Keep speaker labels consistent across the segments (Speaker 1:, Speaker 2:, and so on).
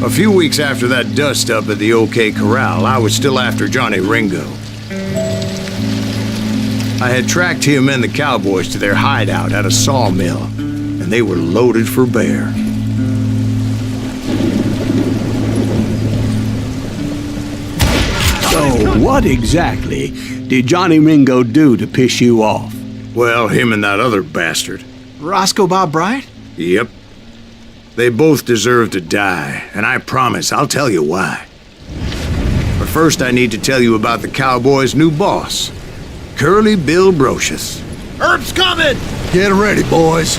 Speaker 1: A few weeks after that dust-up at the OK Corral, I was still after Johnny Ringo. I had tracked him and the cowboys to their hideout at a sawmill, and they were loaded for bear.
Speaker 2: So, what exactly did Johnny Ringo do to piss you off?
Speaker 1: Well, him and that other bastard.
Speaker 3: Roscoe Bob Bryant?
Speaker 1: Yep. They both deserve to die, and I promise I'll tell you why. But first I need to tell you about the Cowboys' new boss, Curly Bill Brocious.
Speaker 3: Herb's coming!
Speaker 4: Get ready, boys.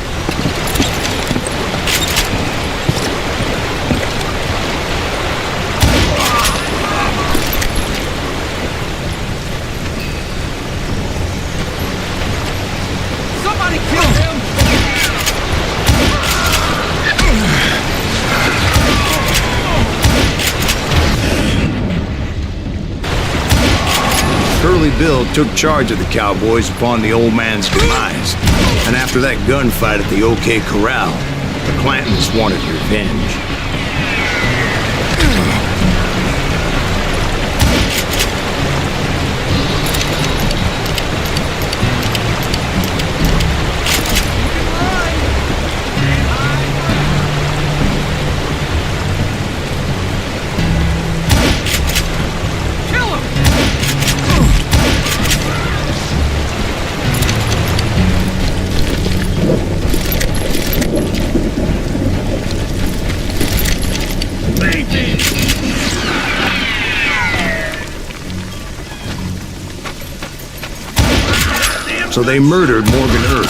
Speaker 3: Somebody kill him!
Speaker 1: Curly Bill took charge of the Cowboys upon the old man's demise, and after that gunfight at the OK Corral, the Clantons wanted revenge. So they murdered Morgan Earp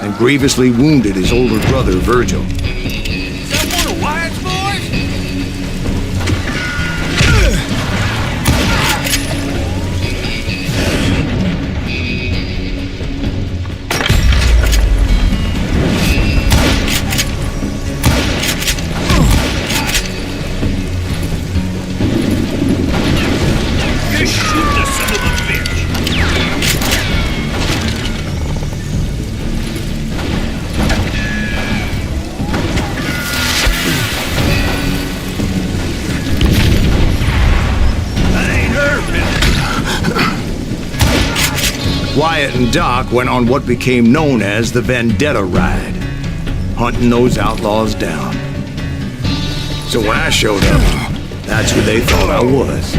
Speaker 1: and grievously wounded his older brother, Virgil.
Speaker 3: Is that one of Wyatt's boys? Just shoot the son of a bitch!
Speaker 1: Wyatt and Doc went on what became known as the Vendetta Ride, hunting those outlaws down. So when I showed up, that's who they thought I was.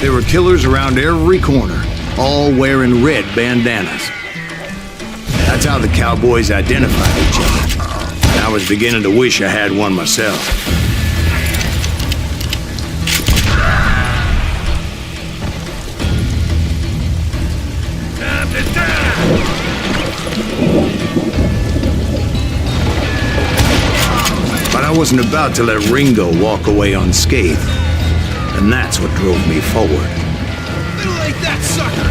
Speaker 1: There were killers around every corner, all wearing red bandanas. That's how the cowboys identified each other. And I was beginning to wish I had one myself. But I wasn't about to let Ringo walk away unscathed. And that's what drove me forward.
Speaker 3: Middle-ate that sucker!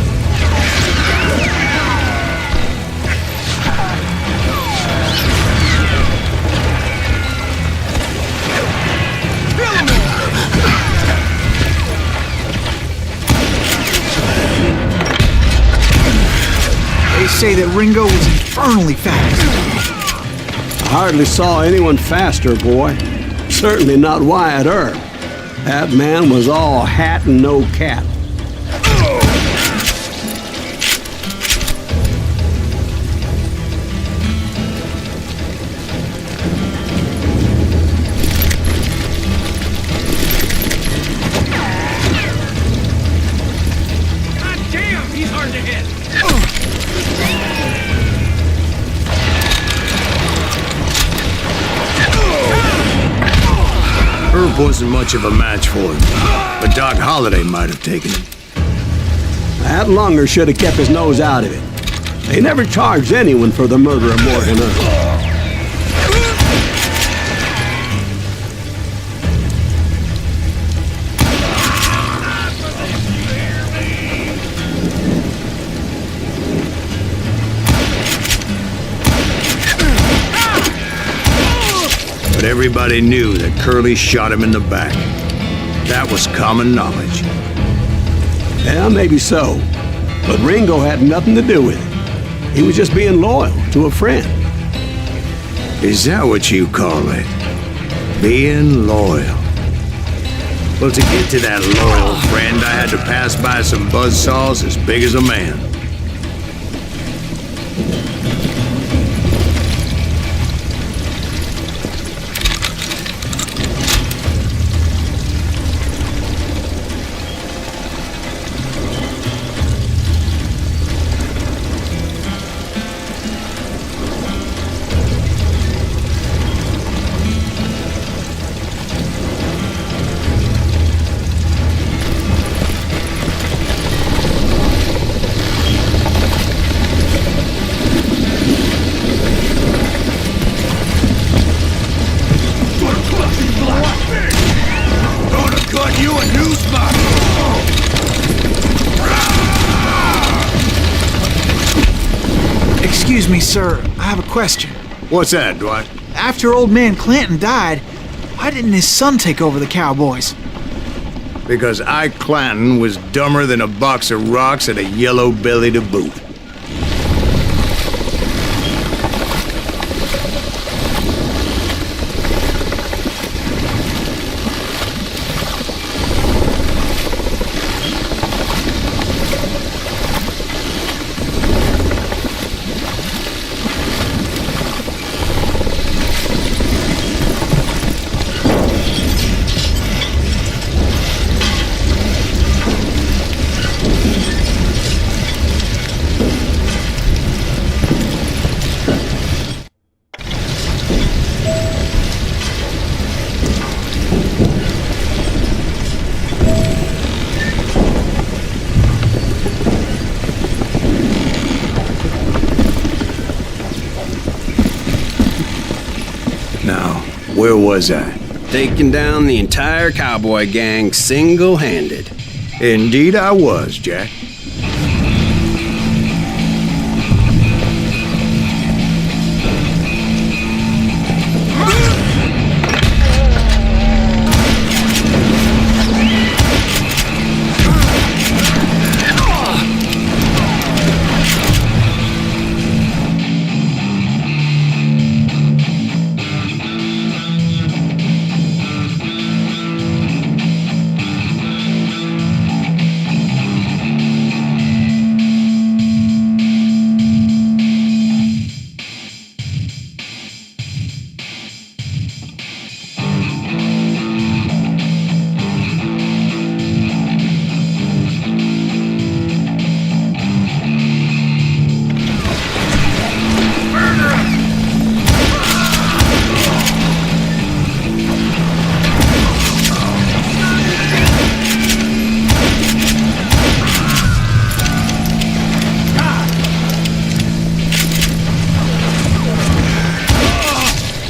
Speaker 5: They say that Ringo was infernally fast.
Speaker 2: I hardly saw anyone faster, boy. Certainly not Wyatt Earp. That man was all hat and no cattle.
Speaker 3: God damn, he's hard to hit!
Speaker 1: Herb wasn't much of a match for him, but Doc Holliday might have taken him.
Speaker 2: That Lunger should have kept his nose out of it. They never charged anyone for the murder of Morgan Earp.
Speaker 1: But everybody knew that Curly shot him in the back. That was common knowledge.
Speaker 2: Yeah, maybe so. But Ringo had nothing to do with it. He was just being loyal to a friend.
Speaker 1: Is that what you call it? Being loyal? Well, to get to that loyal friend, I had to pass by some buzzsaws as big as a man.
Speaker 5: Excuse me, sir. I have a question.
Speaker 1: What's that, Dwight?
Speaker 5: After old man Clanton died, why didn't his son take over the Cowboys?
Speaker 1: Because Ike Clanton was dumber than a box of rocks and a yellow belly to boot. Now, where was I?
Speaker 6: Taking down the entire cowboy gang single-handed.
Speaker 1: Indeed I was, Jack.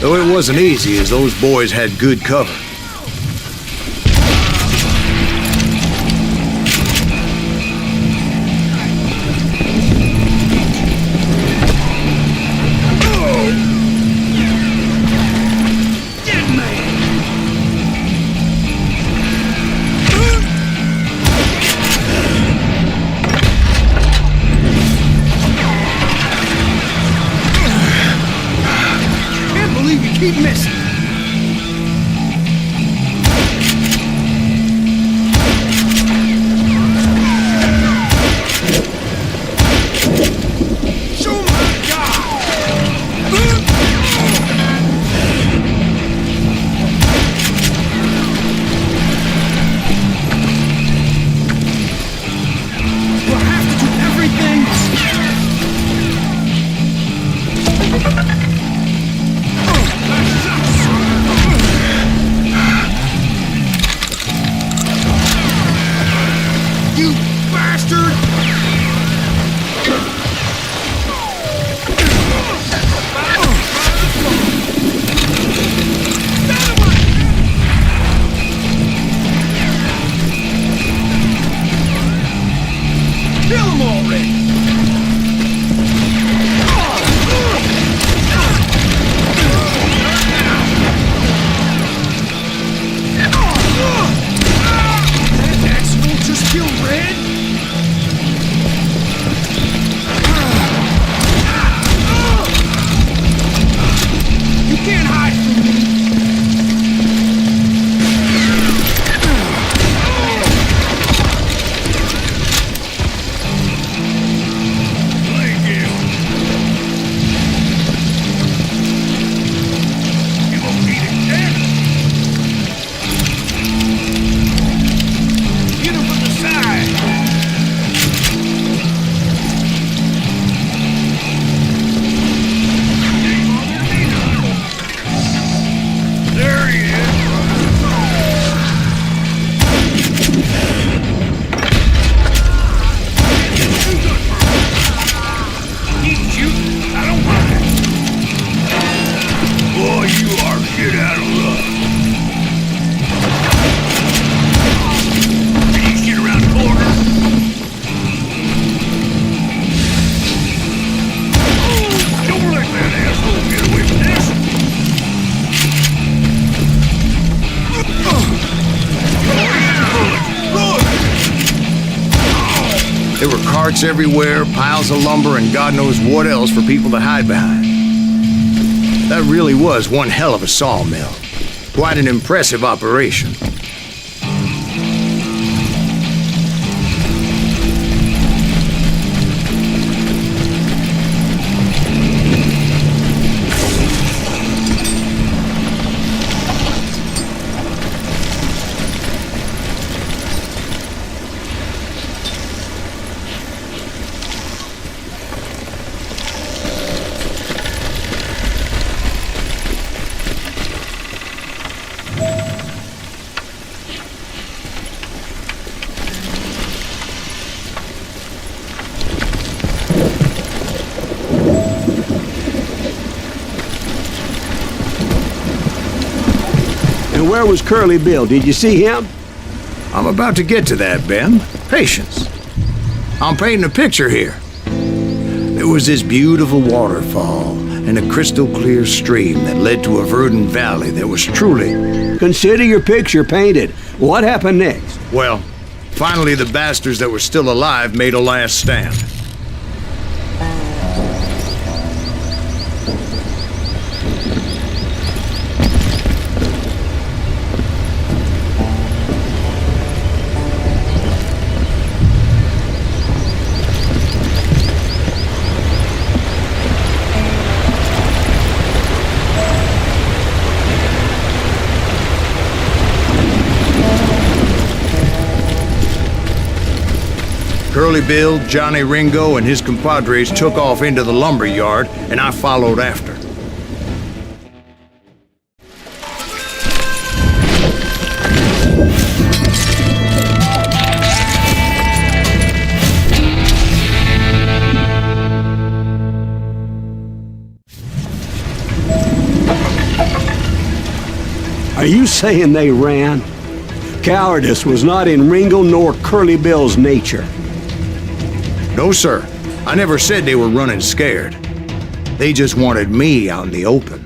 Speaker 1: Though it wasn't easy, as those boys had good cover.
Speaker 3: Keep missing. Show my God! We'll have to do everything. You bastard! Kill him already! That axe won't just kill Red? You can't hide from me! Thank you. You won't need it, Jack. Get him from the side. There he is. Keep shooting. I don't mind. Boy, you are shit out of luck. Can you shit around the corner? Don't let that asshole get away with this.
Speaker 1: There were carts everywhere, piles of lumber, and God knows what else for people to hide behind. That really was one hell of a sawmill. Quite an impressive operation.
Speaker 2: And where was Curly Bill? Did you see him?
Speaker 1: I'm about to get to that, Ben. Patience. I'm painting a picture here. There was this beautiful waterfall and a crystal clear stream that led to a verdant valley that was truly...
Speaker 2: Consider your picture painted. What happened next?
Speaker 1: Well, finally the bastards that were still alive made a last stand. Curly Bill, Johnny Ringo, and his compadres took off into the lumber yard, and I followed after.
Speaker 2: Are you saying they ran? Cowardice was not in Ringo nor Curly Bill's nature.
Speaker 1: No, sir. I never said they were running scared. They just wanted me out in the open.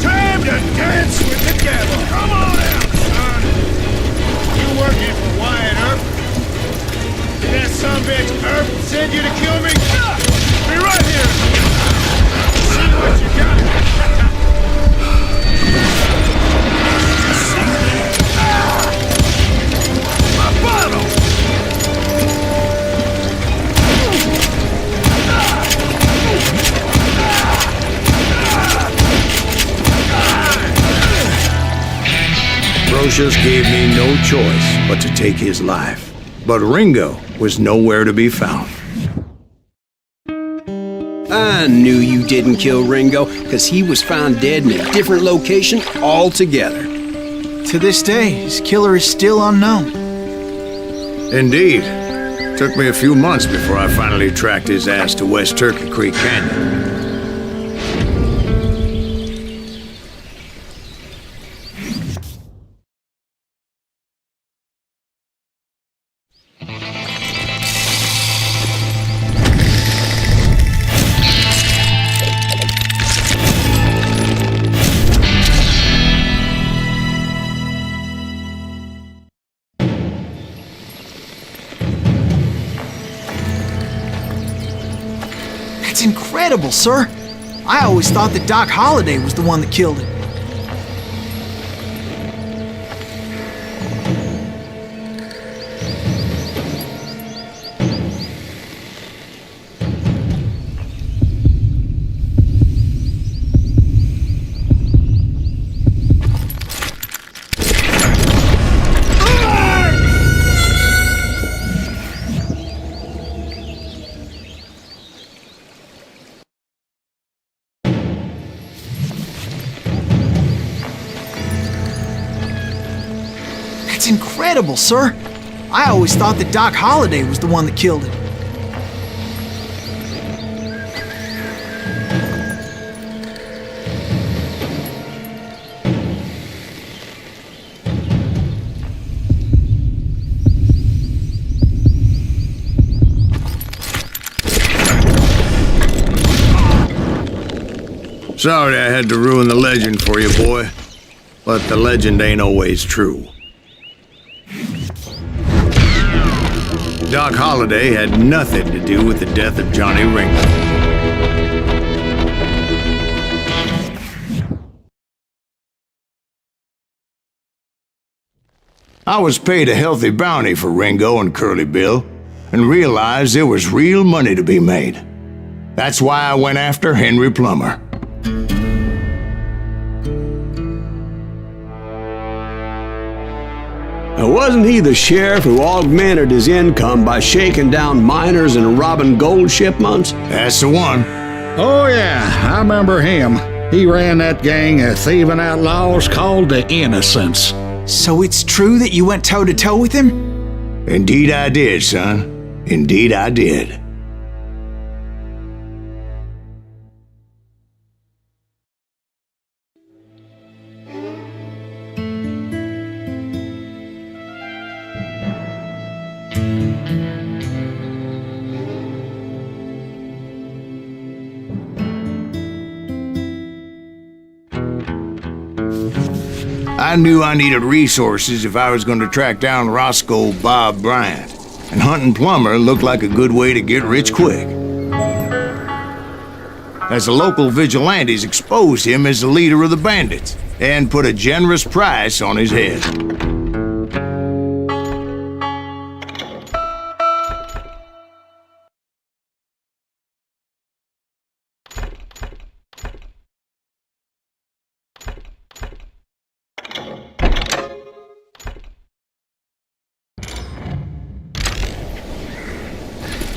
Speaker 3: Time to dance with the devil. Come on out, son. You working for Wyatt Earp? Did that sumbitch Earp send you to kill me? Be right here. See what you got. My bottle.
Speaker 1: Brocious gave me no choice but to take his life. But Ringo was nowhere to be found.
Speaker 6: I knew you didn't kill Ringo, because he was found dead in a different location altogether.
Speaker 5: To this day, his killer is still unknown.
Speaker 1: Indeed. Took me a few months before I finally tracked his ass to West Turkey Creek Canyon.
Speaker 5: That's incredible, sir. I always thought that Doc Holliday was the one that killed him. That's incredible, sir. I always thought that Doc Holliday was the one that killed him.
Speaker 1: Sorry I had to ruin the legend for you, boy. But the legend ain't always true. Doc Holliday had nothing to do with the death of Johnny Ringo. I was paid a healthy bounty for Ringo and Curly Bill, and realized there was real money to be made. That's why I went after Henry Plummer.
Speaker 2: Now, wasn't he the sheriff who augmented his income by shaking down miners and robbing gold shipments?
Speaker 1: That's the one.
Speaker 4: Oh, yeah, I remember him. He ran that gang of thieving outlaws called the Innocents.
Speaker 5: So it's true that you went toe-to-toe with him?
Speaker 1: Indeed I did, son. Indeed I did. I knew I needed resources if I was going to track down Roscoe Bob Bryant, and hunting Plummer looked like a good way to get rich quick. As the local vigilantes exposed him as the leader of the bandits, and put a generous price on his head.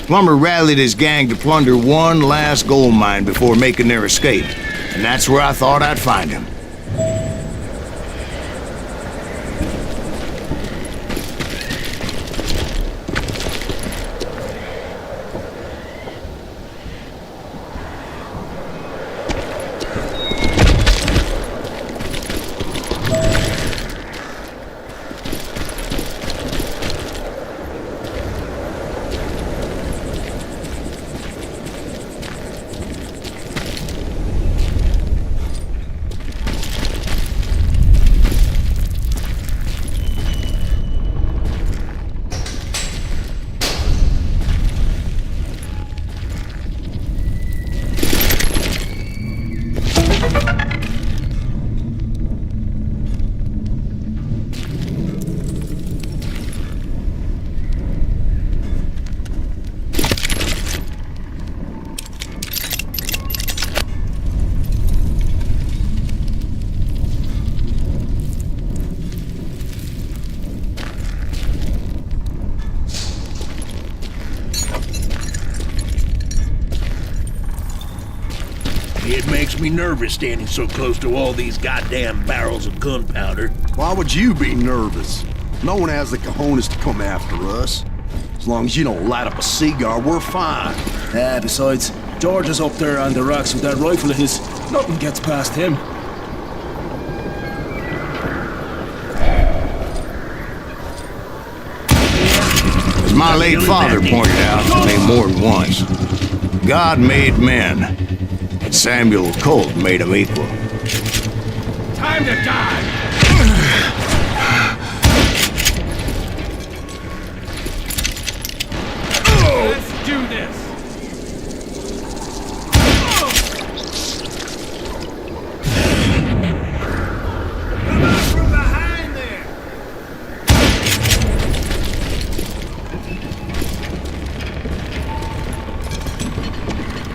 Speaker 1: Plummer rallied his gang to plunder one last gold mine before making their escape, and that's where I thought I'd find him.
Speaker 7: It makes me nervous standing so close to all these goddamn barrels of gunpowder.
Speaker 8: Why would you be nervous? No one has the cojones to come after us. As long as you don't light up a cigar, we're fine.
Speaker 9: Besides, George is up there on the rocks with that rifle of his. Nothing gets past him.
Speaker 1: As my late father pointed out to me more than once, God made men, and Samuel Colt made them equal.
Speaker 3: Time to die! Let's do this! Come out from behind there!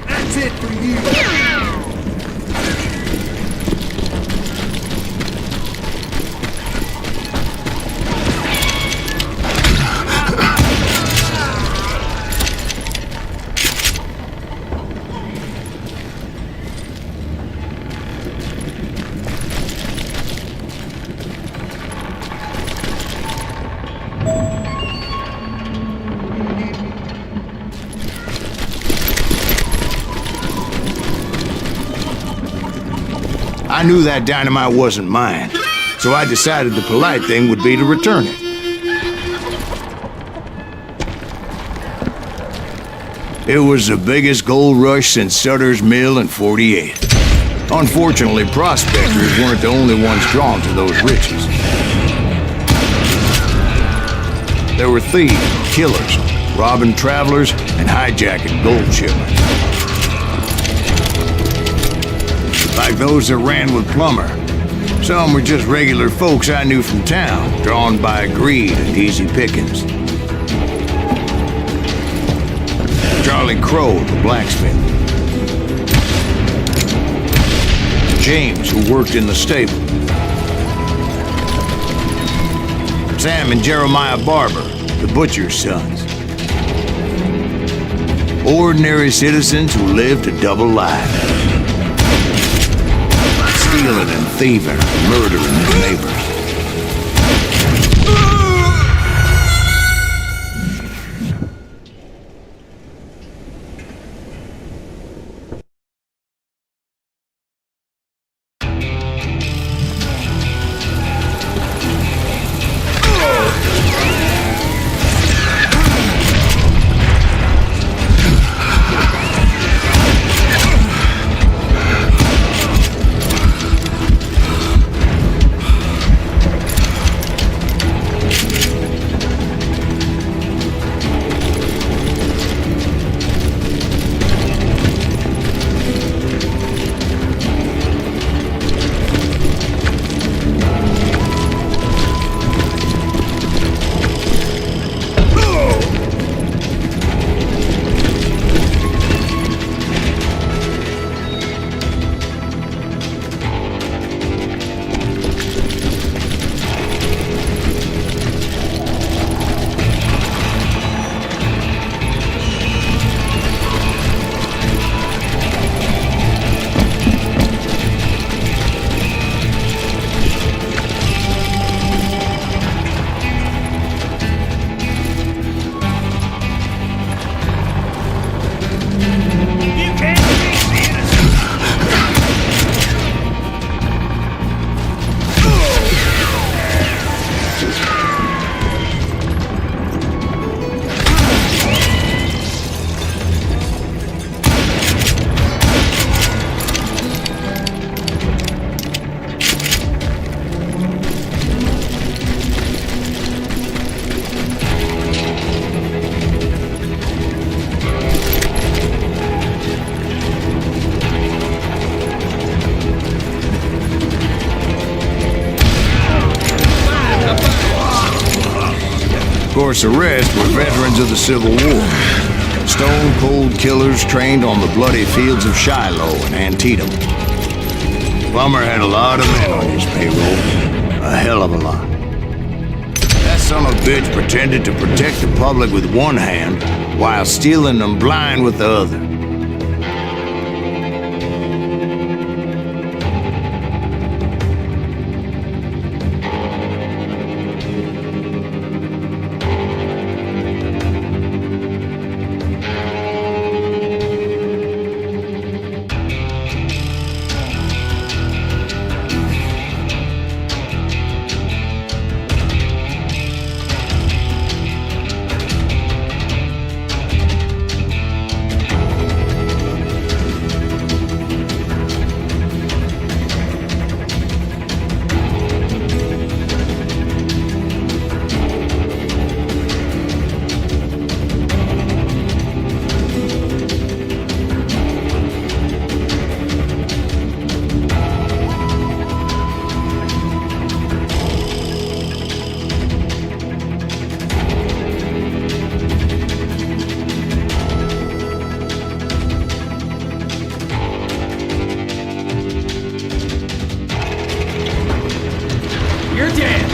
Speaker 3: That's it for you!
Speaker 1: I knew that dynamite wasn't mine, so I decided the polite thing would be to return it. It was the biggest gold rush since Sutter's Mill in '48. Unfortunately, prospectors weren't the only ones drawn to those riches. There were thieves, killers, robbing travelers, and hijacking gold shipments. Like those that ran with Plummer. Some were just regular folks I knew from town, drawn by greed and easy pickings. Charlie Crow, the blacksmith. James, who worked in the stable. Sam and Jeremiah Barber, the butcher's sons. Ordinary citizens who lived a double life. Stealing and thieving, murdering their neighbors. course, the rest were veterans of the Civil War. Stone-cold killers trained on the bloody fields of Shiloh and Antietam. Plummer had a lot of men on his payroll. A hell of a lot. That son of a bitch pretended to protect the public with one hand while stealing them blind with the other.
Speaker 9: You're dead.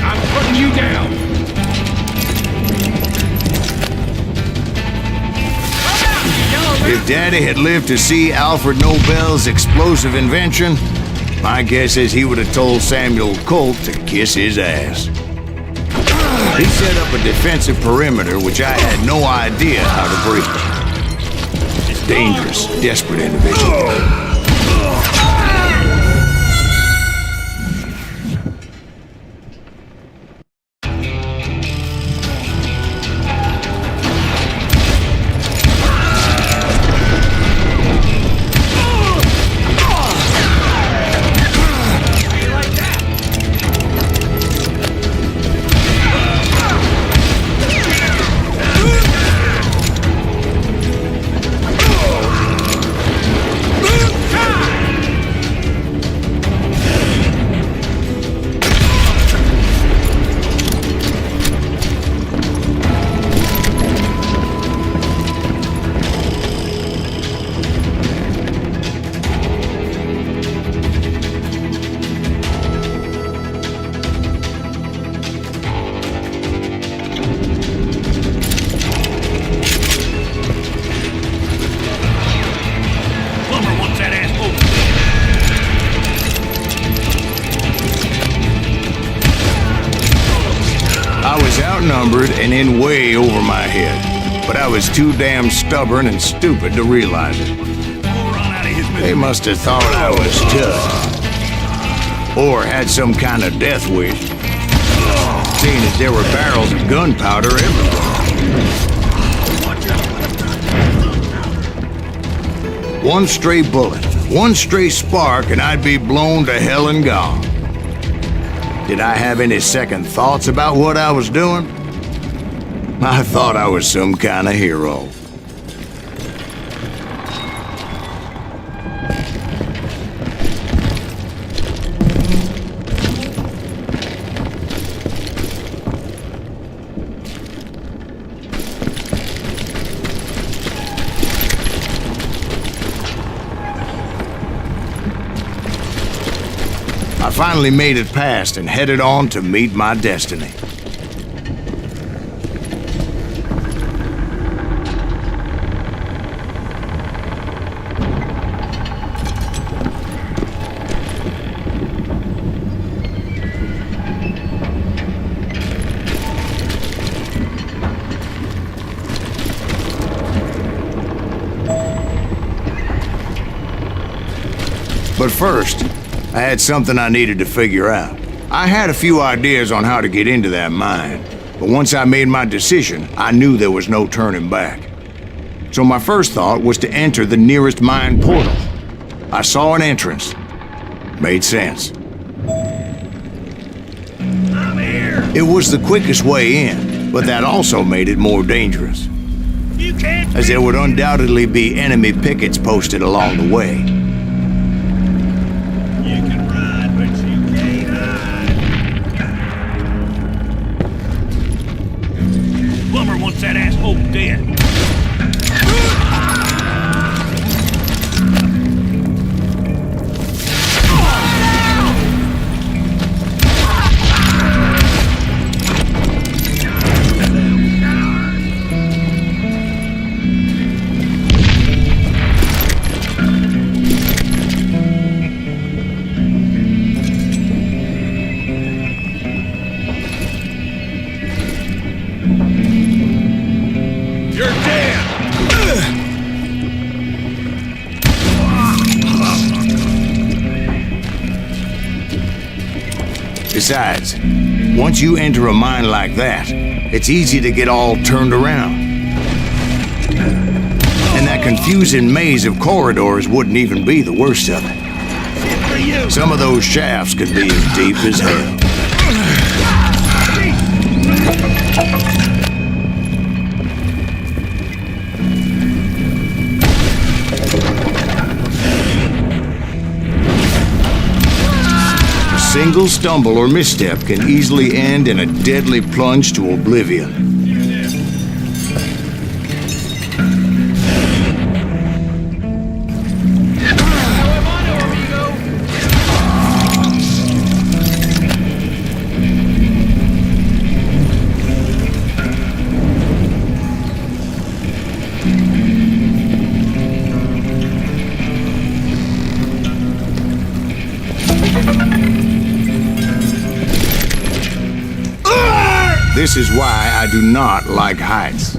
Speaker 9: I'm putting you down.
Speaker 1: If Daddy had lived to see Alfred Nobel's explosive invention, my guess is he would have told Samuel Colt to kiss his ass. He set up a defensive perimeter which I had no idea how to breach. It's dangerous, desperate individual. I was outnumbered and in way over my head, but I was too damn stubborn and stupid to realize it. They must have thought I was tough, or had some kind of death wish, seeing as there were barrels of gunpowder everywhere. One stray bullet, one stray spark, and I'd be blown to hell and gone. Did I have any second thoughts about what I was doing? I thought I was some kind of hero. I finally made it past and headed on to meet my destiny. But first, I had something I needed to figure out. I had a few ideas on how to get into that mine, but once I made my decision, I knew there was no turning back. So my first thought was to enter the nearest mine portal. I saw an entrance. Made sense.
Speaker 7: I'm here.
Speaker 1: It was the quickest way in, But that also made it more dangerous,
Speaker 3: You can't
Speaker 1: as there would undoubtedly be enemy pickets posted along the way.
Speaker 3: You can ride, but you can't hide. Plumber wants that asshole dead. You're dead!
Speaker 1: Besides, once you enter a mine like that, it's easy to get all turned around. And that confusing maze of corridors wouldn't even be the worst of it. Some of those shafts could be as deep as hell. A single stumble or misstep can easily end in a deadly plunge to oblivion. This is why I do not like heights.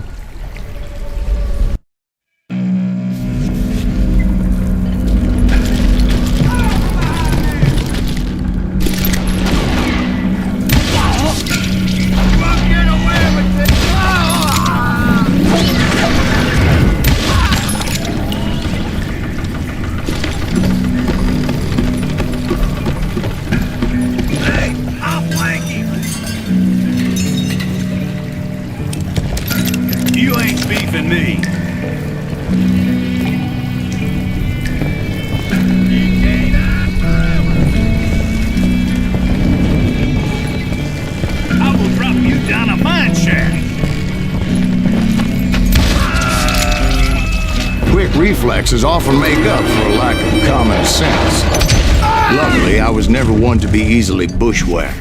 Speaker 3: You ain't beefing me. I will drop you down a mine shaft.
Speaker 1: Quick reflexes often make up for a lack of common sense. Luckily, I was never one to be easily bushwhacked.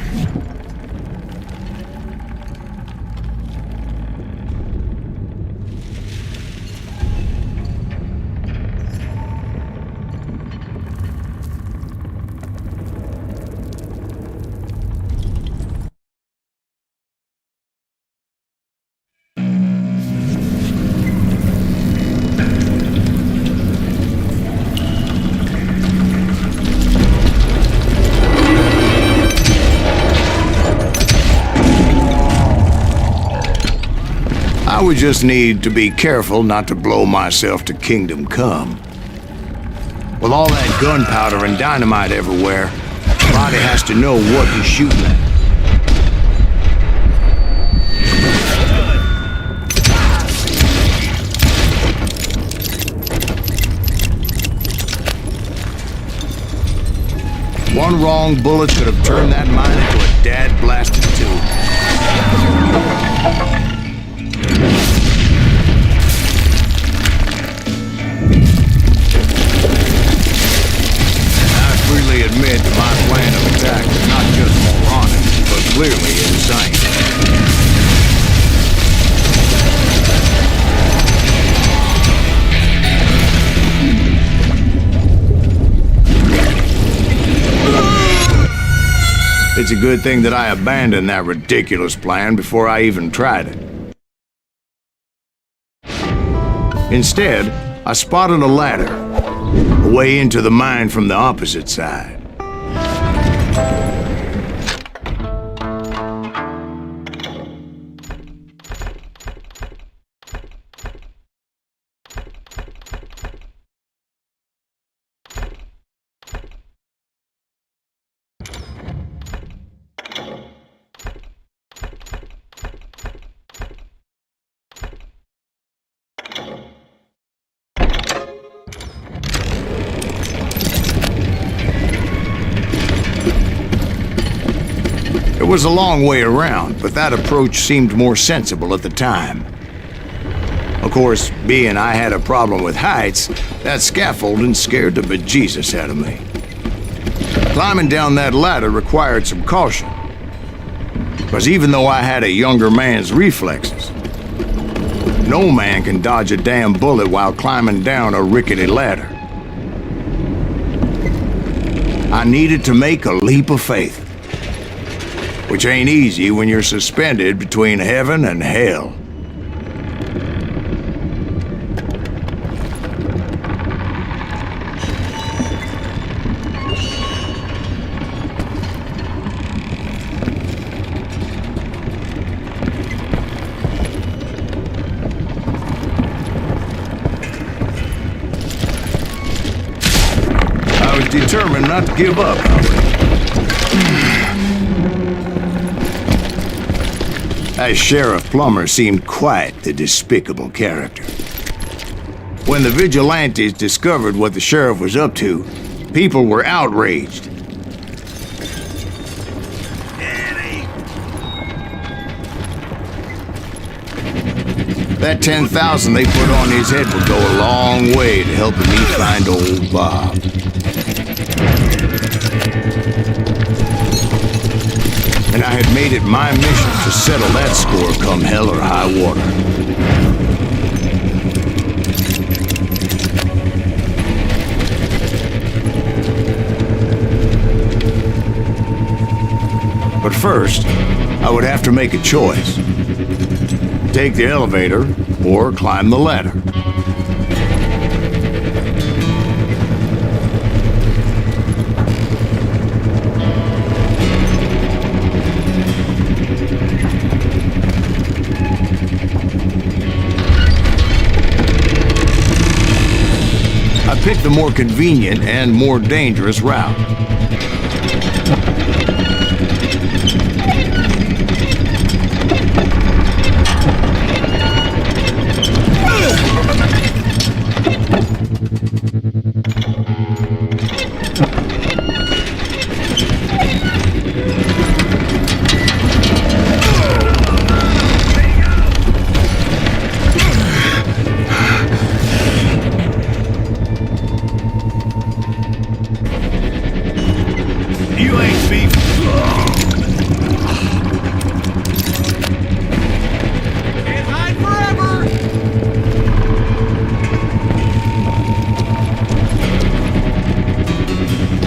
Speaker 1: I would just need to be careful not to blow myself to kingdom come. With all that gunpowder and dynamite everywhere, the body has to know what he's shooting at. One wrong bullet could have turned that mine into a dad-blasted tube. I freely admit that my plan of attack was not just moronic, but clearly insane. It's a good thing that I abandoned that ridiculous plan before I even tried it. Instead, I spotted a ladder, a way into the mine from the opposite side. was a long way around, but that approach seemed more sensible at the time. Of course, being I had a problem with heights, that scaffolding scared the bejesus out of me. Climbing down that ladder required some caution, because even though I had a younger man's reflexes, no man can dodge a damn bullet while climbing down a rickety ladder. I needed to make a leap of faith, which ain't easy when you're suspended between heaven and hell. I was determined not to give up, however. As Sheriff Plummer seemed quite the despicable character. When the vigilantes discovered what the sheriff was up to, people were outraged. That $10,000 they put on his head would go a long way to helping me find old Bob. And I had made it my mission to settle that score come hell or high water. But first, I would have to make a choice. Take the elevator or climb the ladder. I picked the more convenient and more dangerous route.
Speaker 7: You ain't beef.
Speaker 3: Can't hide forever!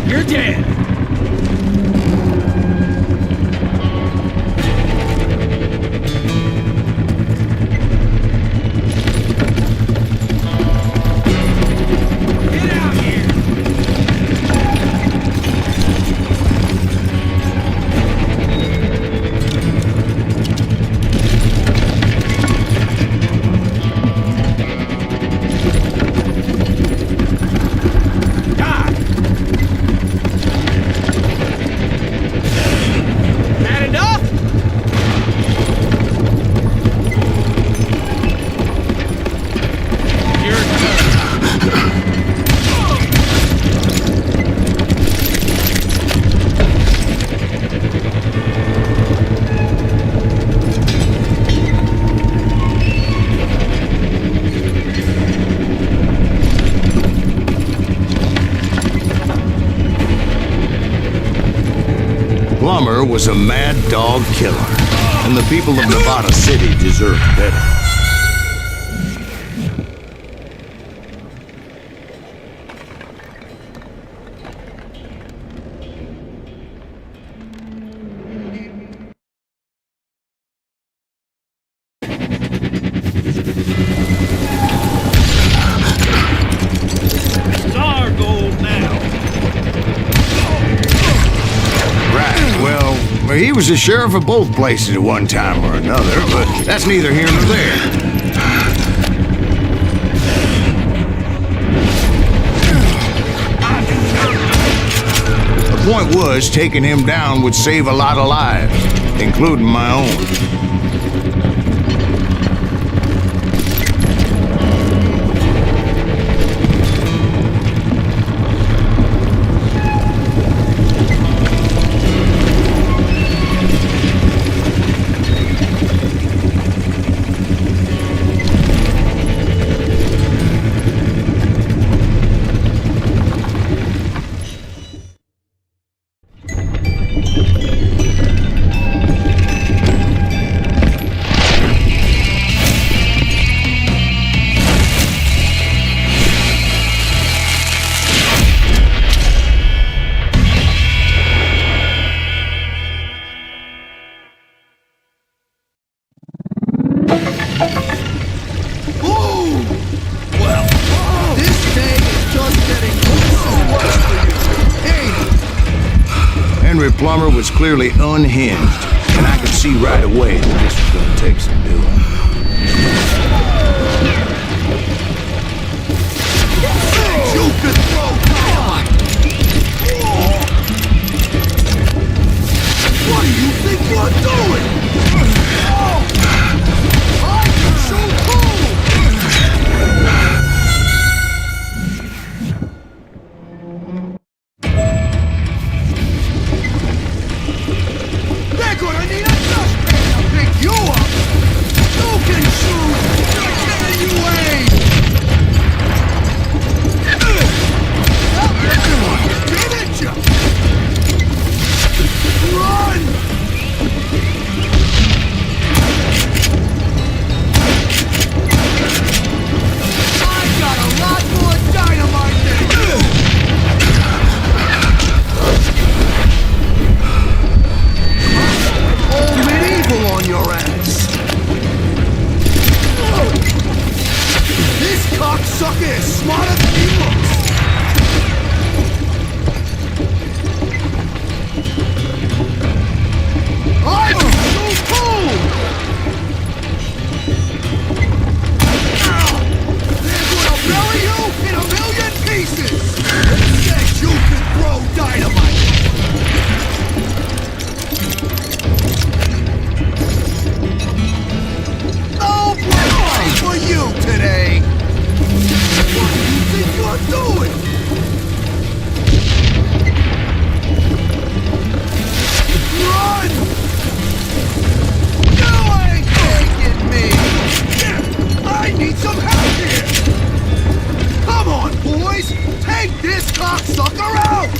Speaker 9: You're dead.
Speaker 3: Get out here! Had enough? You're
Speaker 1: Plummer was a mad dog killer, and the people of Nevada City deserved better.
Speaker 7: It's our gold now.
Speaker 1: Right, well, he was the sheriff of both places at one time or another, but that's neither here nor there. The point was, taking him down would save a lot of lives, including my own. Henry Plummer was clearly unhinged, and I could see right away that this was gonna take some doing.
Speaker 3: You could throw dynamite! What do you think you're doing? I'm so cool! They're gonna need a dustpan to pick you up! You can shoot! Why can't you aim? Give it ya! Run! I got a lot more dynamite than you! All medieval on your ass! This cocksucker is smarter than he looks! I'm so cool! They're gonna bury you in a million pieces! Said you could throw dynamite! No play for you today! What do you think you're doing? Run! You ain't taking me! I need some help here! Come on, boys! Take this cocksucker out!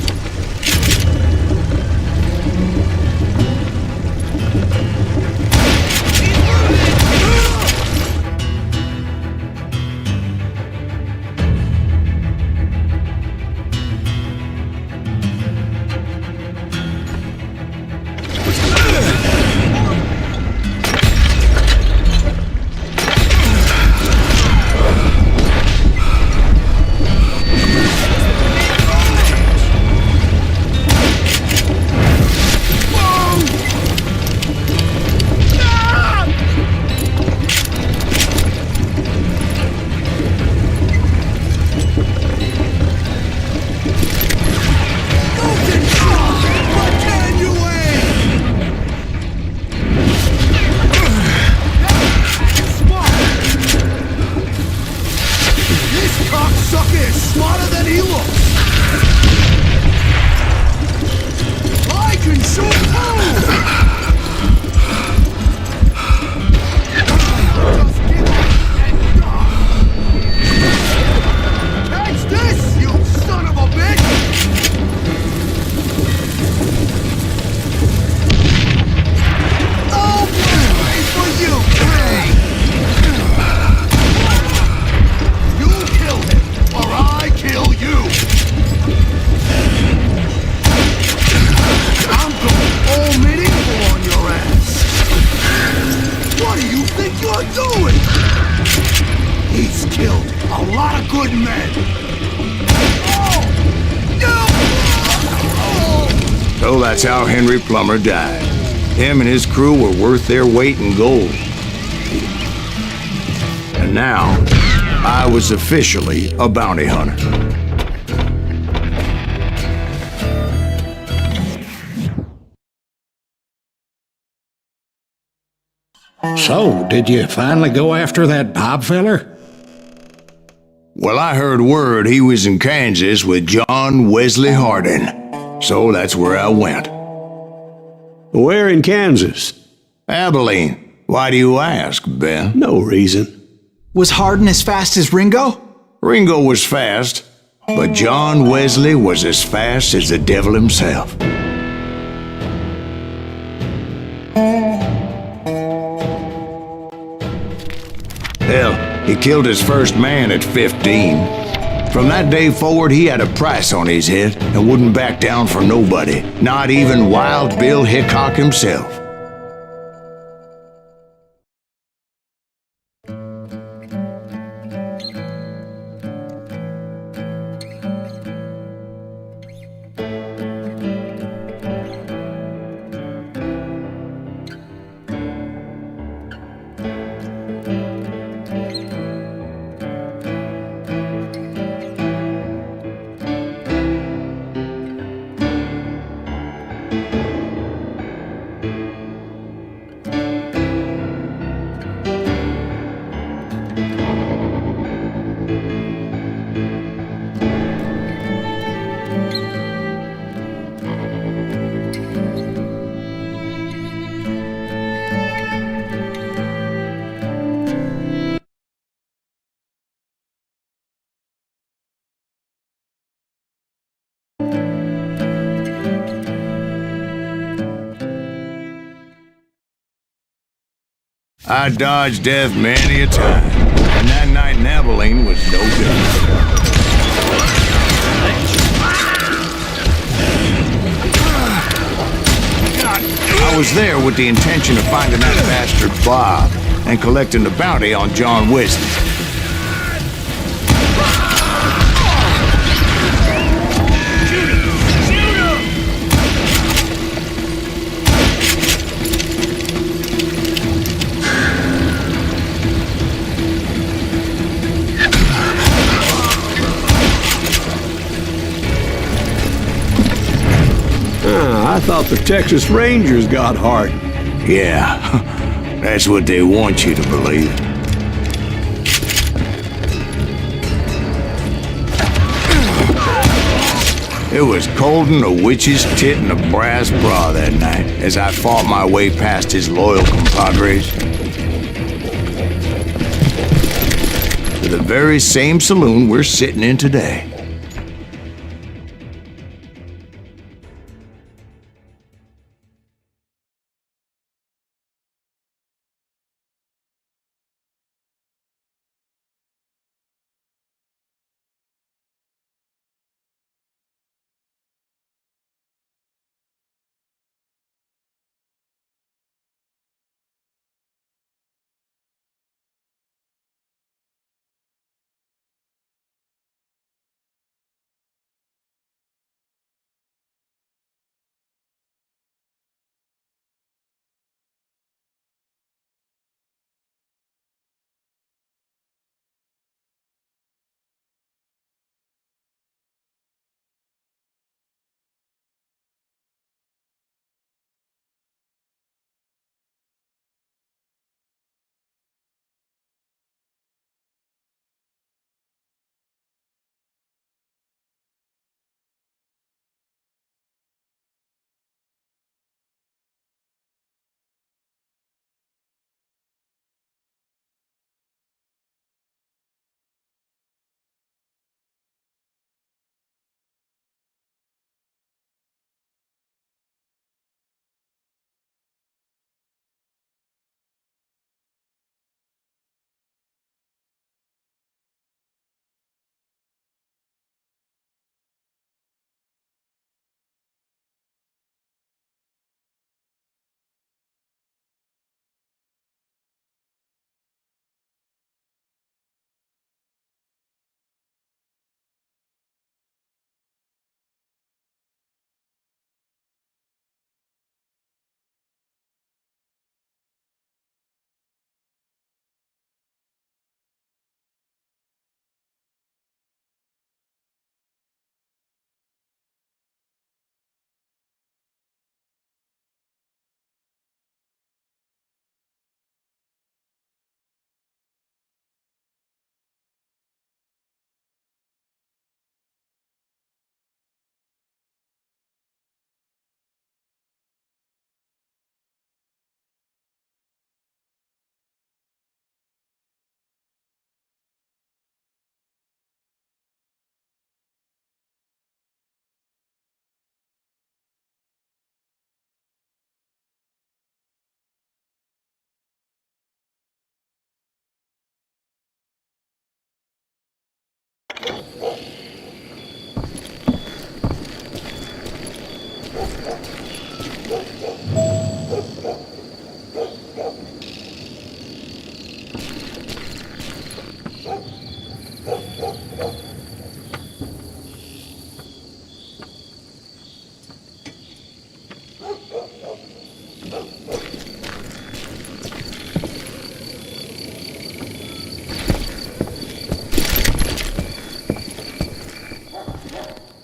Speaker 1: So that's how Henry Plummer died. Him and his crew were worth their weight in gold. And now, I was officially a bounty hunter.
Speaker 4: So, did you finally go after that Bob feller?
Speaker 1: Well, I heard word he was in Kansas with John Wesley Hardin. So that's where I went.
Speaker 2: Where in Kansas?
Speaker 1: Abilene. Why do you ask, Ben?
Speaker 2: No reason.
Speaker 5: Was Hardin as fast as Ringo?
Speaker 1: Ringo was fast, but John Wesley was as fast as the devil himself. Hell, he killed his first man at 15. From that day forward, he had a price on his head and wouldn't back down for nobody, not even Wild Bill Hickok himself. I dodged death many a time, and that night in Abilene was no different. I was there with the intention of finding that bastard Bob and collecting the bounty on John Wesley.
Speaker 2: I thought the Texas Rangers got heart.
Speaker 1: Yeah, that's what they want you to believe. It was coldin' a witch's tit and a brass bra that night as I fought my way past his loyal compadres to the very same saloon we're sitting in today.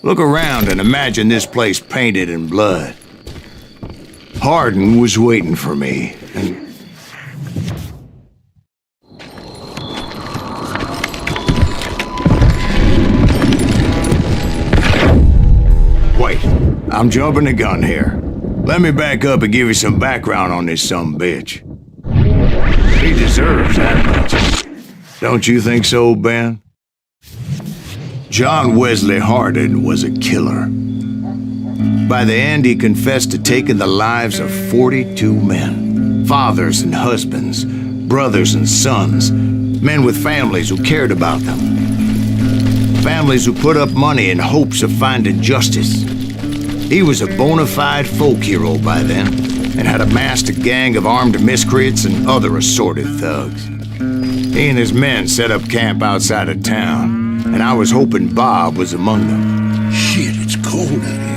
Speaker 1: Look around and imagine this place painted in blood. Hardin was waiting for me, and... Wait, I'm jumping the gun here. Let me back up and give you some background on this sumbitch. He deserves that much. Don't you think so, Ben? John Wesley Hardin was a killer. By the end, he confessed to taking the lives of 42 men, fathers and husbands, brothers and sons, men with families who cared about them. Families who put up money in hopes of finding justice. He was a bona fide folk hero by then, and had amassed a gang of armed miscreants and other assorted thugs. He and his men set up camp outside of town, and I was hoping Bob was among them.
Speaker 7: Shit, it's cold out here.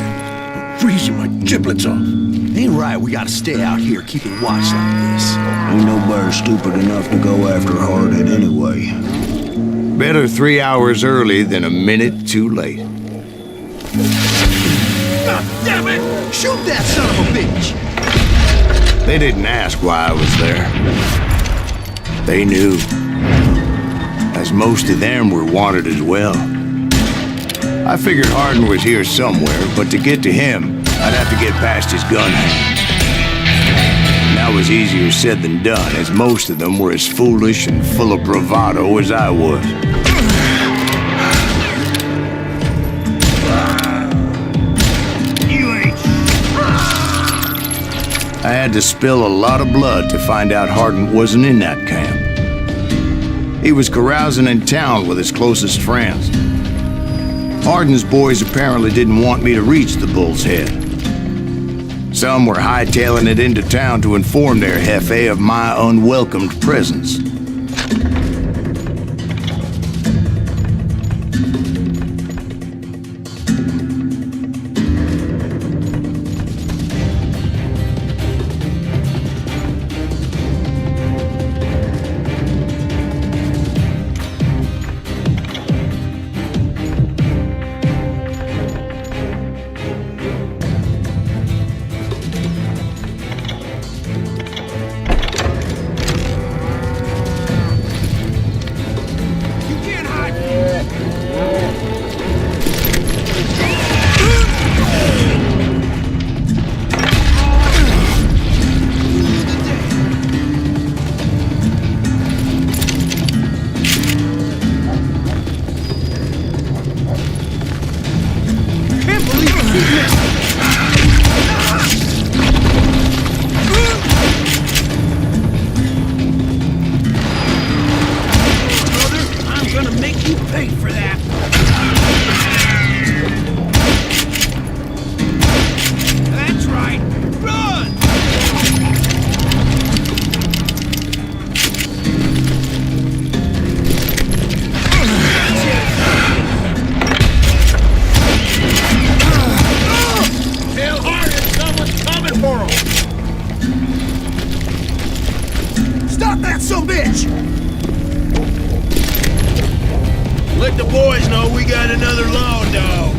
Speaker 7: I'm freezing my giblets off.
Speaker 8: Ain't right, we gotta stay out here keeping watch like this.
Speaker 10: Ain't nobody stupid enough to go after Hardhead anyway.
Speaker 1: Better 3 hours early than a minute too late.
Speaker 8: God damn it! Shoot that son of a bitch!
Speaker 1: They didn't ask why I was there. They knew. As most of them were wanted as well. I figured Hardin was here somewhere, but to get to him, I'd have to get past his gun hand. And that was easier said than done, as most of them were as foolish and full of bravado as I was. I had to spill a lot of blood to find out Hardin wasn't in that camp. He was carousing in town with his closest friends. Hardin's boys apparently didn't want me to reach the Bull's Head. Some were hightailing it into town to inform their jefe of my unwelcomed presence.
Speaker 8: Stop that sumbitch!
Speaker 7: Let the boys know we got another law dog.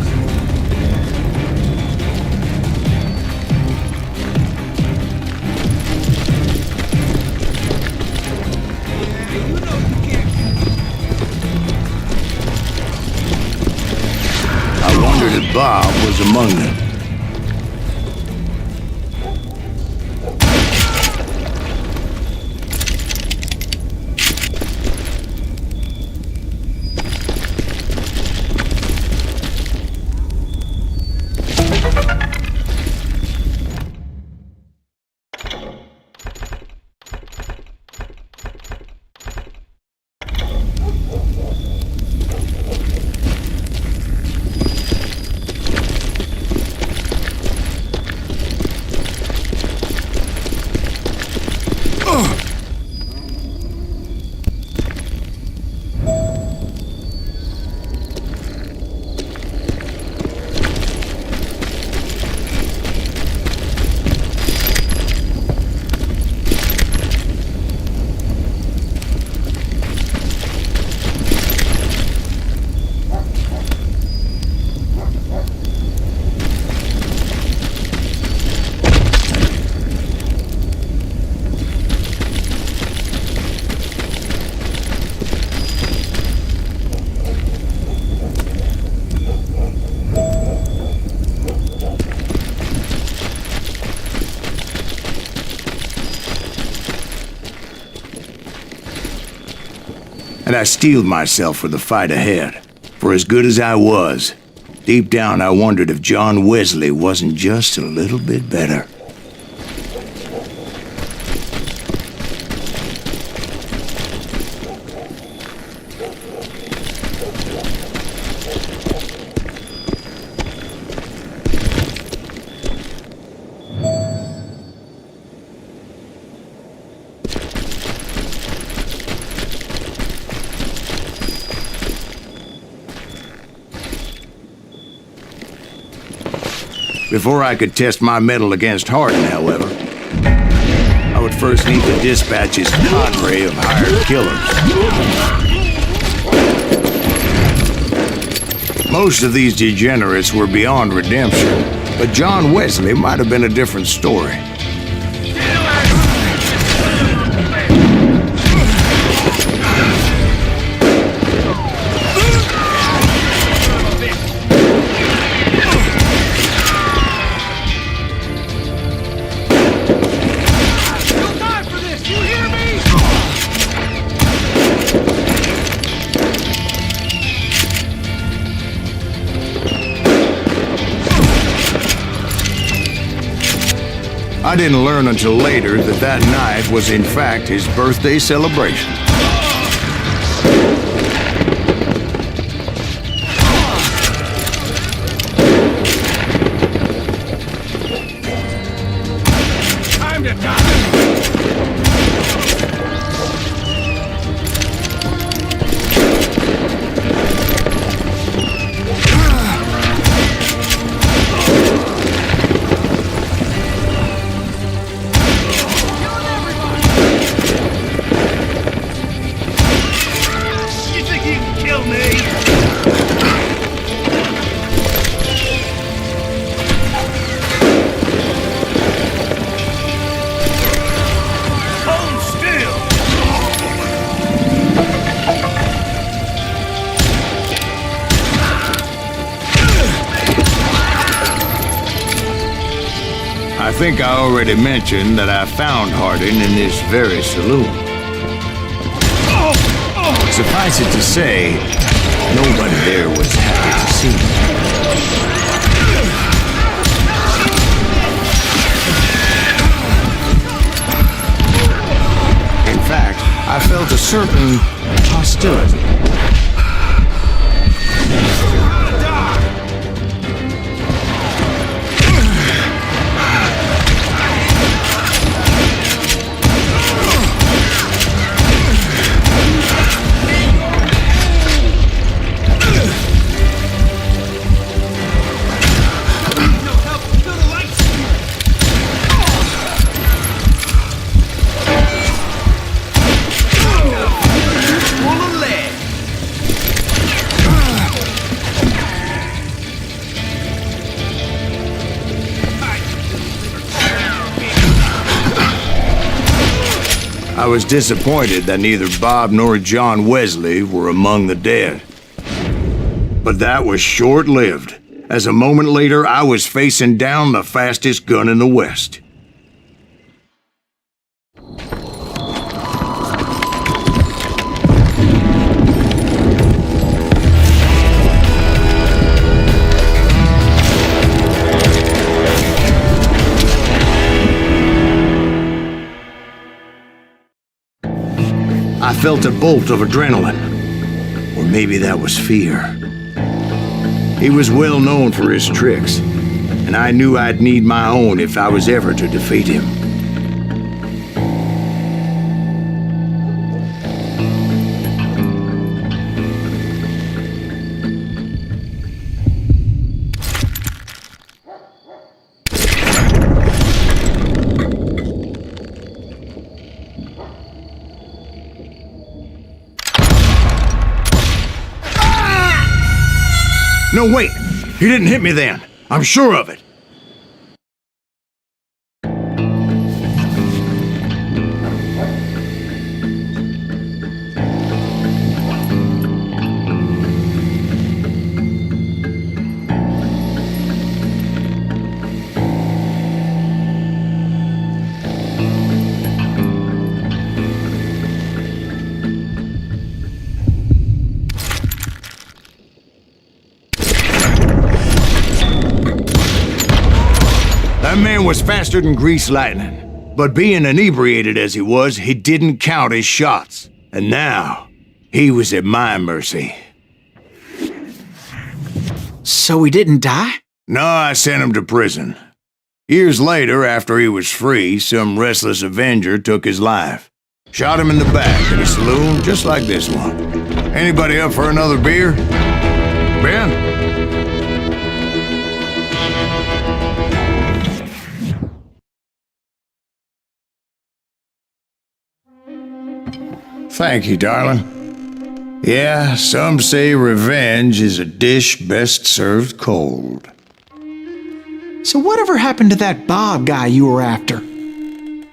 Speaker 1: I wondered if Bob was among them. And I steeled myself for the fight ahead. For as good as I was, deep down I wondered if John Wesley wasn't just a little bit better. Before I could test my mettle against Hardin, however, I would first need to dispatch his cadre of hired killers. Most of these degenerates were beyond redemption, but John Wesley might have been a different story. I didn't learn until later that that night was in fact his birthday celebration.
Speaker 3: Time to die!
Speaker 1: I think I already mentioned that I found Hardin in this very saloon. Suffice it to say, nobody there was happy to see me. In fact, I felt a certain hostility. I was disappointed that neither Bob nor John Wesley were among the dead. But that was short-lived, as a moment later I was facing down the fastest gun in the West. I felt a bolt of adrenaline, or maybe that was fear. He was well known for his tricks, and I knew I'd need my own if I was ever to defeat him. No, wait! He didn't hit me then. I'm sure of it. That man was faster than greased lightning, but being inebriated as he was, he didn't count his shots. And now, he was at my mercy.
Speaker 5: So he didn't die?
Speaker 1: No, I sent him to prison. Years later, after he was free, some restless avenger took his life. Shot him in the back at a saloon just like this one. Anybody up for another beer? Ben? Thank you, darling. Yeah, some say revenge is a dish best served cold.
Speaker 5: So whatever happened to that Bob guy you were after?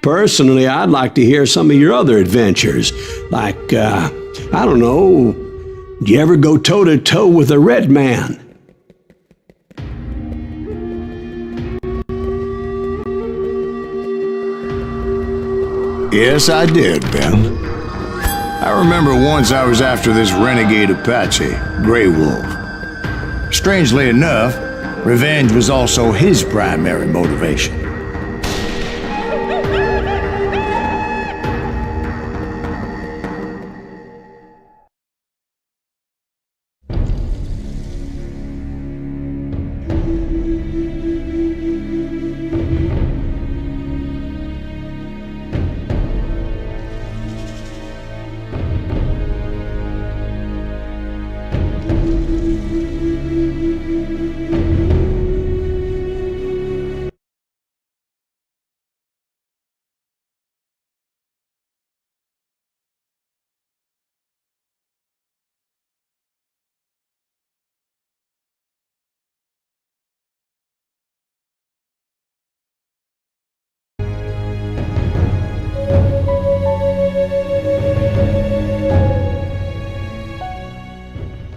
Speaker 2: Personally, I'd like to hear some of your other adventures. Like, I don't know, did you ever go toe-to-toe with a red man?
Speaker 1: Yes, I did, Ben. I remember once I was after this renegade Apache, Grey Wolf. Strangely enough, revenge was also his primary motivation.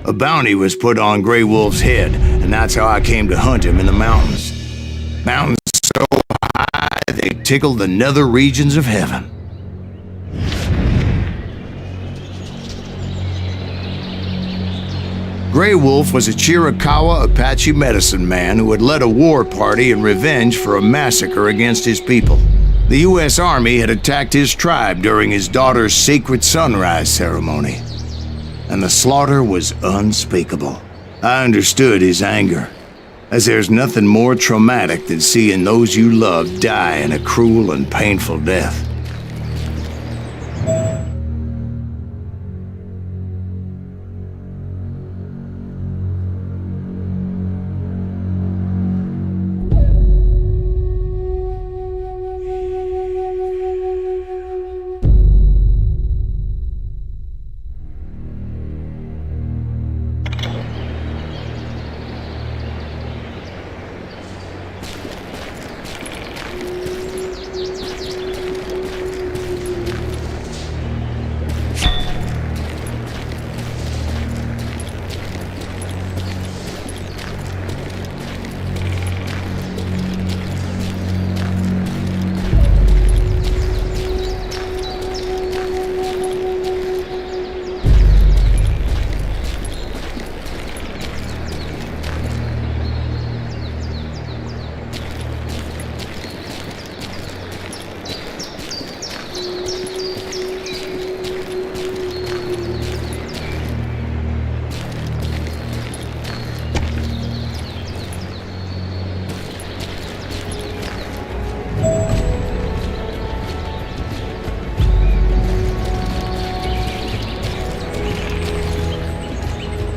Speaker 1: A bounty was put on Grey Wolf's head, and that's how I came to hunt him in the mountains. Mountains so high they tickled the nether regions of heaven. Grey Wolf was a Chiricahua Apache medicine man who had led a war party in revenge for a massacre against his people. The U.S. Army had attacked his tribe during his daughter's sacred sunrise ceremony, and the slaughter was unspeakable. I understood his anger, as there's nothing more traumatic than seeing those you love die in a cruel and painful death.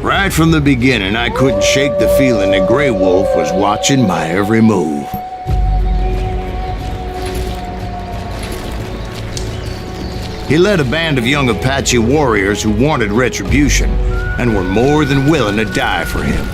Speaker 1: Right from the beginning, I couldn't shake the feeling that Grey Wolf was watching my every move. He led a band of young Apache warriors who wanted retribution and were more than willing to die for him.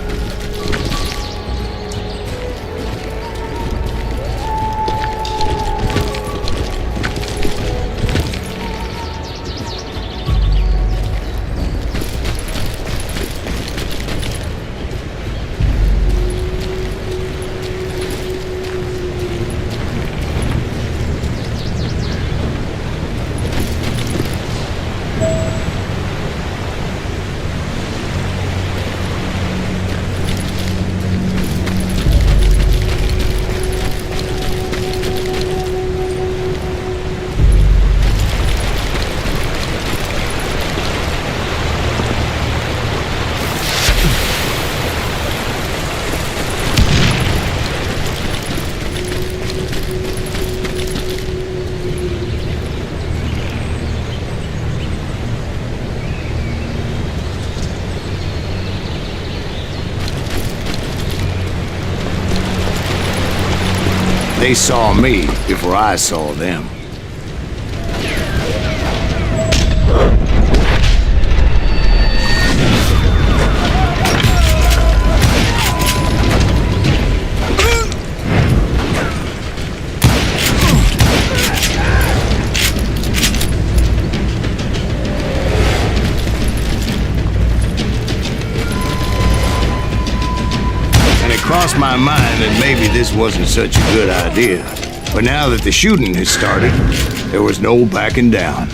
Speaker 1: They saw me before I saw them. crossed my mind that maybe this wasn't such a good idea. But now that the shooting had started, there was no backing down.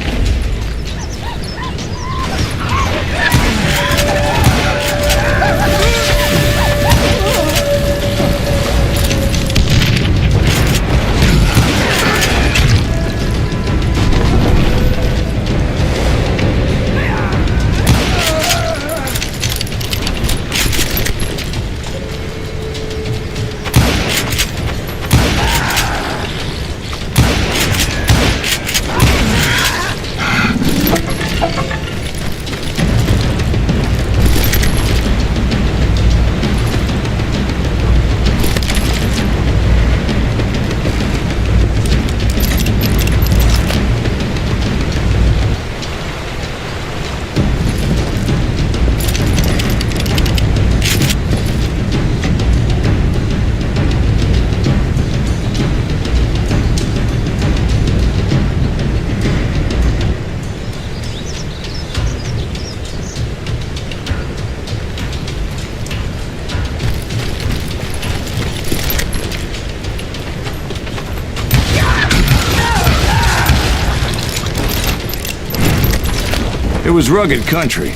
Speaker 1: It was rugged country,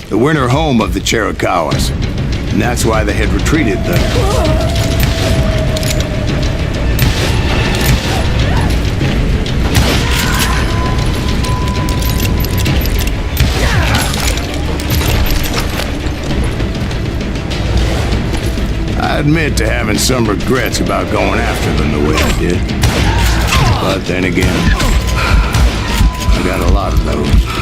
Speaker 1: the winter home of the Chiricahuas, and that's why they had retreated there. I admit to having some regrets about going after them the way I did. But then again, I got a lot of those.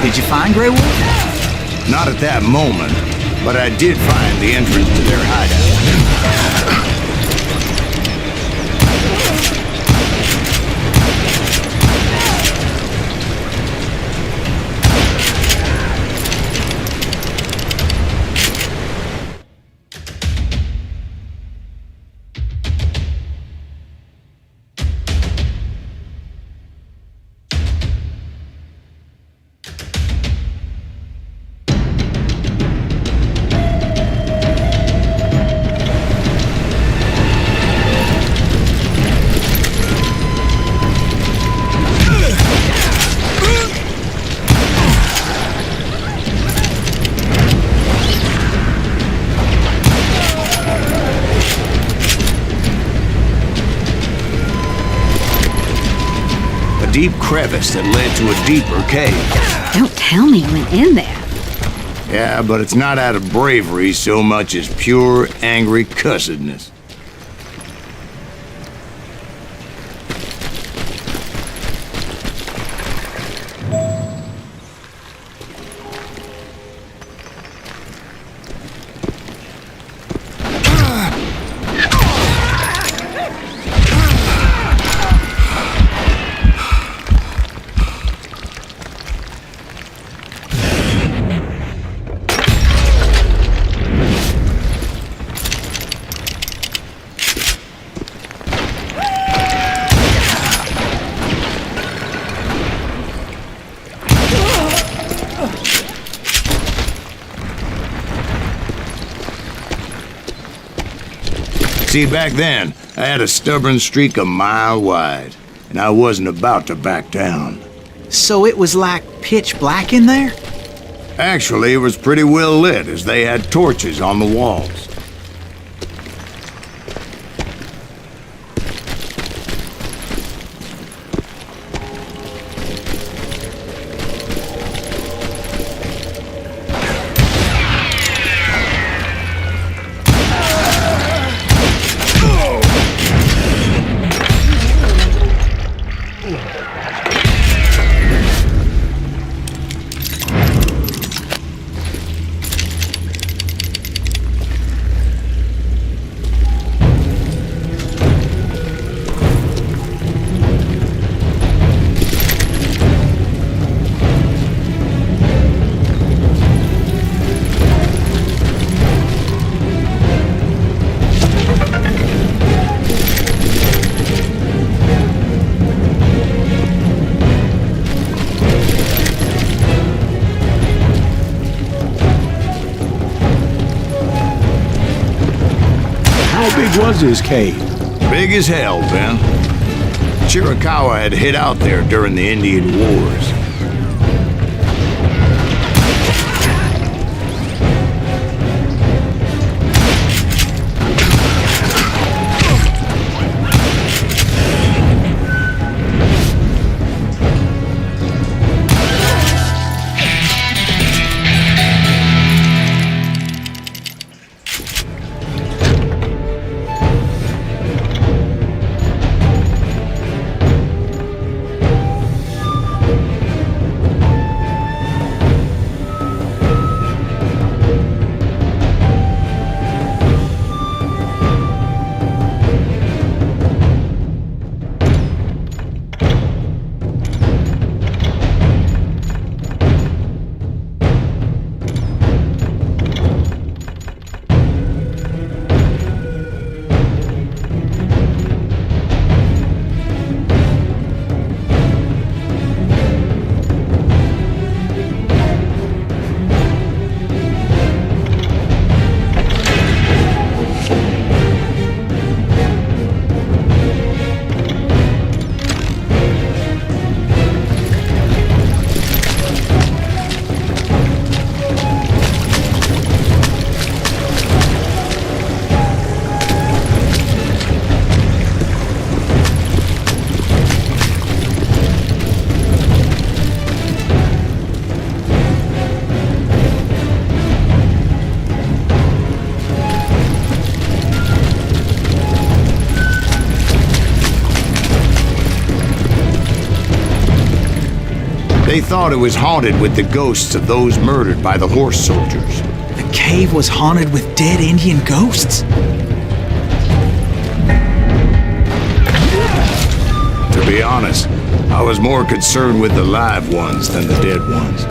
Speaker 5: Did you find Grey Wolf?
Speaker 1: Not at that moment, but I did find the entrance to their hideout. Deep crevice that led to a deeper cave.
Speaker 11: Don't tell me you went in there.
Speaker 1: Yeah, but it's not out of bravery so much as pure, angry cussedness. See, back then, I had a stubborn streak a mile wide, and I wasn't about to back down.
Speaker 5: So it was like pitch black in there?
Speaker 1: Actually, it was pretty well lit as they had torches on the walls.
Speaker 2: How big was this cave?
Speaker 1: Big as hell, Ben. Chiricahua had hid out there during the Indian Wars. They thought it was haunted with the ghosts of those murdered by the horse soldiers.
Speaker 5: The cave was haunted with dead Indian ghosts?
Speaker 1: To be honest, I was more concerned with the live ones than the dead ones.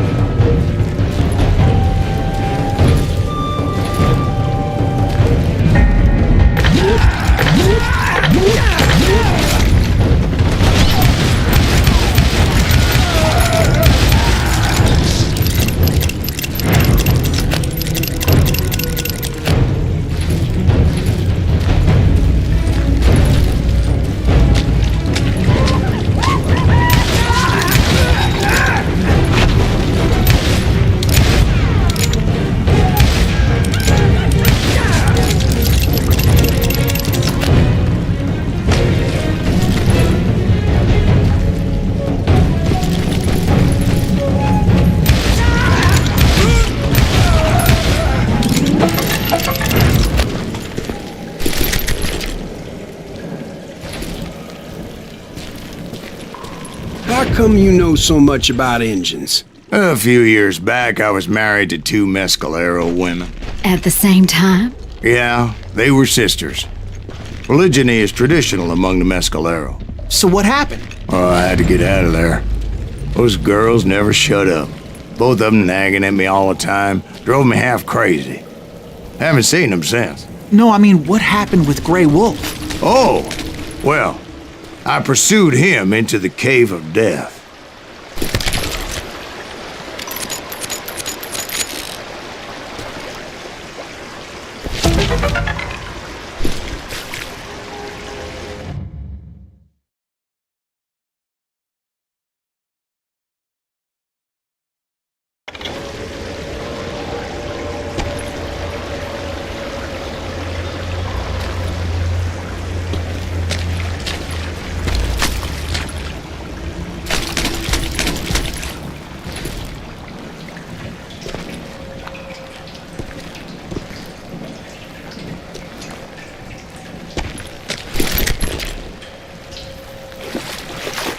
Speaker 6: How come you know so much about engines?
Speaker 1: A few years back, I was married to two Mescalero women.
Speaker 11: At the same time?
Speaker 1: Yeah, they were sisters. Polygyny is traditional among the Mescalero.
Speaker 5: So what happened?
Speaker 1: Oh, I had to get out of there. Those girls never shut up. Both of them nagging at me all the time. Drove me half crazy. Haven't seen them since.
Speaker 5: No, I mean, what happened with Grey Wolf?
Speaker 1: Oh, well, I pursued him into the Cave of Death.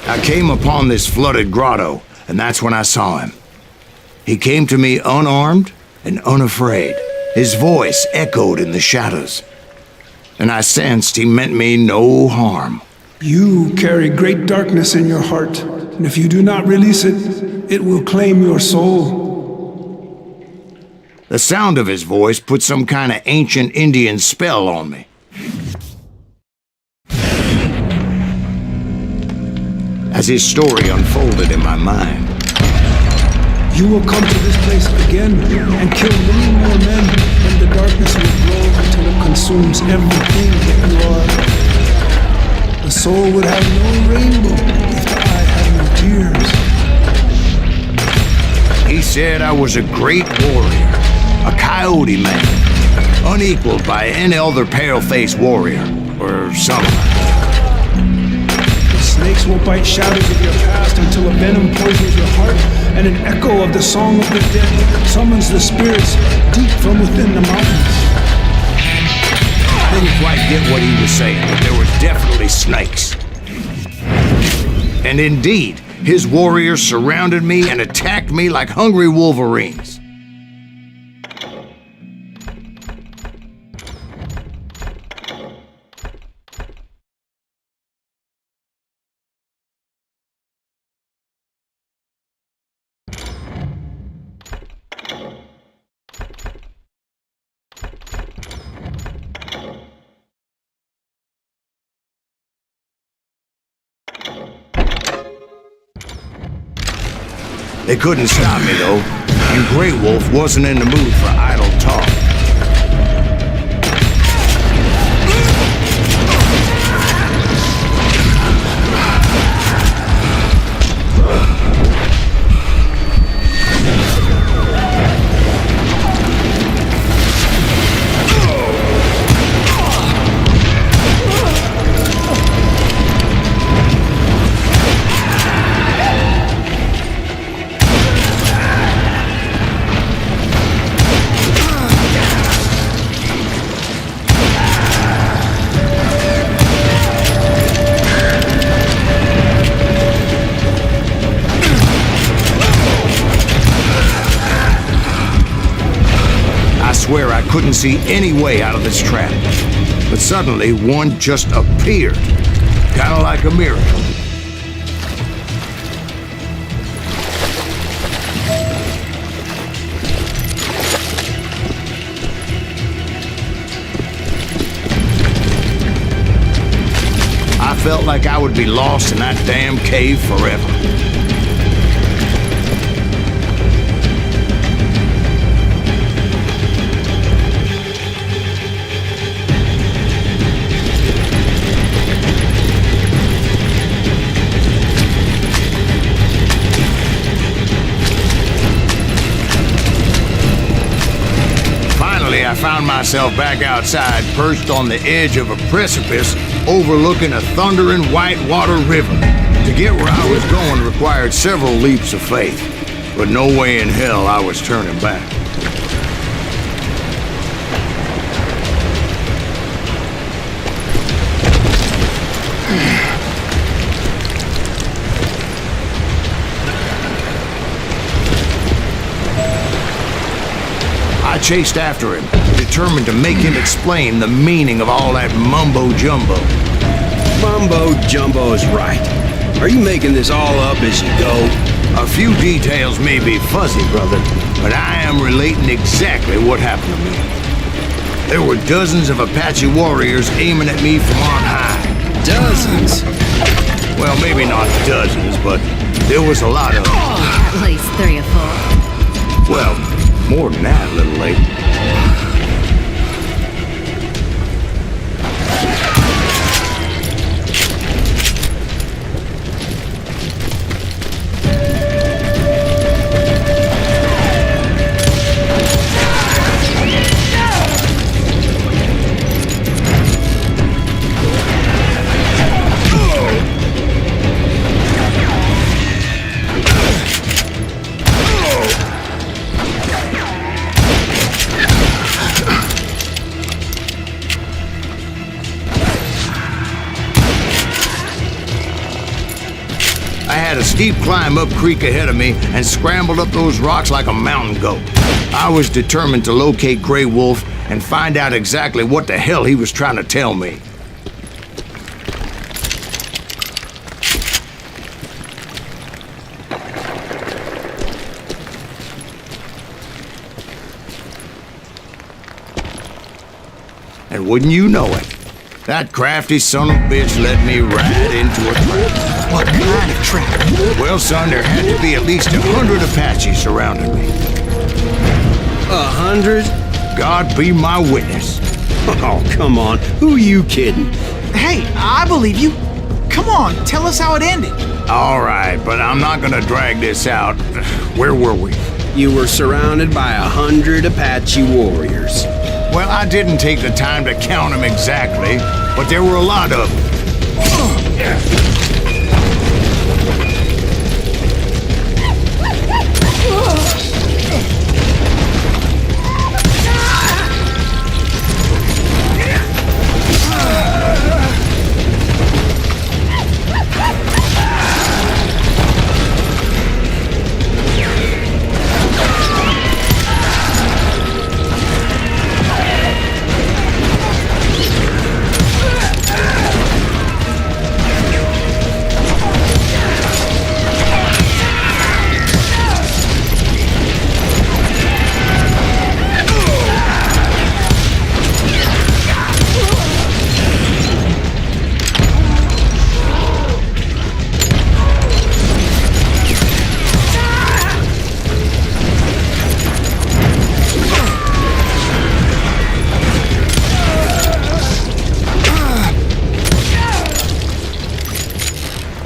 Speaker 1: I came upon this flooded grotto, and that's when I saw him. He came to me unarmed and unafraid. His voice echoed in the shadows, and I sensed he meant me no harm.
Speaker 12: You carry great darkness in your heart, and if you do not release it, it will claim your soul.
Speaker 1: The sound of his voice put some kind of ancient Indian spell on me. As his story unfolded in my mind,
Speaker 12: you will come to this place again and kill many more men, and the darkness will grow until it consumes everything that you are. The soul would have no rainbow if the eye had no tears.
Speaker 1: He said I was a great warrior, a coyote man, unequaled by any other pale-faced warrior, or something.
Speaker 12: The snakes will bite shadows of your past until a venom poisons your heart, and an echo of the song of the dead summons the spirits deep from within the mountains.
Speaker 1: I didn't quite get what he was saying, but there were definitely snakes. And indeed, his warriors surrounded me and attacked me like hungry wolverines. They couldn't stop me, though, and Grey Wolf wasn't in the mood for idle talk. I swear I couldn't see any way out of this trap. But suddenly, one just appeared. Kinda like a miracle. I felt like I would be lost in that damn cave forever. I found myself back outside, perched on the edge of a precipice overlooking a thundering whitewater river. To get where I was going required several leaps of faith, but no way in hell I was turning back. I chased after him, determined to make him explain the meaning of all that mumbo-jumbo.
Speaker 6: Mumbo-jumbo is right. Are you making this all up as you go?
Speaker 1: A few details may be fuzzy, brother, but I am relating exactly what happened to me. There were dozens of Apache warriors aiming at me from on high.
Speaker 6: Dozens?
Speaker 1: Well, maybe not dozens, but there was a lot of them.
Speaker 11: At least 3 or 4.
Speaker 1: Well, more than that, little lady. had a steep climb up creek ahead of me and scrambled up those rocks like a mountain goat. I was determined to locate Grey Wolf and find out exactly what the hell he was trying to tell me. And wouldn't you know it, that crafty son of a bitch led me right into a trap.
Speaker 5: What kind of trap?
Speaker 1: Well, son, there had to be at least 100 Apaches surrounding me.
Speaker 6: 100?
Speaker 1: God be my witness.
Speaker 6: Oh, come on. Who you kidding?
Speaker 5: Hey, I believe you. Come on, tell us how it ended.
Speaker 1: All right, but I'm not gonna drag this out. Where were we?
Speaker 6: You were surrounded by 100 Apache warriors.
Speaker 1: Well, I didn't take the time to count them exactly, but there were a lot of them.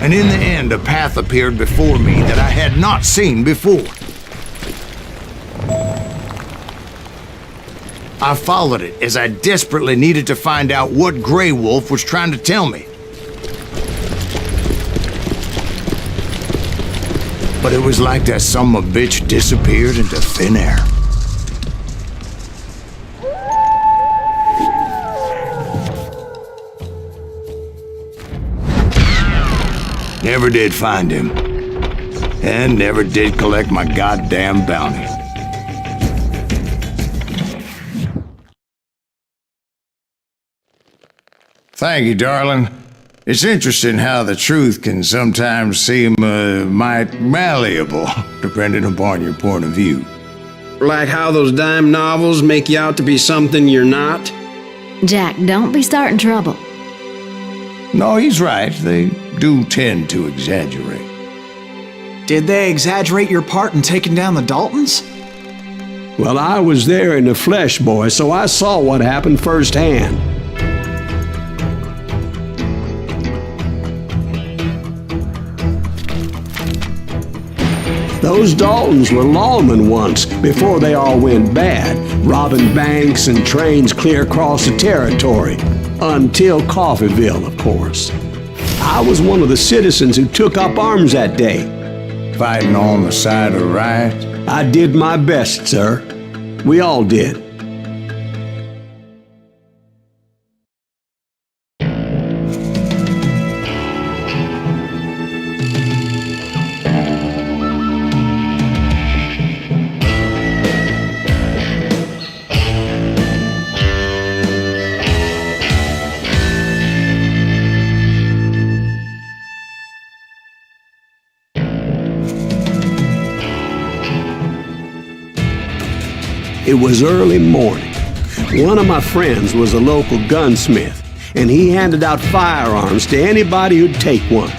Speaker 1: And in the end, a path appeared before me that I had not seen before. I followed it as I desperately needed to find out what Grey Wolf was trying to tell me. But it was like that son of a bitch disappeared into thin air. Never did find him. And never did collect my goddamn bounty. Thank you, darling. It's interesting how the truth can sometimes seem, might malleable, depending upon your point of view.
Speaker 6: Like how those dime novels make you out to be something you're not?
Speaker 11: Jack, don't be starting trouble.
Speaker 1: No, he's right. They do tend to exaggerate.
Speaker 5: Did they exaggerate your part in taking down the Daltons?
Speaker 2: Well, I was there in the flesh, boy, so I saw what happened firsthand. Those Daltons were lawmen once, before they all went bad, robbing banks and trains clear across the territory. Until Coffeeville, of course. I was one of the citizens who took up arms that day.
Speaker 1: Fighting on the side of right?
Speaker 2: I did my best, sir. We all did. It was early morning. One of my friends was a local gunsmith, and he handed out firearms to anybody who'd take one.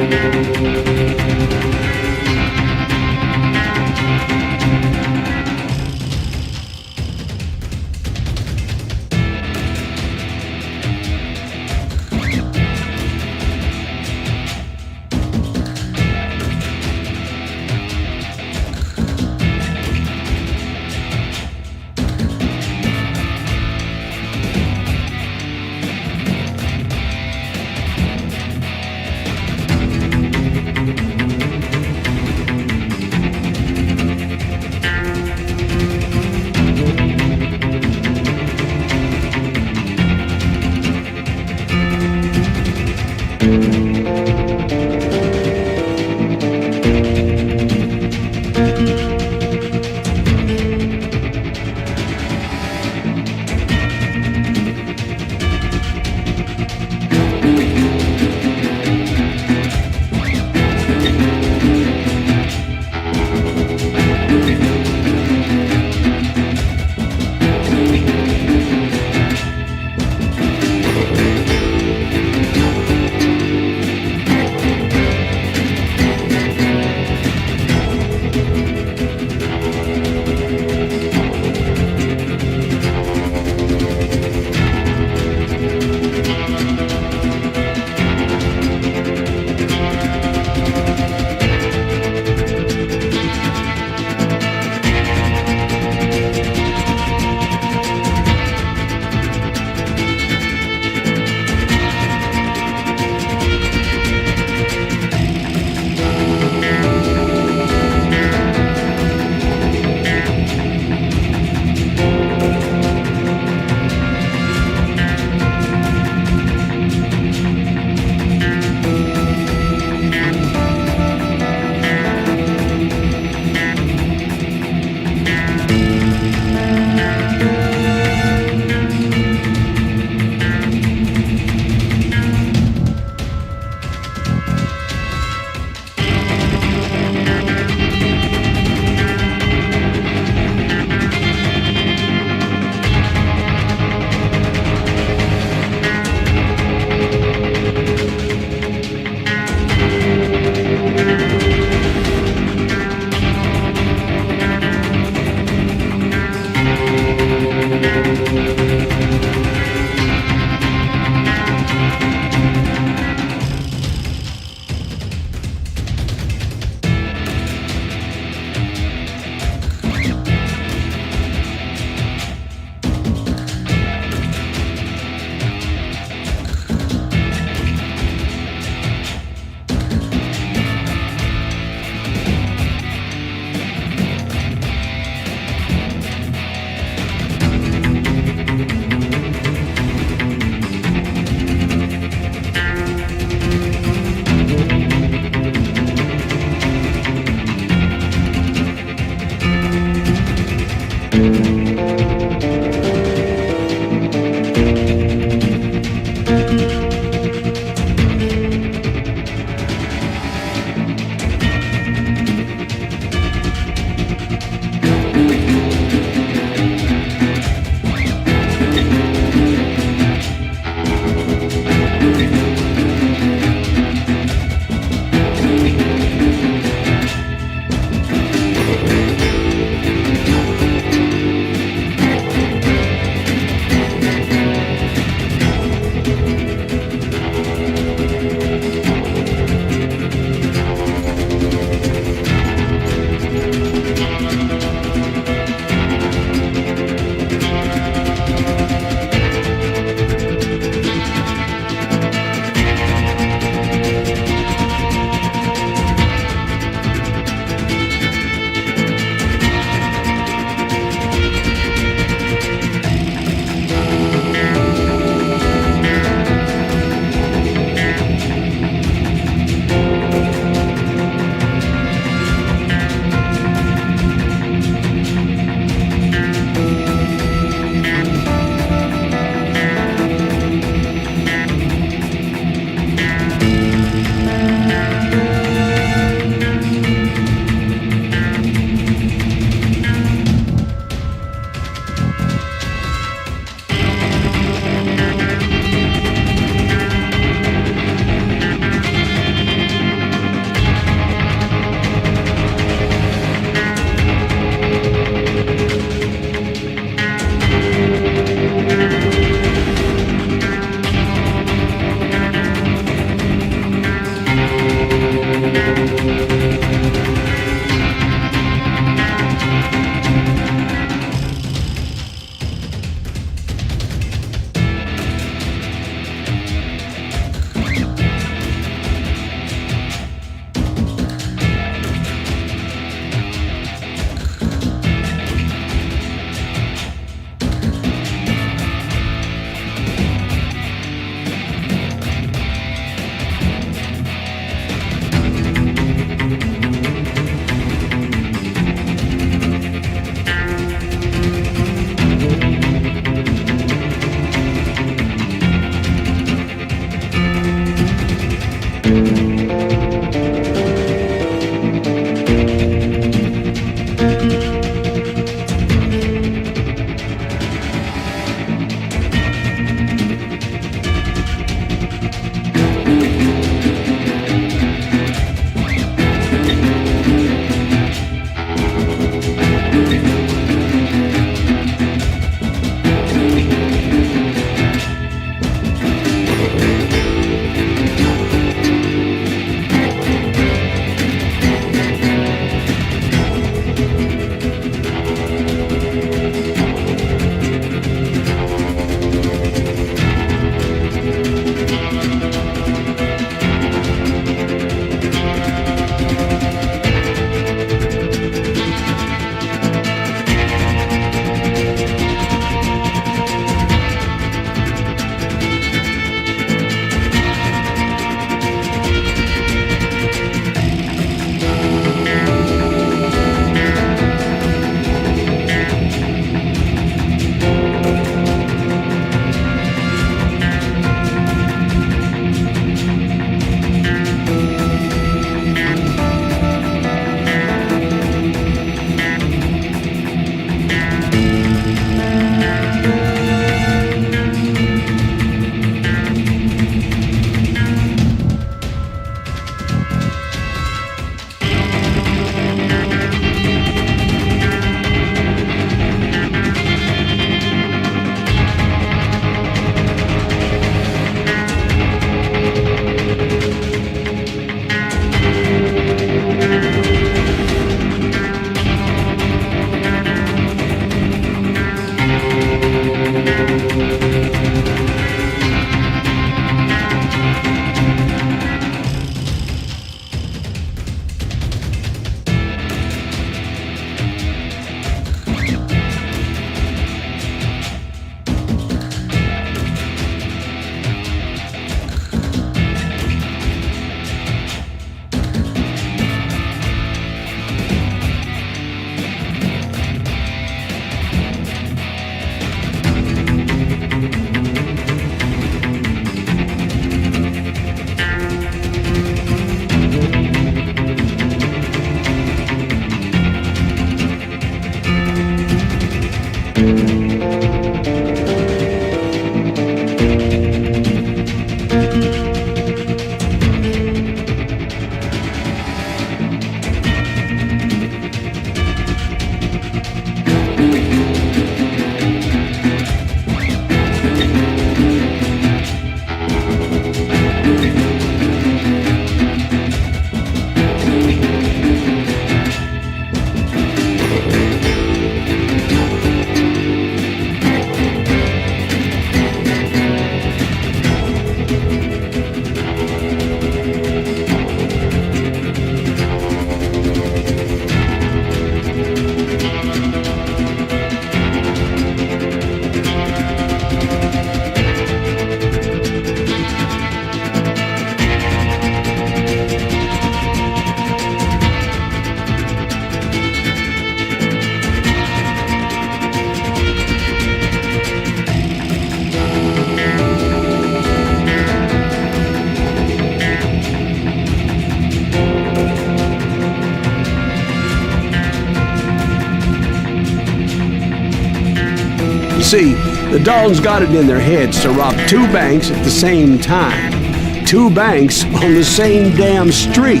Speaker 2: See, the Daltons got it in their heads to rob 2 banks at the same time. 2 banks on the same damn street.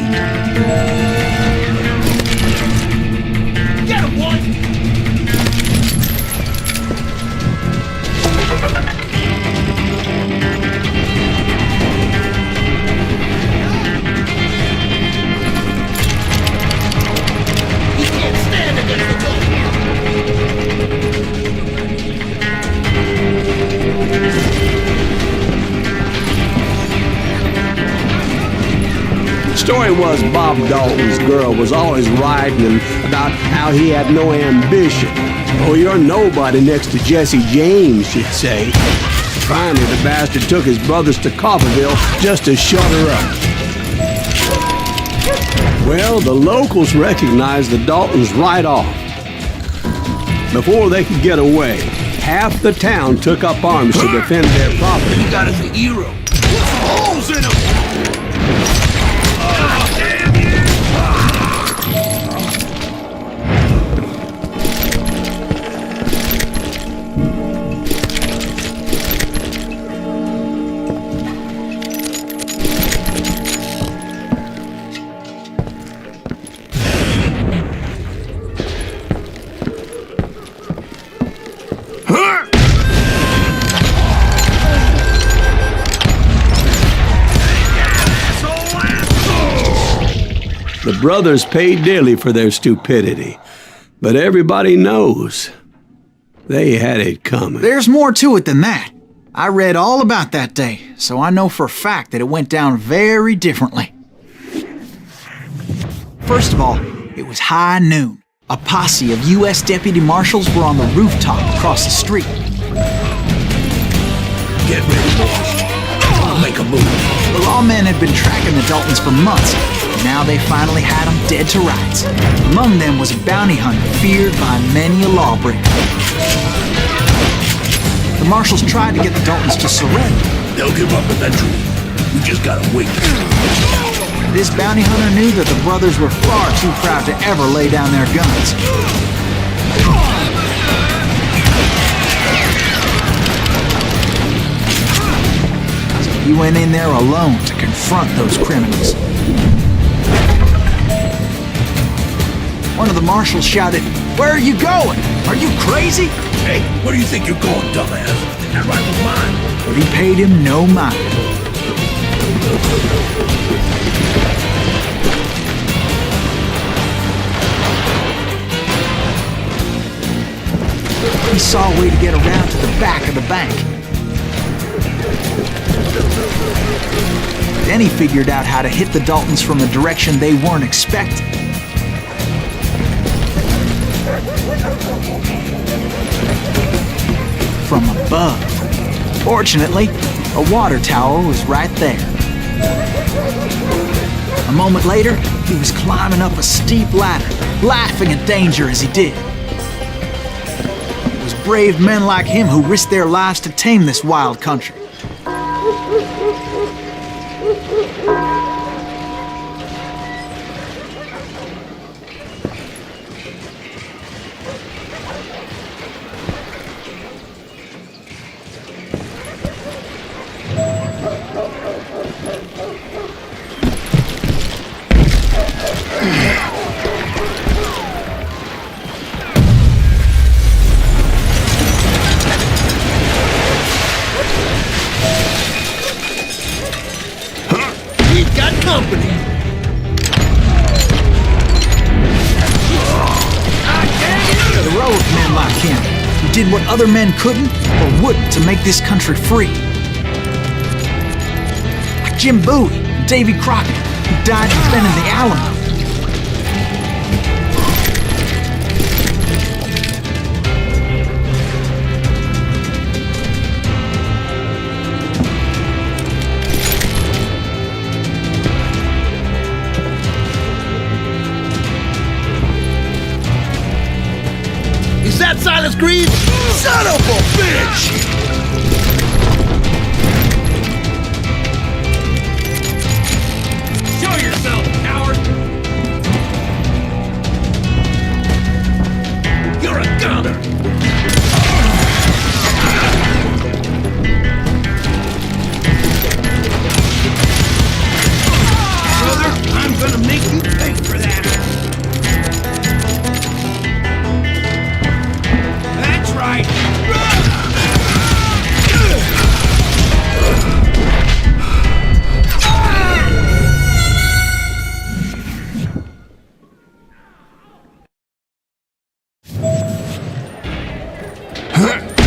Speaker 3: Get him, boy! He can't stand against the Daltons!
Speaker 2: The story was Bob Dalton's girl was always writing him about how he had no ambition. Oh, you're nobody next to Jesse James, she'd say. Finally, the bastard took his brothers to Coffeyville just to shut her up. Well, the locals recognized the Daltons right off. Before they could get away, half the town took up arms to defend their property.
Speaker 7: You got us a hero. Holes in him!
Speaker 2: The brothers paid dearly for their stupidity, but everybody knows they had it coming.
Speaker 5: There's more to it than that. I read all about that day, so I know for a fact that it went down very differently. First of all, it was high noon. A posse of U.S. deputy marshals were on the rooftop across the street.
Speaker 7: Get ready, boys. I'll make a move.
Speaker 5: The lawmen had been tracking the Daltons for months, and now they finally had them dead to rights. Among them was a bounty hunter feared by many a lawbreaker. The marshals tried to get the Daltons to surrender.
Speaker 7: They'll give up eventually. We just gotta wait.
Speaker 5: This bounty hunter knew that the brothers were far too proud to ever lay down their guns. So he went in there alone to confront those criminals. One of the marshals shouted, "Where are you going? Are you crazy?"
Speaker 7: Hey, where do you think you're going, dumbass? That rifle's mine.
Speaker 5: But he paid him no mind. He saw a way to get around to the back of the bank. Then he figured out how to hit the Daltons from a direction they weren't expecting. From above. Fortunately, a water tower was right there. A moment later, he was climbing up a steep ladder, laughing at danger as he did. It was brave men like him who risked their lives to tame this wild country. Did what other men couldn't or wouldn't to make this country free. Like Jim Bowie and Davy Crockett, who died defending the Alamo.
Speaker 7: Is that Silas Greaves? Son of a bitch! Show yourself, coward! You're a gunner! gonna make you pay for that. That's right.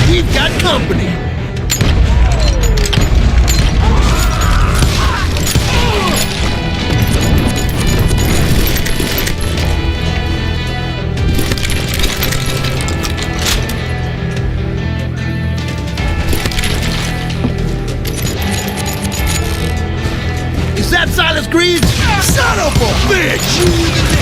Speaker 7: We've got company. Is that Silas Greaves? Son of a bitch!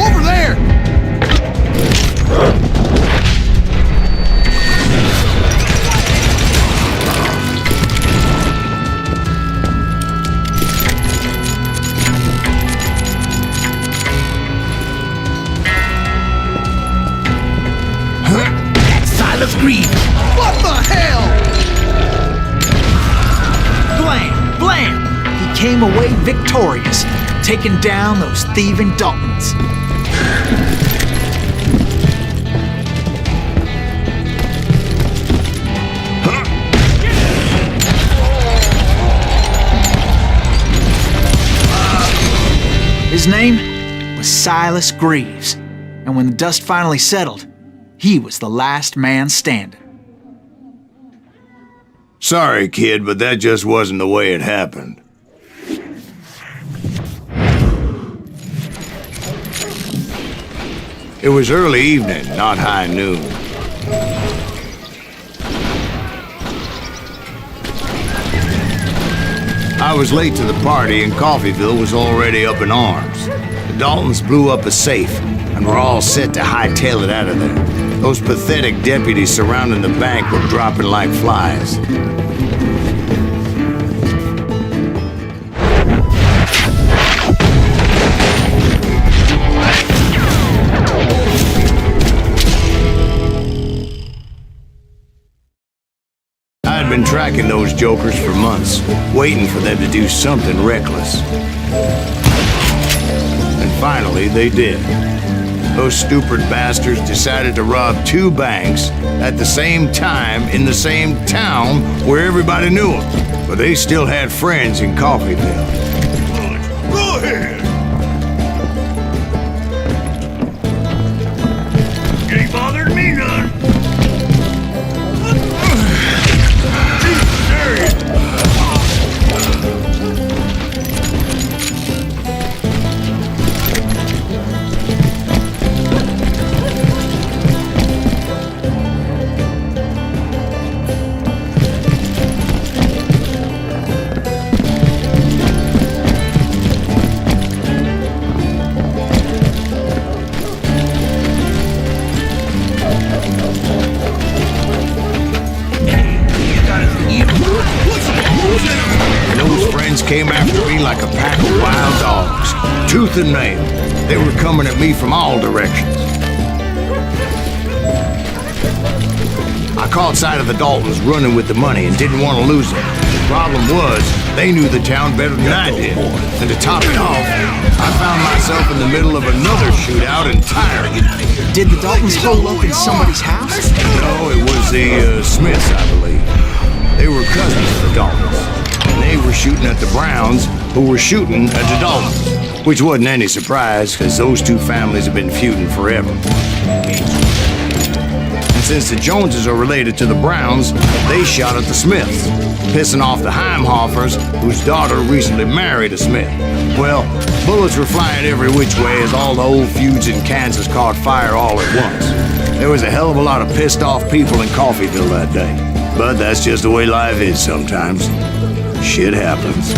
Speaker 7: Over there! That's Silas Greaves! What the hell?
Speaker 5: Blam! Blam! He came away victorious, taking down those thieving Daltons. His name was Silas Greaves, and when the dust finally settled, he was the last man standing.
Speaker 1: Sorry, kid, but that just wasn't the way it happened. It was early evening, not high noon. I was late to the party and Coffeyville was already up in arms. The Daltons blew up a safe and were all set to hightail it out of there. Those pathetic deputies surrounding the bank were dropping like flies. I'd been tracking those jokers for months, waiting for them to do something reckless. And finally, they did. Those stupid bastards decided to rob 2 banks at the same time in the same town where everybody knew them. But they still had friends in Coffeyville.
Speaker 3: Go ahead! Ain't bothered me none.
Speaker 1: Came after me like a pack of wild dogs, tooth and nail. They were coming at me from all directions. I caught sight of the Daltons running with the money and didn't want to lose it. Problem was, they knew the town better than I did. And to top it off, I found myself in the middle of another shootout entirely.
Speaker 5: Did the Daltons hole up in somebody's house?
Speaker 1: No, it was the Smiths, I believe. They were cousins of the Daltons. And they were shooting at the Browns, who were shooting at the Daltons. Which wasn't any surprise, because those two families have been feuding forever. And since the Joneses are related to the Browns, they shot at the Smiths, pissing off the Heimhoffers, whose daughter recently married a Smith. Well, bullets were flying every which way as all the old feuds in Kansas caught fire all at once. There was a hell of a lot of pissed off people in Coffeyville that day. But that's just the way life is sometimes. Shit happens.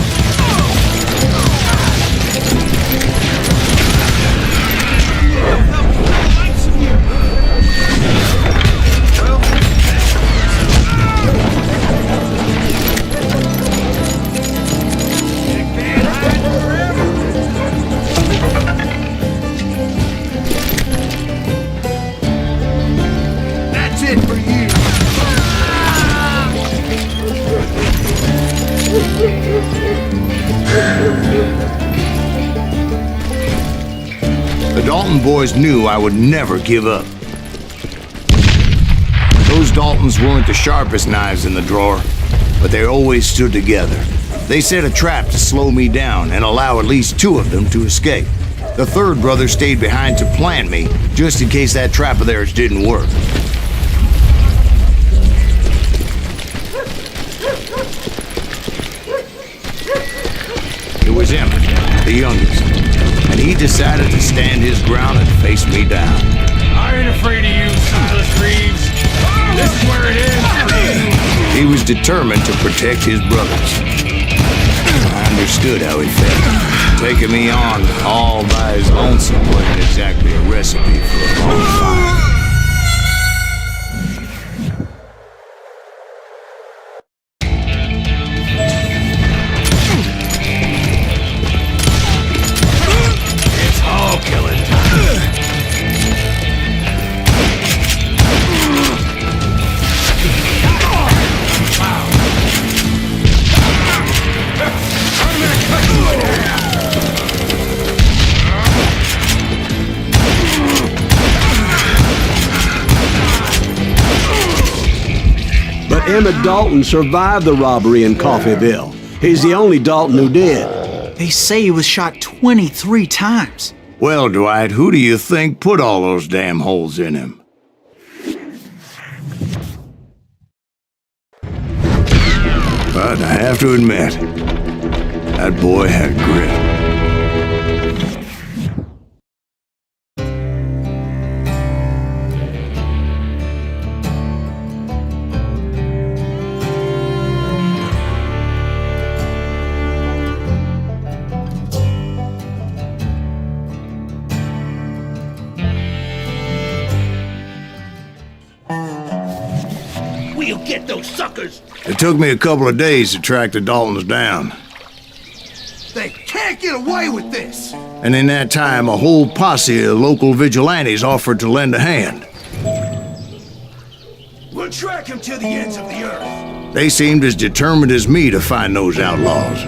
Speaker 1: The Dalton boys knew I would never give up. Those Daltons weren't the sharpest knives in the drawer, but they always stood together. They set a trap to slow me down and allow at least two of them to escape. The third brother stayed behind to plant me, just in case that trap of theirs didn't work. It was him, the youngest, and he decided to stand his ground and face me down.
Speaker 3: I ain't afraid of you, Silas Reeves. This is where it is.
Speaker 1: He was determined to protect his brothers. I understood how he felt. Taking me on all by his lonesome wasn't exactly a recipe for a bonfire.
Speaker 2: But Emmett Dalton survived the robbery in Coffeyville. He's the only Dalton who did.
Speaker 5: They say he was shot 23 times.
Speaker 1: Well, Dwight, who do you think put all those damn holes in him? But I have to admit, that boy had grit.
Speaker 7: We'll get those suckers!
Speaker 1: It took me a couple of days to track the Daltons down.
Speaker 8: They can't get away with this!
Speaker 1: And in that time, a whole posse of local vigilantes offered to lend a hand.
Speaker 8: We'll track him to the ends of the earth.
Speaker 1: They seemed as determined as me to find those outlaws.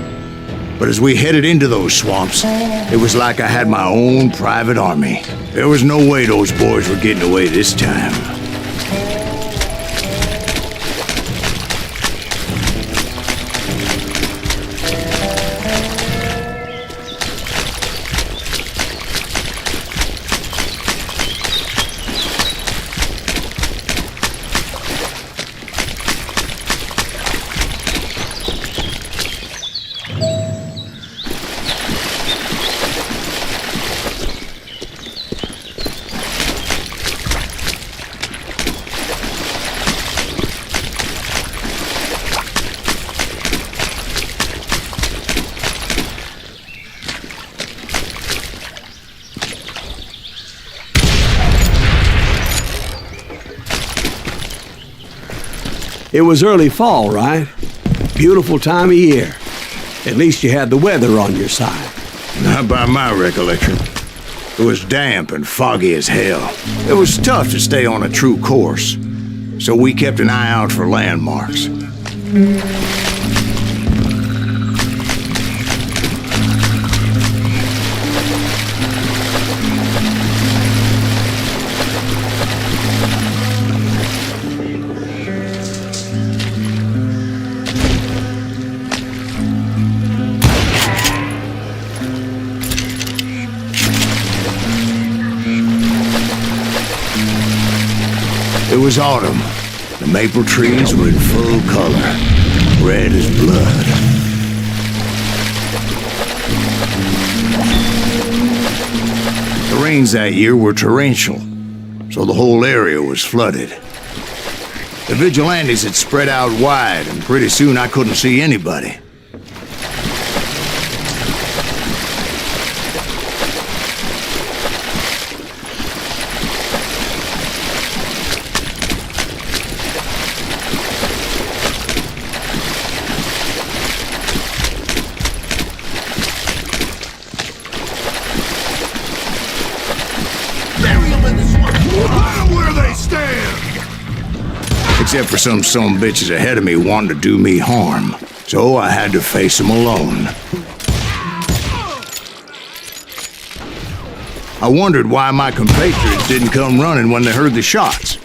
Speaker 1: But as we headed into those swamps, it was like I had my own private army. There was no way those boys were getting away this time.
Speaker 2: It was early fall, right? Beautiful time of year. At least you had the weather on your side.
Speaker 1: Not by my recollection. It was damp and foggy as hell. It was tough to stay on a true course, so we kept an eye out for landmarks. It was autumn. The maple trees were in full color, red as blood. The rains that year were torrential, so the whole area was flooded. The vigilantes had spread out wide, and pretty soon I couldn't see anybody. Except for some bitches ahead of me wanting to do me harm. So I had to face them alone. I wondered why my compatriots didn't come running when they heard the shots.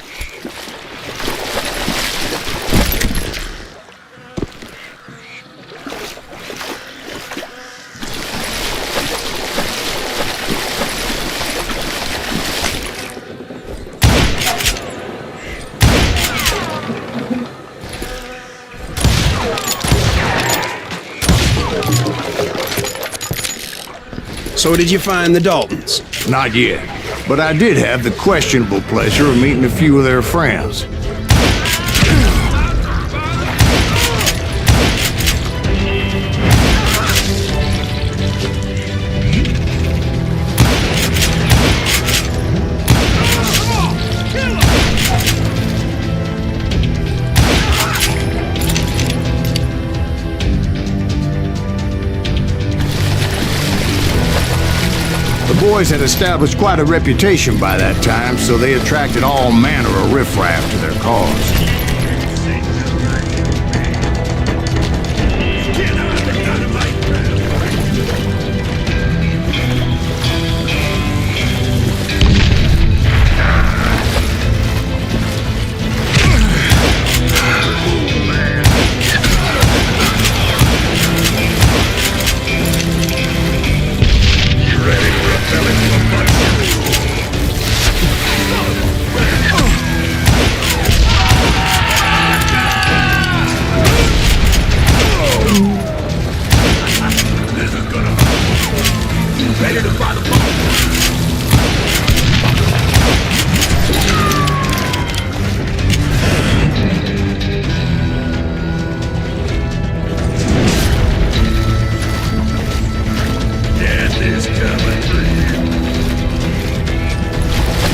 Speaker 6: So did you find the Daltons?
Speaker 1: Not yet, but I did have the questionable pleasure of meeting a few of their friends. The boys had established quite a reputation by that time, so they attracted all manner of riffraff to their cause.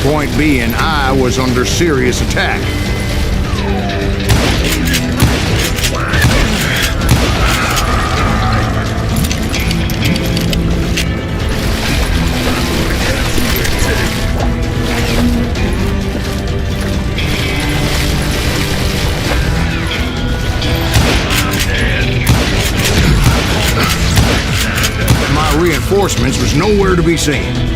Speaker 1: Point being, I was under serious attack. My reinforcements was nowhere to be seen.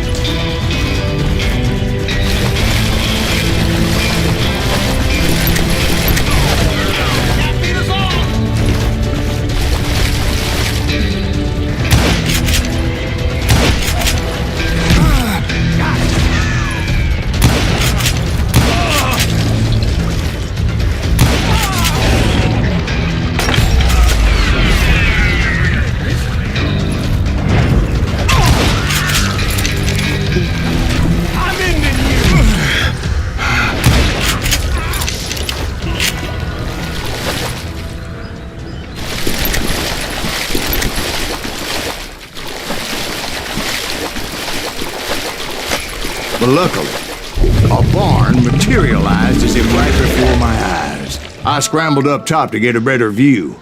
Speaker 1: But luckily, a barn materialized as if right before my eyes. I scrambled up top to get a better view.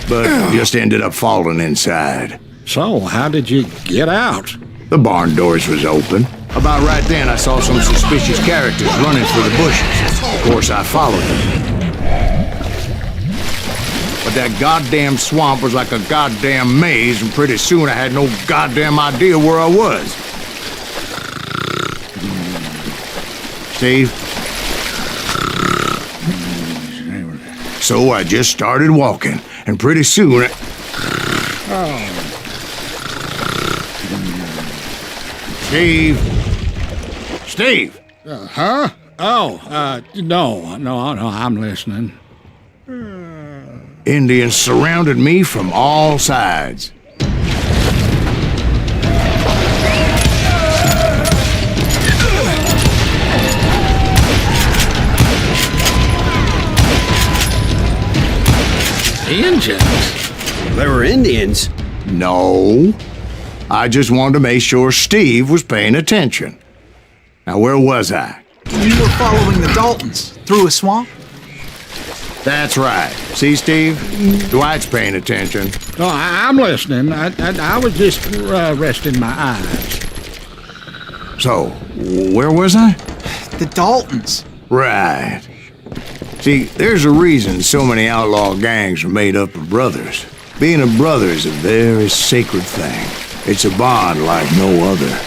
Speaker 1: But just ended up falling inside.
Speaker 4: So, how did you get out?
Speaker 1: The barn doors was open. About right then, I saw some suspicious characters running for the bushes. Of course, I followed them. But that goddamn swamp was like a goddamn maze, and pretty soon I had no goddamn idea where I was. Steve? So I just started walking, and pretty soon Steve!
Speaker 4: Huh? Oh, no, I'm listening.
Speaker 1: Indians surrounded me from all sides.
Speaker 4: Indians?
Speaker 6: They were Indians.
Speaker 1: No. I just wanted to make sure Steve was paying attention. Now, where was I?
Speaker 5: You were following the Daltons through a swamp?
Speaker 1: That's right. See, Steve? Dwight's paying attention.
Speaker 4: No, I'm listening. I was just resting my eyes.
Speaker 1: So, where was I?
Speaker 5: The Daltons.
Speaker 1: Right. See, there's a reason so many outlaw gangs are made up of brothers. Being a brother is a very sacred thing. It's a bond like no other.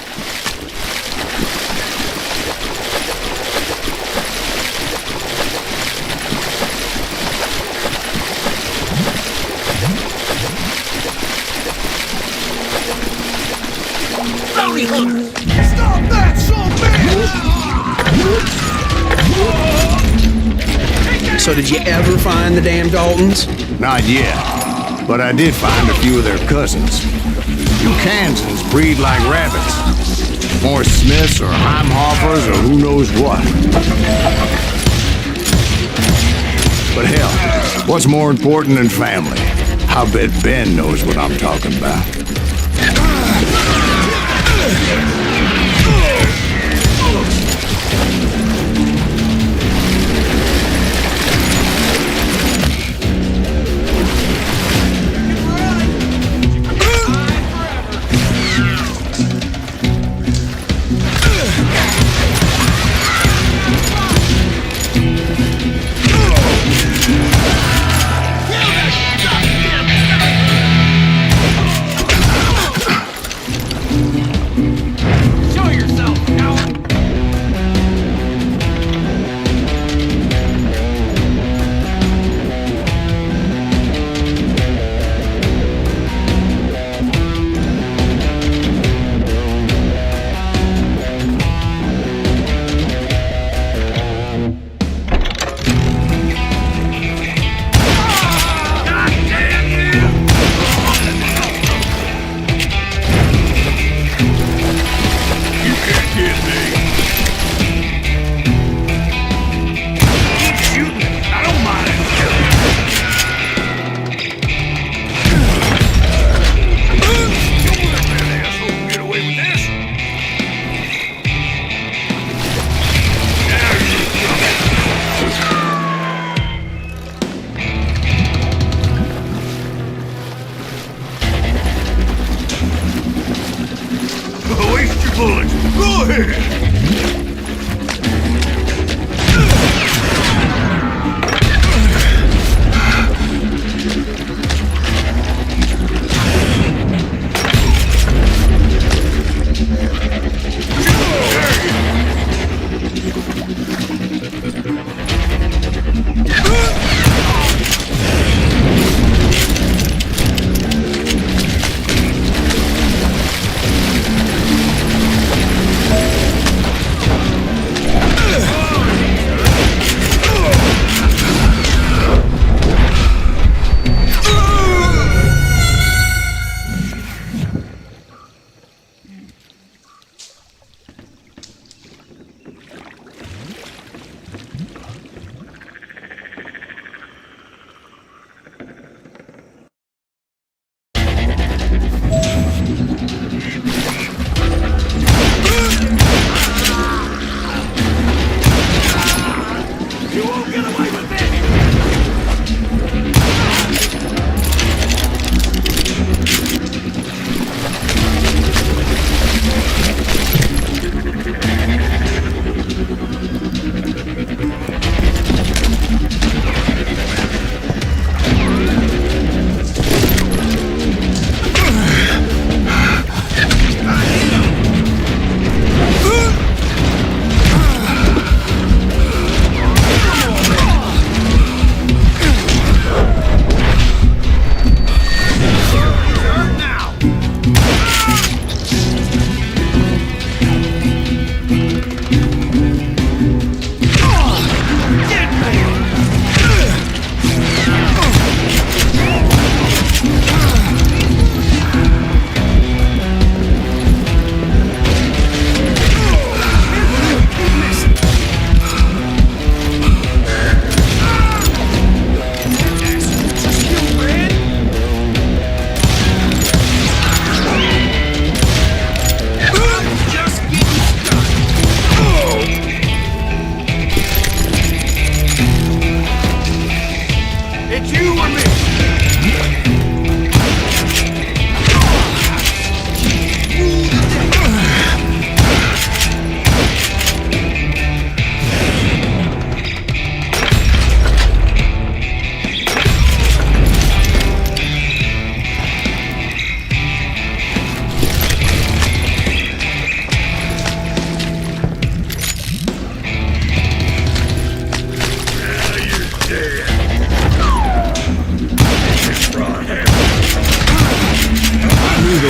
Speaker 3: Bounty hunter! Stop that,
Speaker 6: So did you ever find the damn Daltons?
Speaker 1: Not yet, but I did find a few of their cousins. You Kansans breed like rabbits. More Smiths or Heimhoffers or who knows what. But hell, what's more important than family? I bet Ben knows what I'm talking about.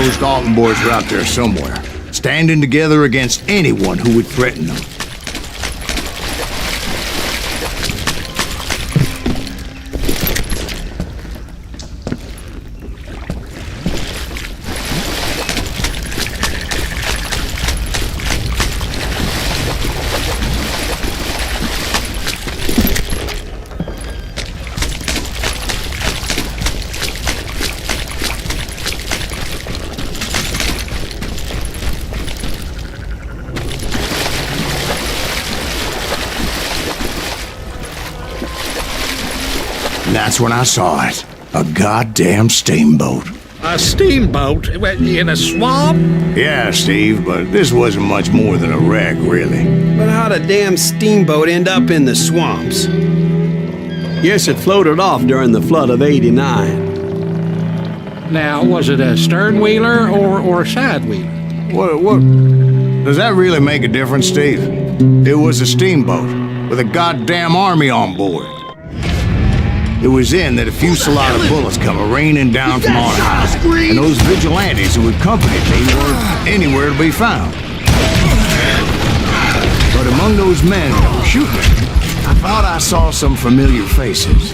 Speaker 1: those Dalton boys are out there somewhere, standing together against anyone who would threaten them. And that's when I saw it. A goddamn steamboat.
Speaker 4: A steamboat? In a swamp?
Speaker 1: Yeah, Steve, but this wasn't much more than a wreck, really.
Speaker 6: But how'd a damn steamboat end up in the swamps?
Speaker 2: Yes, it floated off during the flood of '89.
Speaker 4: Now, was it a stern-wheeler or a side-wheeler?
Speaker 1: What? Does that really make a difference, Steve? It was a steamboat with a goddamn army on board. It was then that a fusillade of bullets come raining down from on high, and those vigilantes who accompanied me weren't anywhere to be found. But among those men that were shooting, I thought I saw some familiar faces.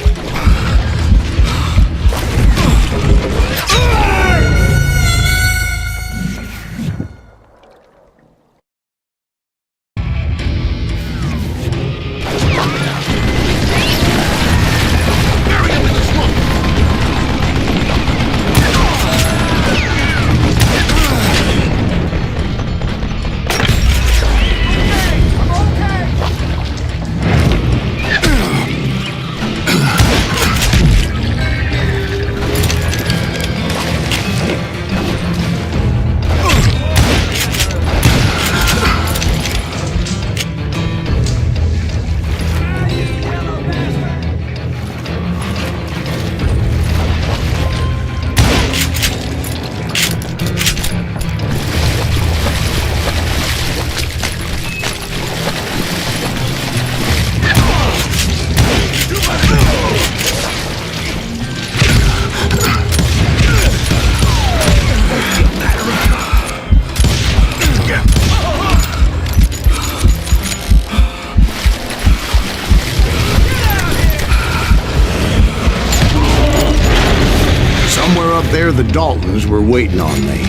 Speaker 1: There, the Daltons were waiting on me.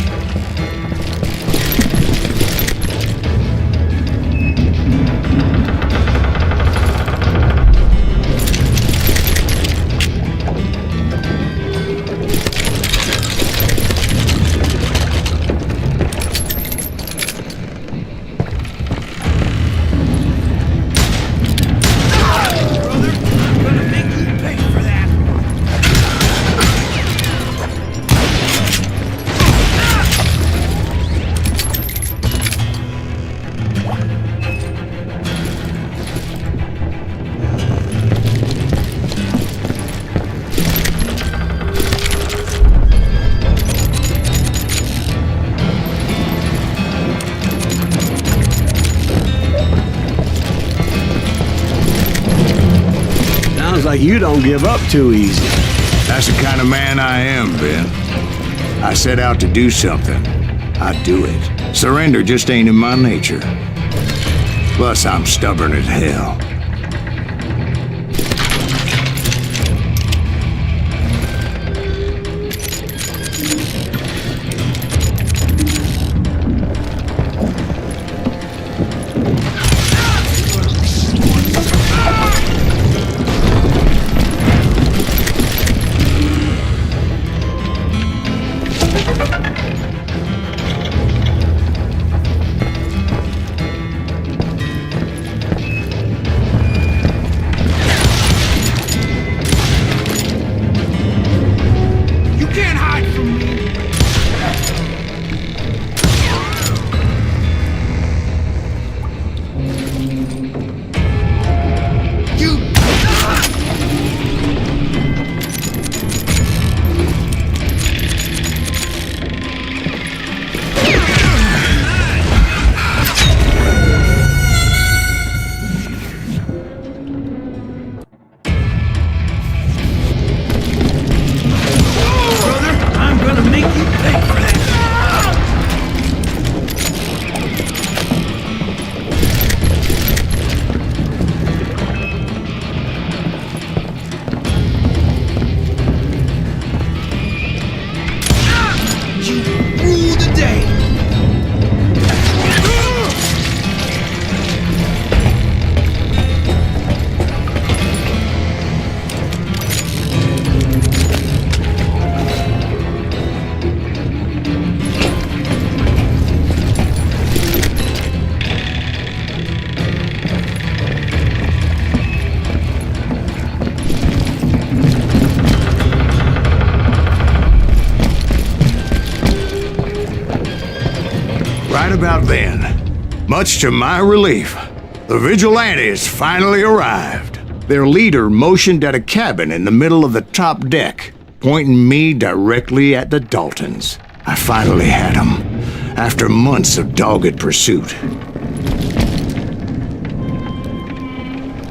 Speaker 2: Like you don't give up too easy.
Speaker 1: That's the kind of man I am, Ben. I set out to do something. I do it. Surrender just ain't in my nature. Plus, I'm stubborn as hell. right about then, much to my relief, the vigilantes finally arrived. Their leader motioned at a cabin in the middle of the top deck, pointing me directly at the Daltons. I finally had them, after months of dogged pursuit.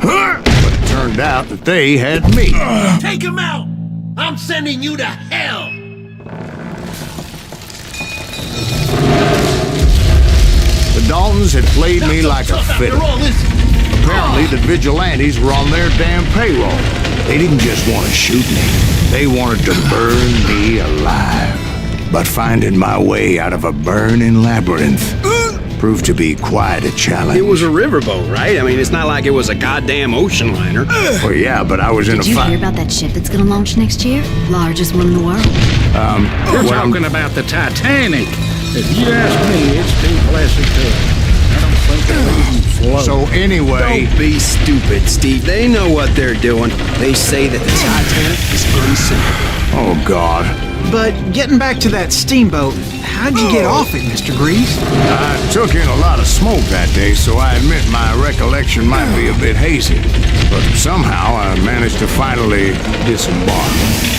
Speaker 1: But it turned out that they had me.
Speaker 7: Take him out! I'm sending you to hell!
Speaker 1: The Daltons had played me like a fiddle. Apparently, the vigilantes were on their damn payroll. They didn't just want to shoot me. They wanted to burn me alive. But finding my way out of a burning labyrinth proved to be quite a challenge.
Speaker 6: It was a riverboat, right? I mean, it's not like it was a goddamn ocean liner.
Speaker 1: Well, yeah, but I was in a
Speaker 11: Did you
Speaker 1: fight.
Speaker 11: hear about that ship that's gonna launch next year? Largest one in the world.
Speaker 4: You're talking about the Titanic. If you ask me, it's too classic to... I don't think it'll even float.
Speaker 1: So anyway...
Speaker 6: Don't be stupid, Steve. They know what they're doing. They say that the Titanic is unsinkable.
Speaker 1: Oh, God.
Speaker 5: But getting back to that steamboat, how'd you get off it, Mr. Greaves?
Speaker 1: I took in a lot of smoke that day, so I admit my recollection might be a bit hazy. But somehow I managed to finally disembark.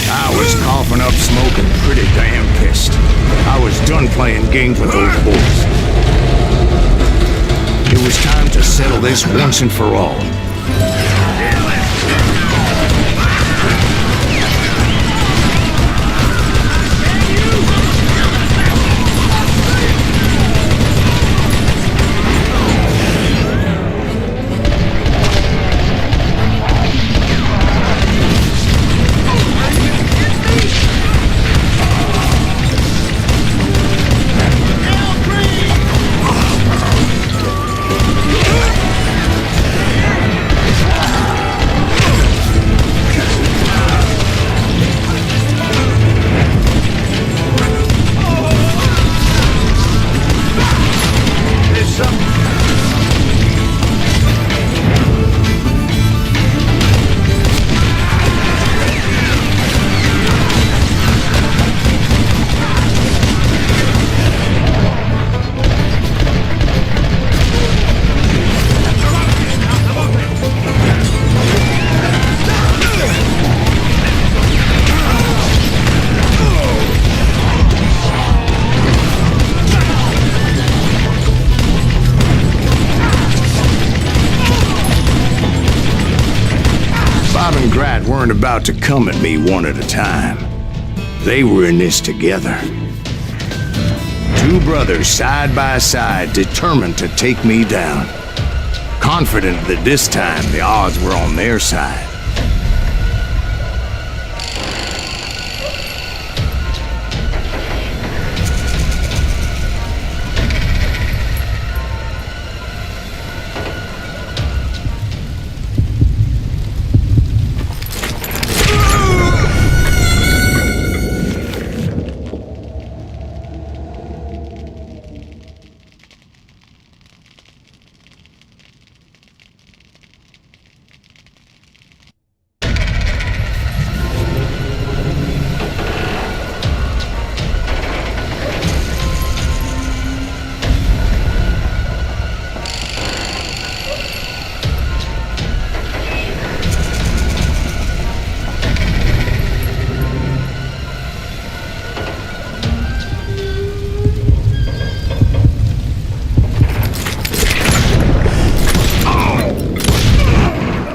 Speaker 1: I was coughing up smoke and pretty damn pissed. I was done playing games with those boys. It was time to settle this once and for all. Weren't about to come at me one at a time. They were in this together. Two brothers side by side, determined to take me down. Confident that this time the odds were on their side.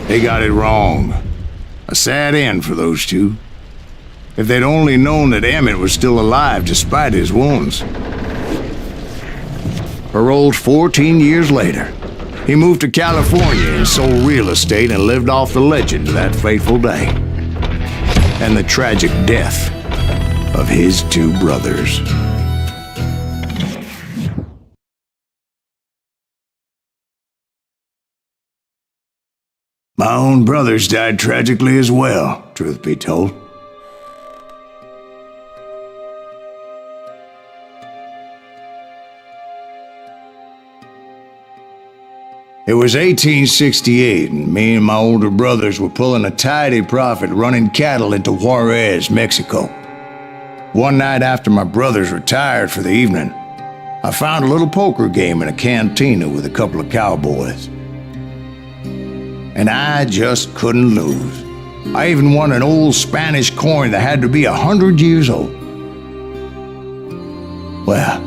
Speaker 1: They got it wrong. A sad end for those two. If they'd only known that Emmett was still alive despite his wounds. Paroled 14 years later, he moved to California and sold real estate and lived off the legend of that fateful day. And the tragic death of his two brothers. My own brothers died tragically as well, truth be told. It was 1868, and me and my older brothers were pulling a tidy profit running cattle into Juarez, Mexico. One night after my brothers retired for the evening, I found a little poker game in a cantina with a couple of cowboys. And I just couldn't lose. I even won an old Spanish coin that had to be 100 years old. Well,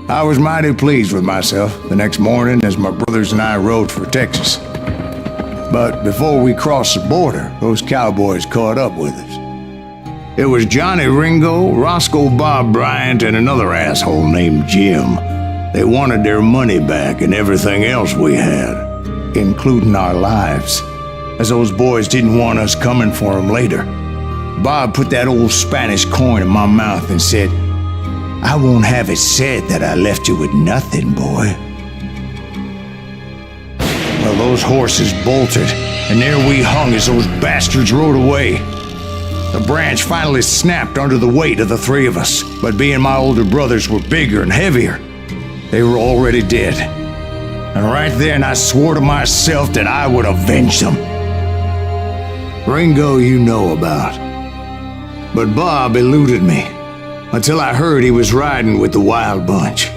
Speaker 1: I was mighty pleased with myself the next morning as my brothers and I rode for Texas. But before we crossed the border, those cowboys caught up with us. It was Johnny Ringo, Roscoe Bob Bryant, and another asshole named Jim. They wanted their money back and everything else we had, including our lives, as those boys didn't want us coming for them later. Bob put that old Spanish coin in my mouth and said, "I won't have it said that I left you with nothing, boy." Well, those horses bolted, and there we hung as those bastards rode away. The branch finally snapped under the weight of the three of us, but being my older brothers were bigger and heavier, they were already dead. And right then I swore to myself that I would avenge them. Ringo you know about. But Bob eluded me, until I heard he was riding with the Wild Bunch.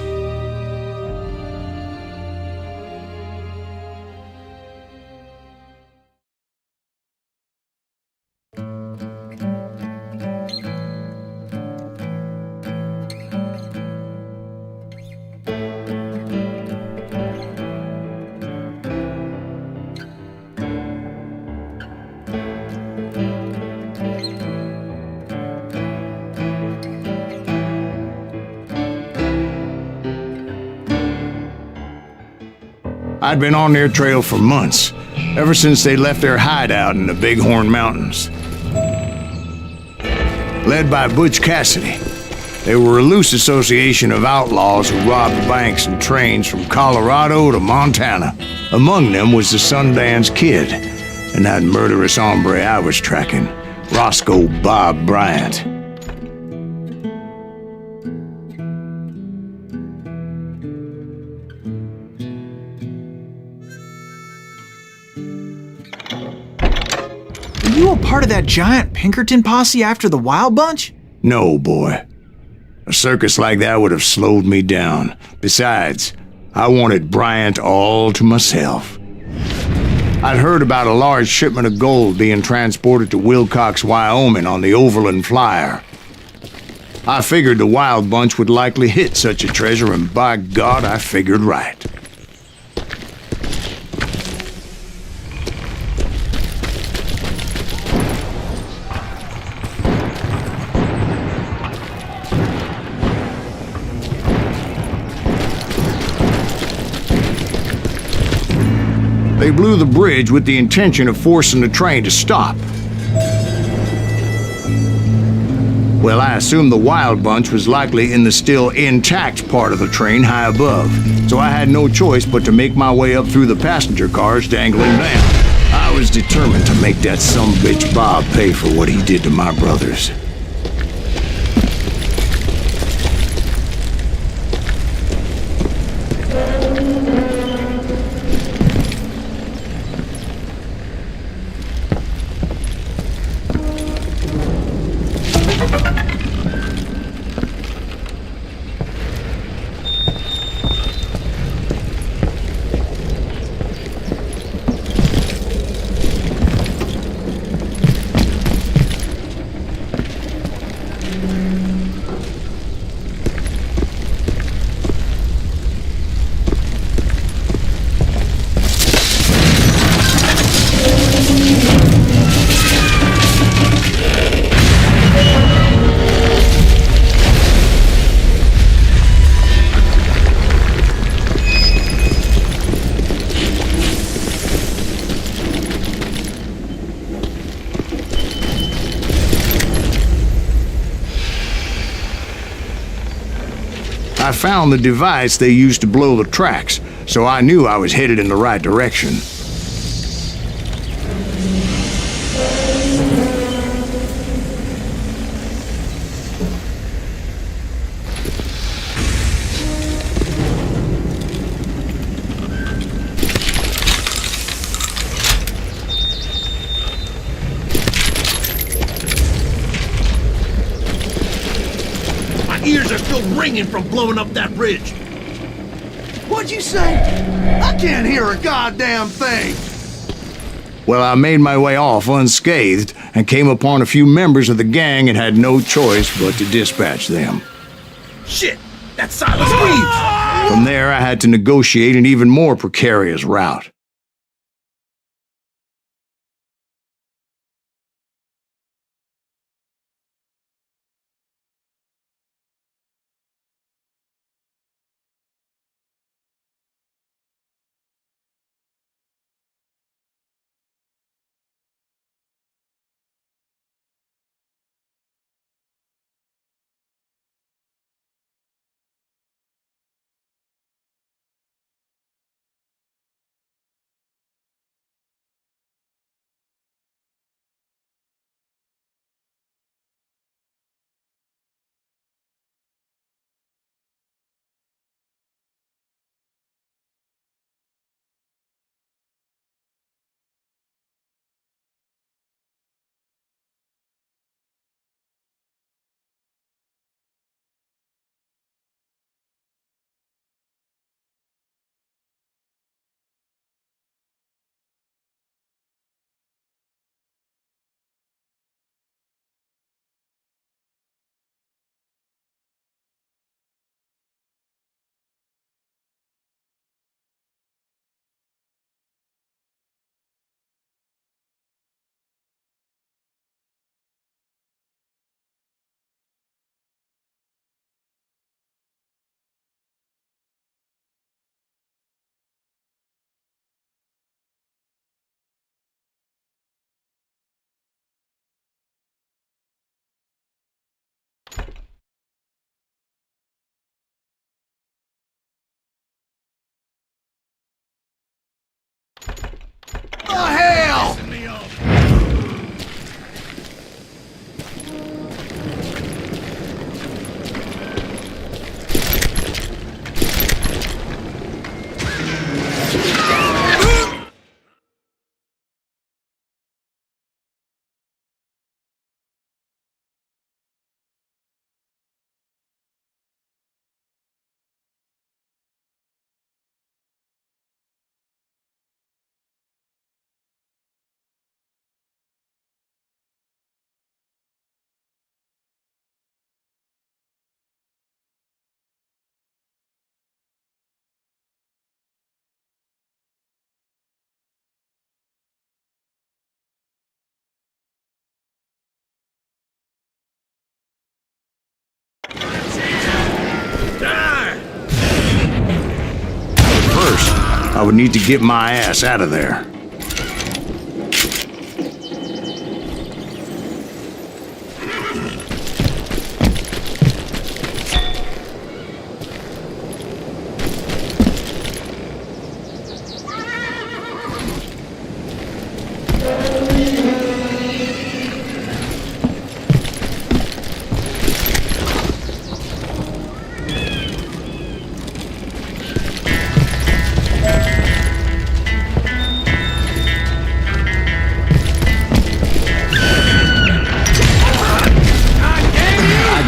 Speaker 1: I'd been on their trail for months, ever since they left their hideout in the Bighorn Mountains. Led by Butch Cassidy, they were a loose association of outlaws who robbed banks and trains from Colorado to Montana. Among them was the Sundance Kid, and that murderous hombre I was tracking, Roscoe Bob Bryant.
Speaker 5: Were you a part of that giant Pinkerton posse after the Wild Bunch?
Speaker 1: No, boy. A circus like that would have slowed me down. Besides, I wanted Bryant all to myself. I'd heard about a large shipment of gold being transported to Wilcox, Wyoming on the Overland Flyer. I figured the Wild Bunch would likely hit such a treasure, and by God, I figured right. They blew the bridge with the intention of forcing the train to stop. Well, I assumed the Wild Bunch was likely in the still intact part of the train high above, so I had no choice but to make my way up through the passenger cars dangling down. I was determined to make that sumbitch Bob pay for what he did to my brothers. I found the device they used to blow the tracks, so I knew I was headed in the right direction.
Speaker 7: My ears are still ringing from blowing up that bridge.
Speaker 8: What'd you say? I can't hear a goddamn thing.
Speaker 1: Well, I made my way off unscathed and came upon a few members of the gang and had no choice but to dispatch them.
Speaker 7: Shit! That's Silas Reeves!
Speaker 1: From there, I had to negotiate an even more precarious route.
Speaker 8: The hell?
Speaker 1: First, I would need to get my ass out of there.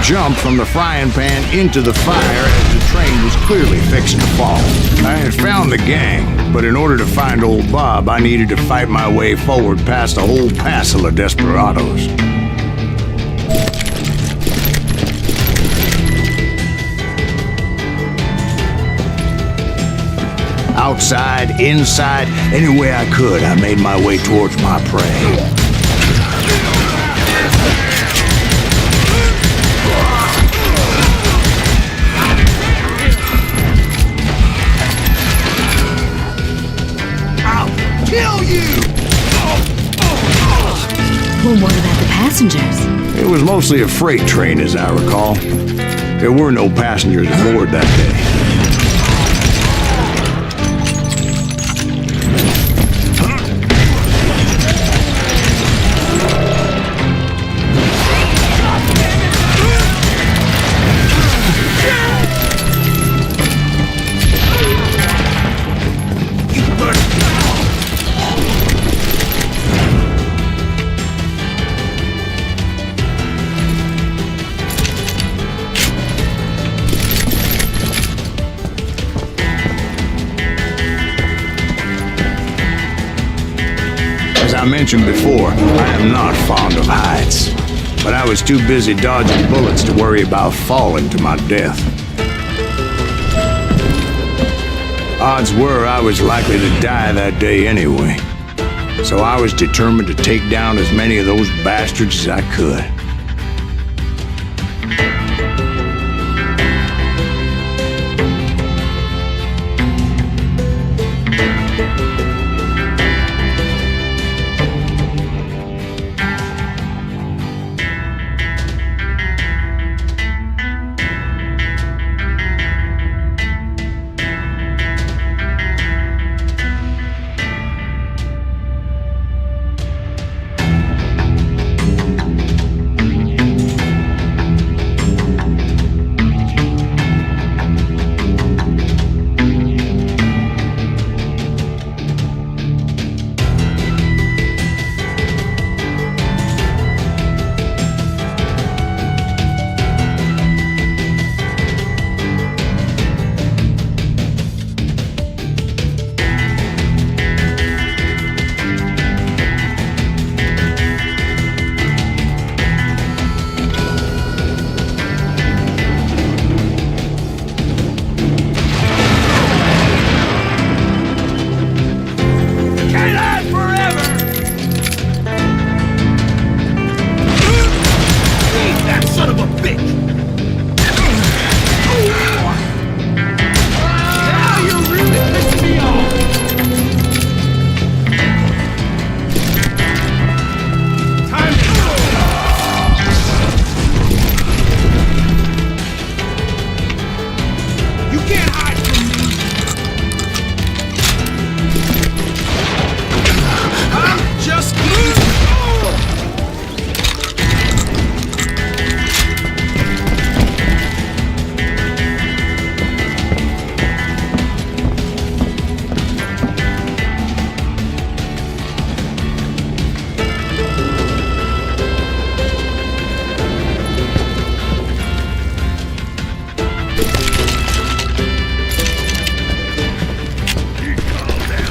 Speaker 1: Jumped from the frying pan into the fire as the train was clearly fixing to fall. I had found the gang, but in order to find old Bob, I needed to fight my way forward past a whole passel of desperados. Outside, inside, any way I could, I made my way towards my prey.
Speaker 8: Kill you!
Speaker 11: Well, what about the passengers?
Speaker 1: It was mostly a freight train, as I recall. There were no passengers aboard that day. I mentioned before, I am not fond of heights. But I was too busy dodging bullets to worry about falling to my death. Odds were I was likely to die that day anyway. So I was determined to take down as many of those bastards as I could.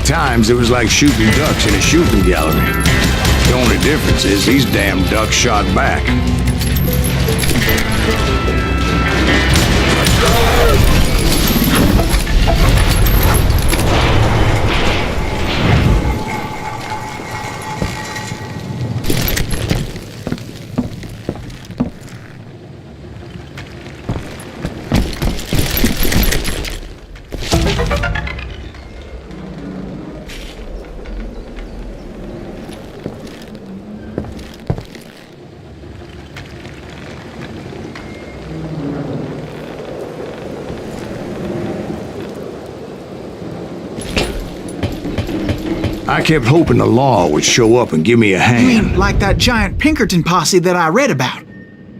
Speaker 1: Times it was like shooting ducks in a shooting gallery. The only difference is these damn ducks shot back. I kept hoping the law would show up and give me a hand.
Speaker 5: You mean like that giant Pinkerton posse that I read about?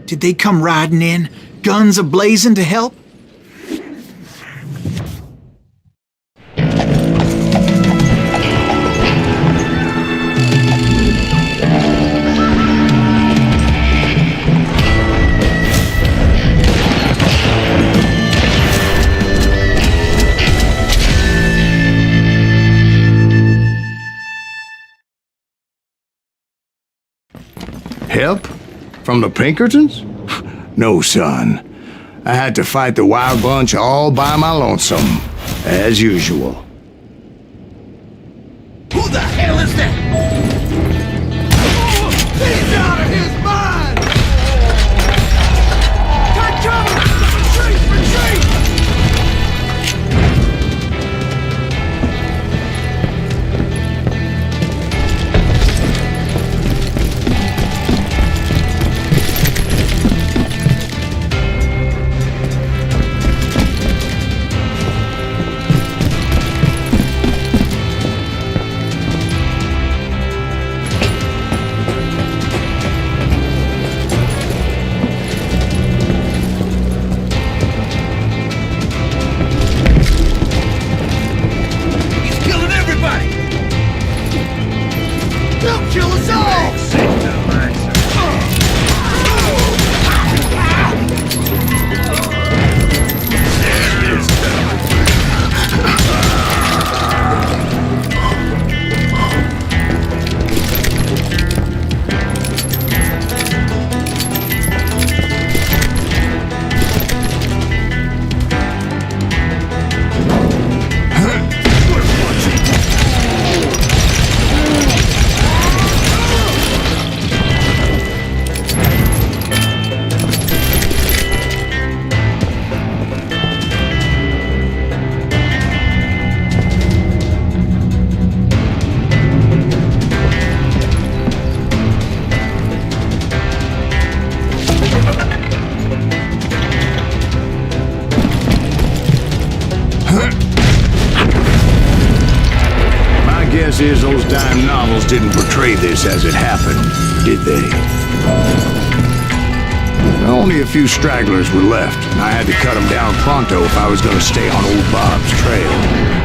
Speaker 5: Did they come riding in, guns a-blazing to help?
Speaker 1: Help? From the Pinkertons? No, son. I had to fight the wild bunch all by my lonesome, as usual.
Speaker 3: Who the hell is that? Oh, he's out of his mind! Got cover! Retreat! Retreat!
Speaker 1: is, those dime novels didn't portray this as it happened, did they? Only a few stragglers were left, and I had to cut them down pronto if I was going to stay on old Bob's trail.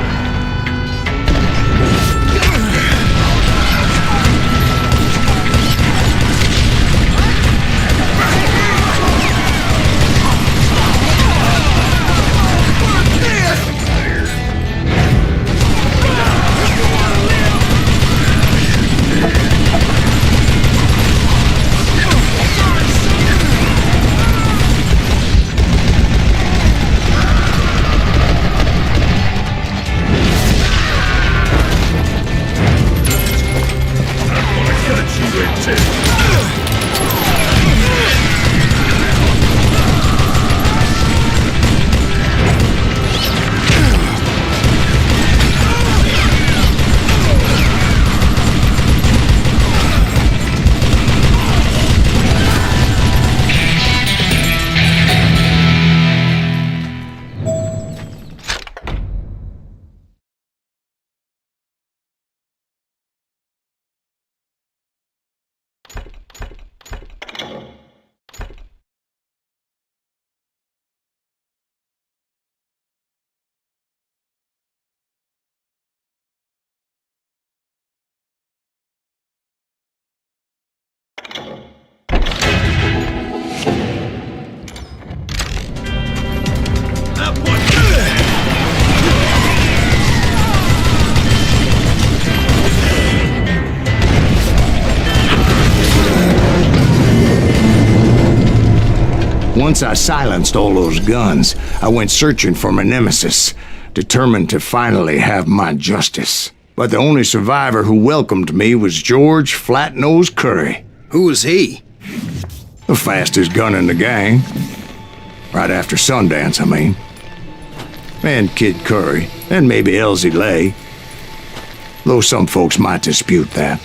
Speaker 1: Once I silenced all those guns, I went searching for my nemesis, determined to finally have my justice. But the only survivor who welcomed me was George Flat-Nosed Curry.
Speaker 6: Who was he?
Speaker 1: The fastest gun in the gang. Right after Sundance, I mean. And Kid Curry, and maybe Elsie Lay. Though some folks might dispute that.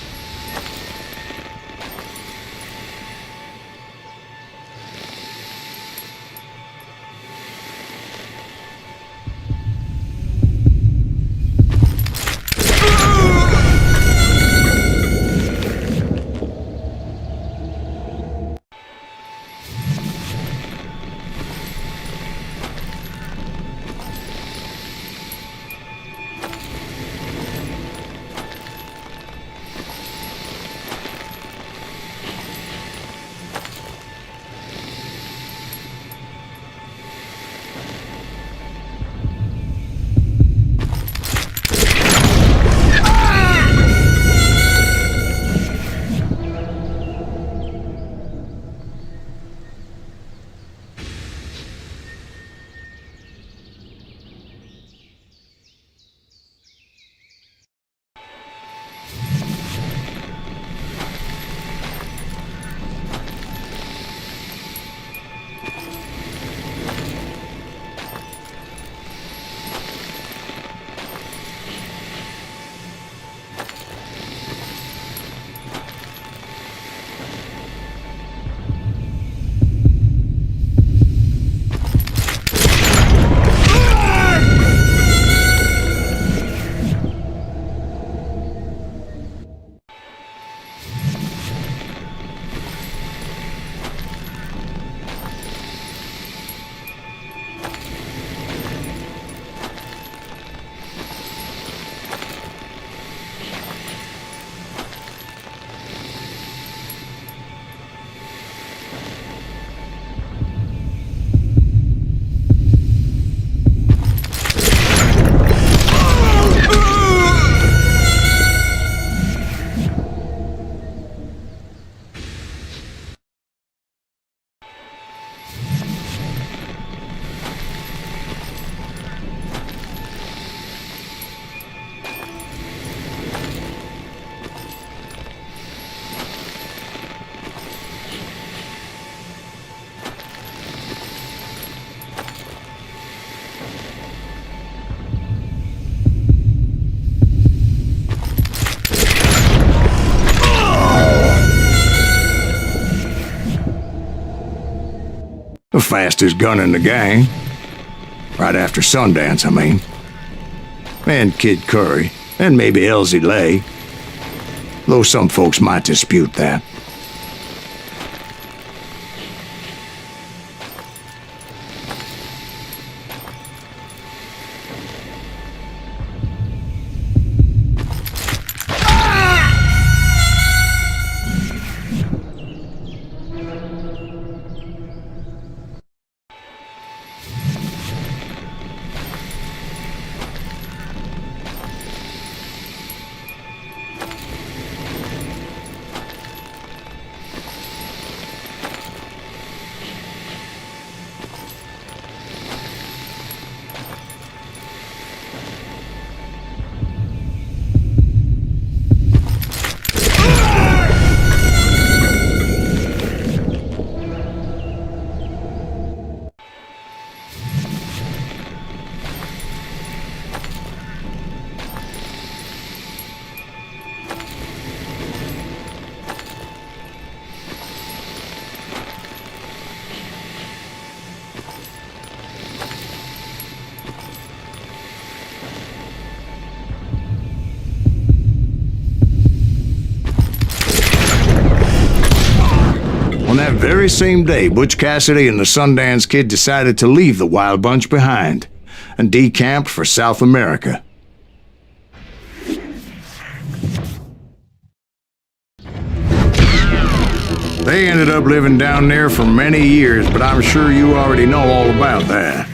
Speaker 1: The fastest gun in the gang. Right after Sundance, I mean. And Kid Curry, And maybe Elsie Lay. Though some folks might dispute that. On that very same day, Butch Cassidy and the Sundance Kid decided to leave the Wild Bunch behind and decamped for South America. They ended up living down there for many years, but I'm sure you already know all about that.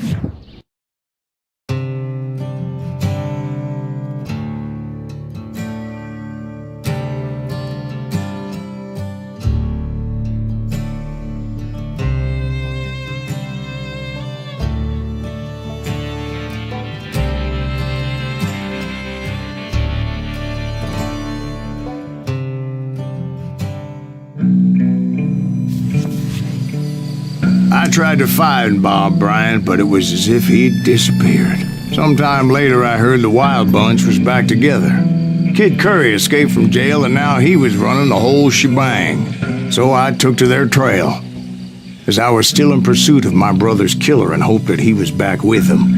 Speaker 1: I tried to find Bob Bryant, but it was as if he'd disappeared. Sometime later, I heard the Wild Bunch was back together. Kid Curry escaped from jail, and now he was running the whole shebang. So I took to their trail, as I was still in pursuit of my brother's killer and hoped that he was back with him.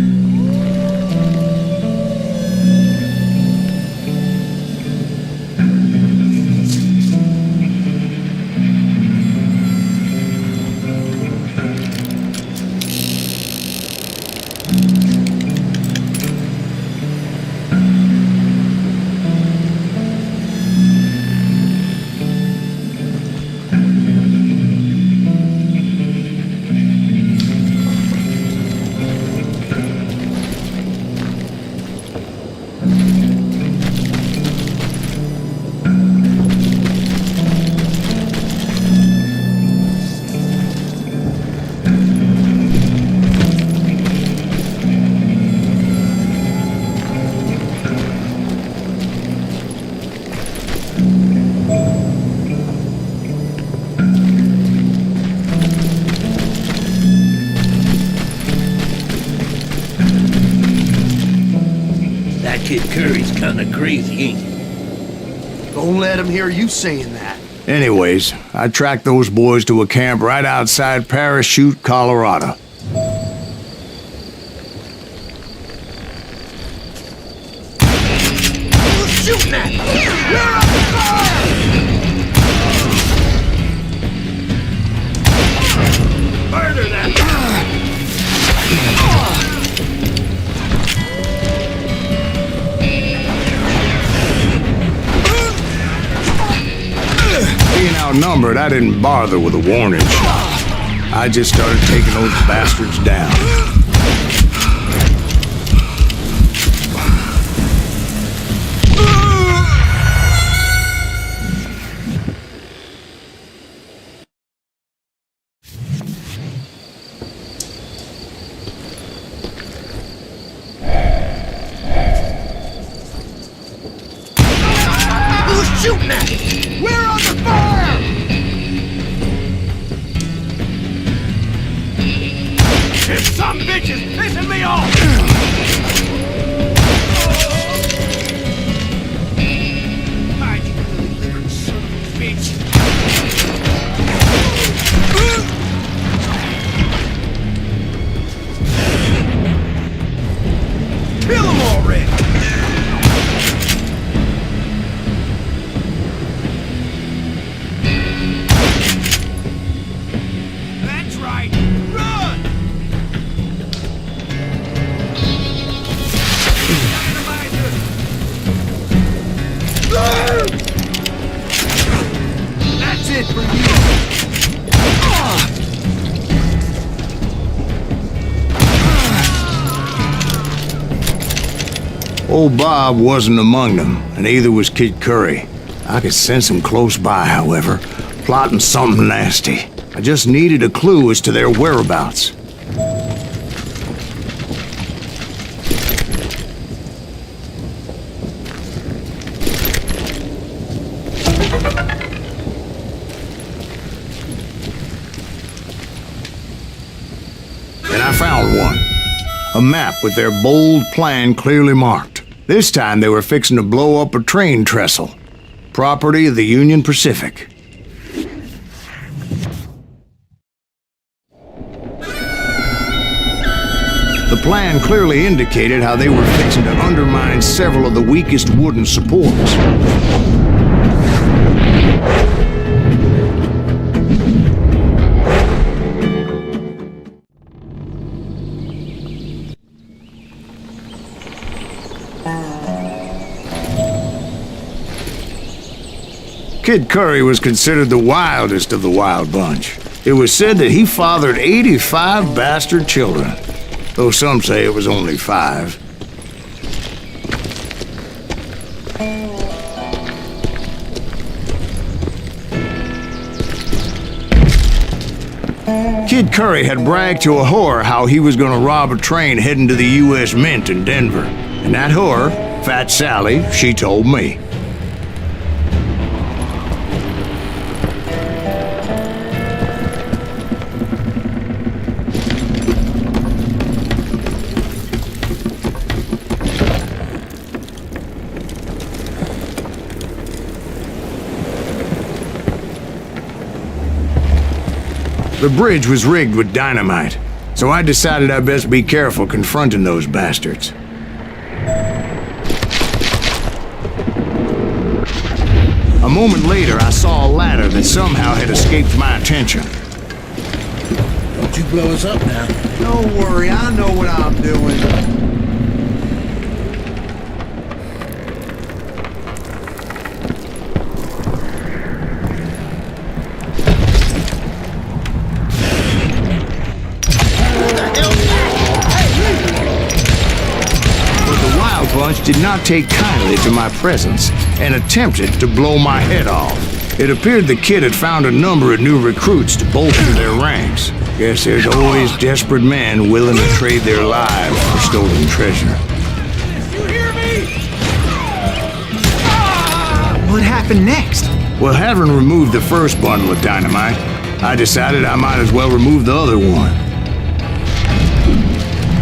Speaker 7: Kid Curry's kinda crazy, ain't he?
Speaker 8: Don't let him hear you saying that.
Speaker 1: Anyways, I tracked those boys to a camp right outside Parachute, Colorado.
Speaker 3: Who's shooting at me? We're under fire! Murder that guy!
Speaker 1: Being outnumbered, I didn't bother with a warning shot. I just started taking those bastards down.
Speaker 3: Who's shooting at me? We're under fire! This some bitch is pissing me off! Mighty little son of a bitch! Kill him already!
Speaker 5: it for you.
Speaker 1: Old Bob wasn't among them, and neither was Kid Curry. I could sense him close by, however, plotting something nasty. I just needed a clue as to their whereabouts. And I found one. A map with their bold plan clearly marked. This time they were fixing to blow up a train trestle. Property of the Union Pacific. The plan clearly indicated how they were fixing to undermine several of the weakest wooden supports. Kid Curry was considered the wildest of the wild bunch. It was said that he fathered 85 bastard children, though some say it was only 5. Kid Curry had bragged to a whore how he was going to rob a train heading to the U.S. Mint in Denver. And that whore, Fat Sally, she told me. The bridge was rigged with dynamite, so I decided I'd best be careful confronting those bastards. A moment later, I saw a ladder that somehow had escaped my attention.
Speaker 7: Don't you blow us up now.
Speaker 8: Don't worry, I know what I'm doing.
Speaker 1: Bunch did not take kindly to my presence and attempted to blow my head off. It appeared the kid had found a number of new recruits to bolster their ranks. Guess there's always desperate men willing to trade their lives for stolen treasure.
Speaker 5: You hear me? What happened next?
Speaker 1: Well, having removed the first bundle of dynamite, I decided I might as well remove the other one.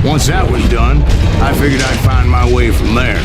Speaker 1: Once that was done, I figured I'd find my way from there.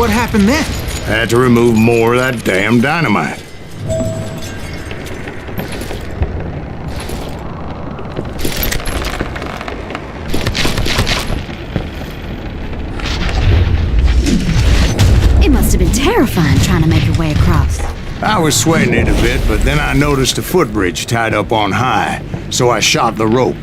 Speaker 5: what happened then?
Speaker 1: Had to remove more of that damn dynamite.
Speaker 11: It must have been terrifying trying to make your way across.
Speaker 1: I was sweating it a bit, but then I noticed a footbridge tied up on high, so I shot the rope.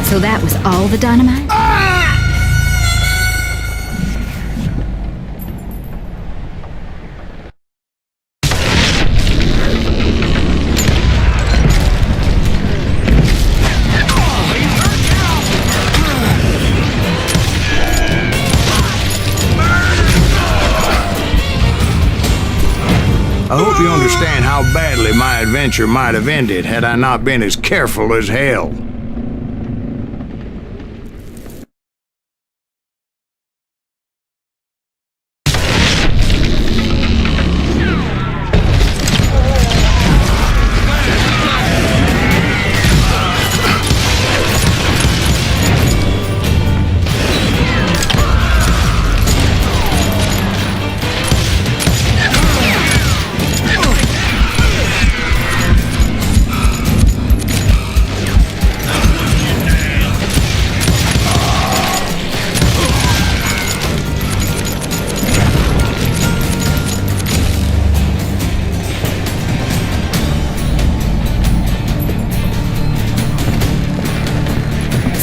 Speaker 11: So that was all the dynamite?
Speaker 1: I hope you understand how badly my adventure might have ended had I not been as careful as hell.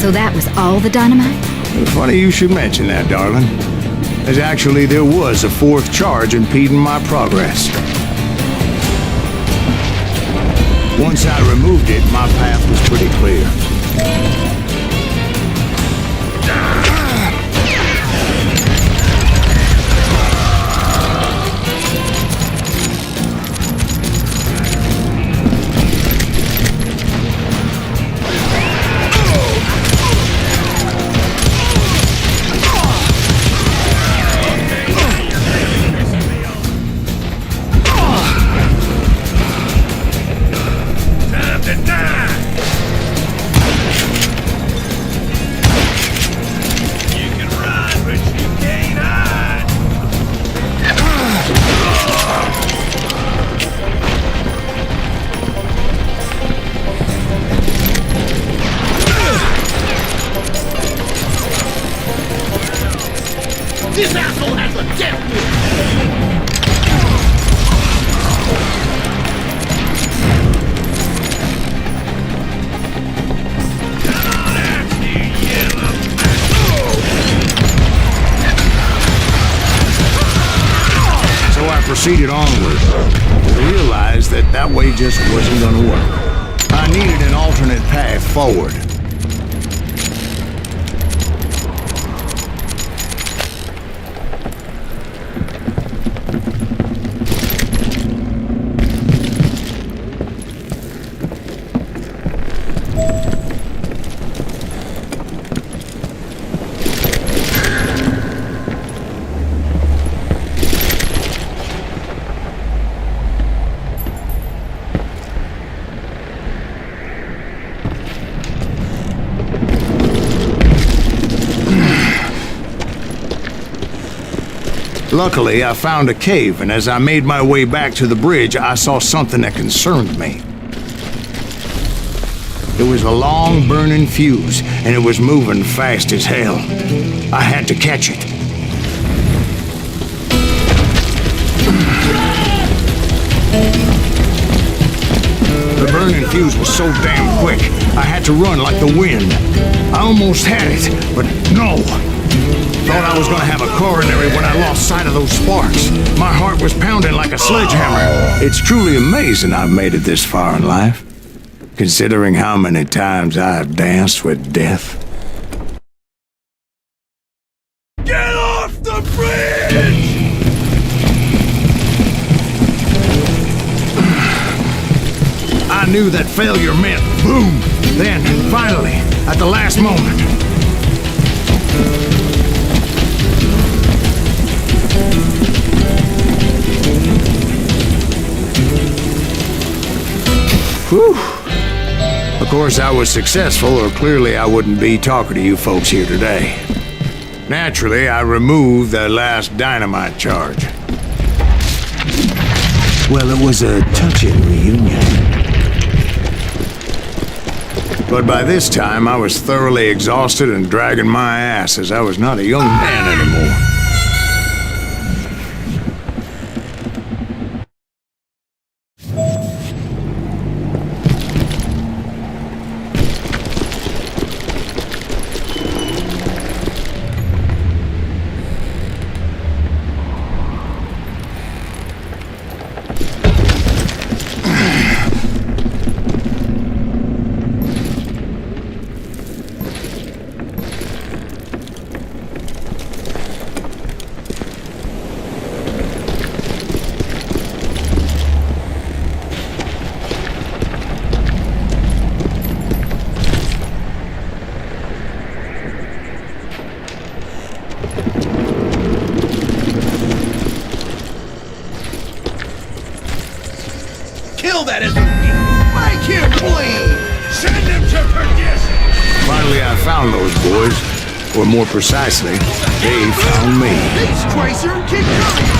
Speaker 11: So that was all the dynamite?
Speaker 1: Funny you should mention that, darling. As actually there was a fourth charge impeding my progress. Once I removed it, my path was pretty clear.
Speaker 3: This asshole has a death wish! Come on out here, yellow!
Speaker 1: So I proceeded onward. I realized that that way just wasn't gonna work. I needed an alternate path forward. Luckily, I found a cave, and as I made my way back to the bridge, I saw something that concerned me. It was a long burning fuse, and it was moving fast as hell. I had to catch it. The burning fuse was so damn quick, I had to run like the wind. I almost had it, but no. Thought I was gonna have a coronary when I lost sight of those sparks. My heart was pounding like a sledgehammer. It's truly amazing I've made it this far in life, considering how many times I've danced with death.
Speaker 3: Get off the bridge!
Speaker 1: I knew that failure meant boom. Then, finally, at the last moment. Whew. Of course, I was successful, or clearly I wouldn't be talking to you folks here today. Naturally, I removed that last dynamite charge. Well, it was a touching reunion. But by this time, I was thoroughly exhausted and dragging my ass as I was not a young man anymore.
Speaker 3: Kill that SOB! Make him bleed! Send him to perdition!
Speaker 1: Finally, I found those boys. Or more precisely, they found me.
Speaker 3: Beast Tracer and keep coming!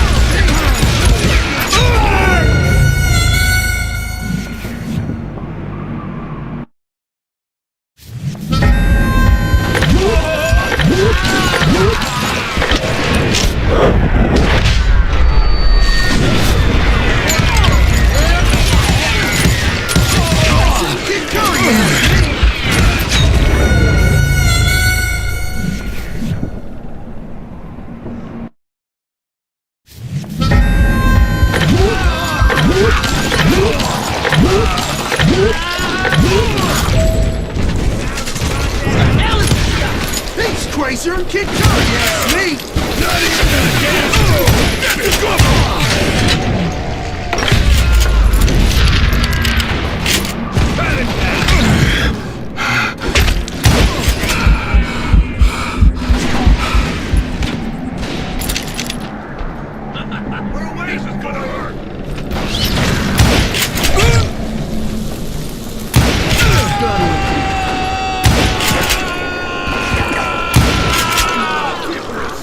Speaker 3: Beast Tracer and Kid Curry, that's me! Not even gonna dance! This is gonna hurt!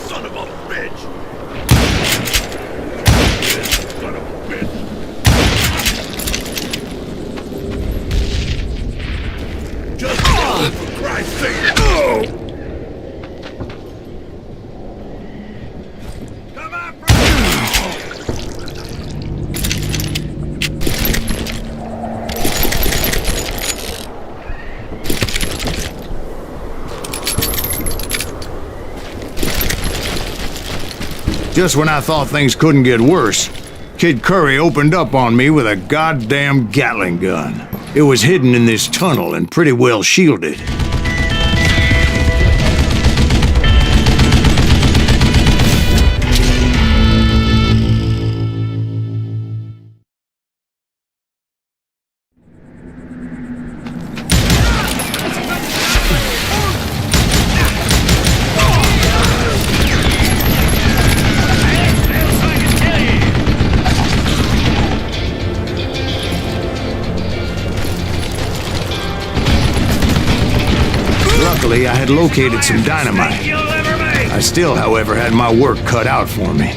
Speaker 3: Son of a bitch! Son of a bitch! Just kill him, for Christ's sake! Come on, bro!
Speaker 1: Just when I thought things couldn't get worse, Kid Curry opened up on me with a goddamn Gatling gun. It was hidden in this tunnel and pretty well shielded. Luckily, I had located some dynamite. I still, however, had my work cut out for me.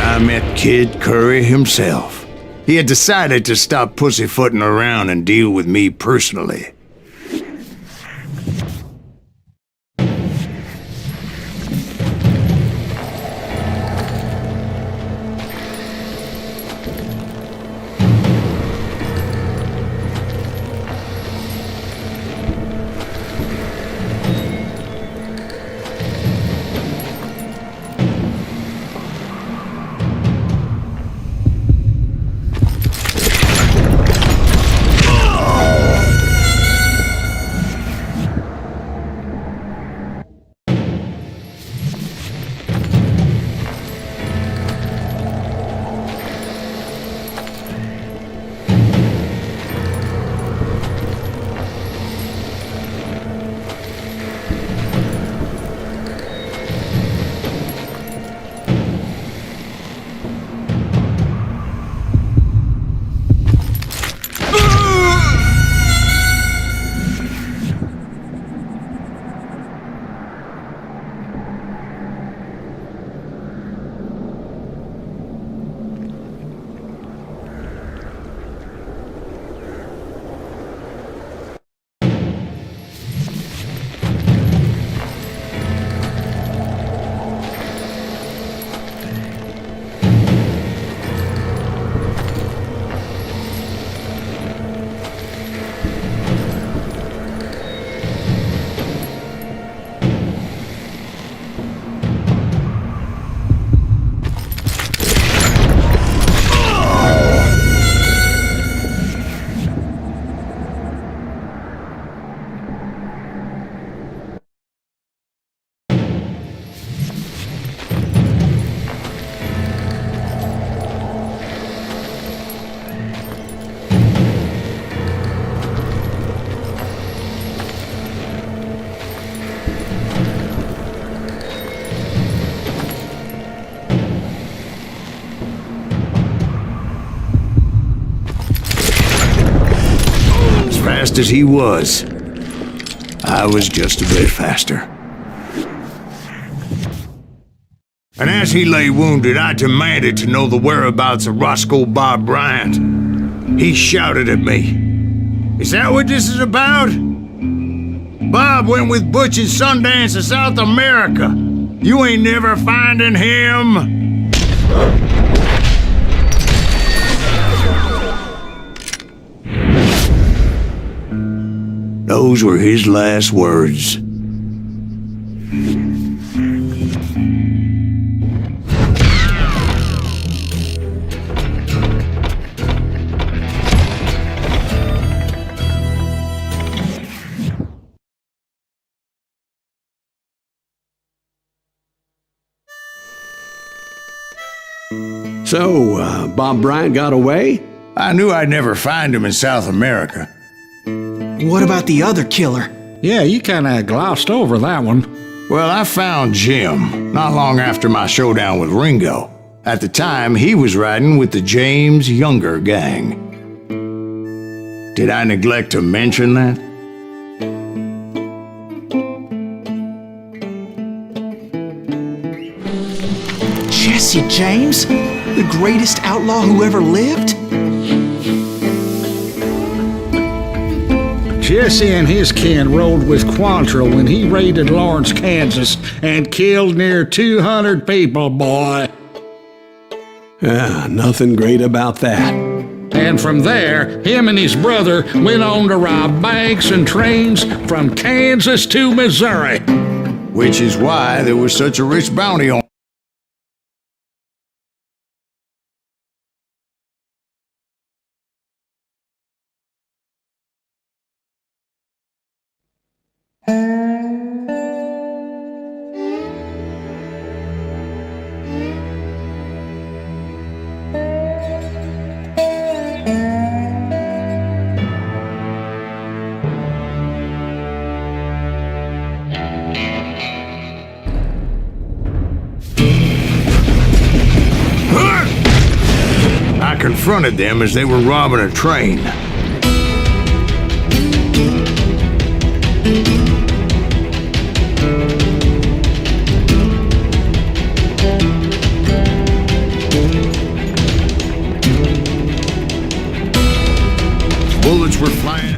Speaker 1: I met Kid Curry himself. He had decided to stop pussyfooting around and deal with me personally. Fast as he was, I was just a bit faster. And as he lay wounded, I demanded to know the whereabouts of Roscoe Bob Bryant. He shouted at me, "Is that what this is about? Bob went with Butch and Sundance to South America. You ain't never finding him." Those were his last words.
Speaker 2: So, Bob Bryant got away?
Speaker 1: I knew I'd never find him in South America.
Speaker 5: What about the other killer?
Speaker 4: Yeah, you kinda glossed over that one.
Speaker 1: Well, I found Jim not long after my showdown with Ringo. At the time, he was riding with the James Younger gang. Did I neglect to mention that?
Speaker 5: Jesse James? The greatest outlaw who ever lived?
Speaker 4: Jesse and his kin rode with Quantrill when he raided Lawrence, Kansas, and killed near 200 people, boy.
Speaker 2: Nothing great about that.
Speaker 4: And from there, him and his brother went on to rob banks and trains from Kansas to Missouri.
Speaker 1: Which is why there was such a rich bounty on. I confronted them as they were robbing a train. bullets were flying.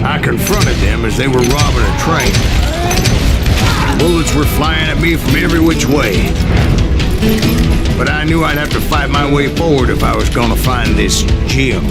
Speaker 1: I confronted them as they were robbing a train. Bullets were flying at me from every which way. But I knew I'd have to fight my way forward if I was gonna find this gem.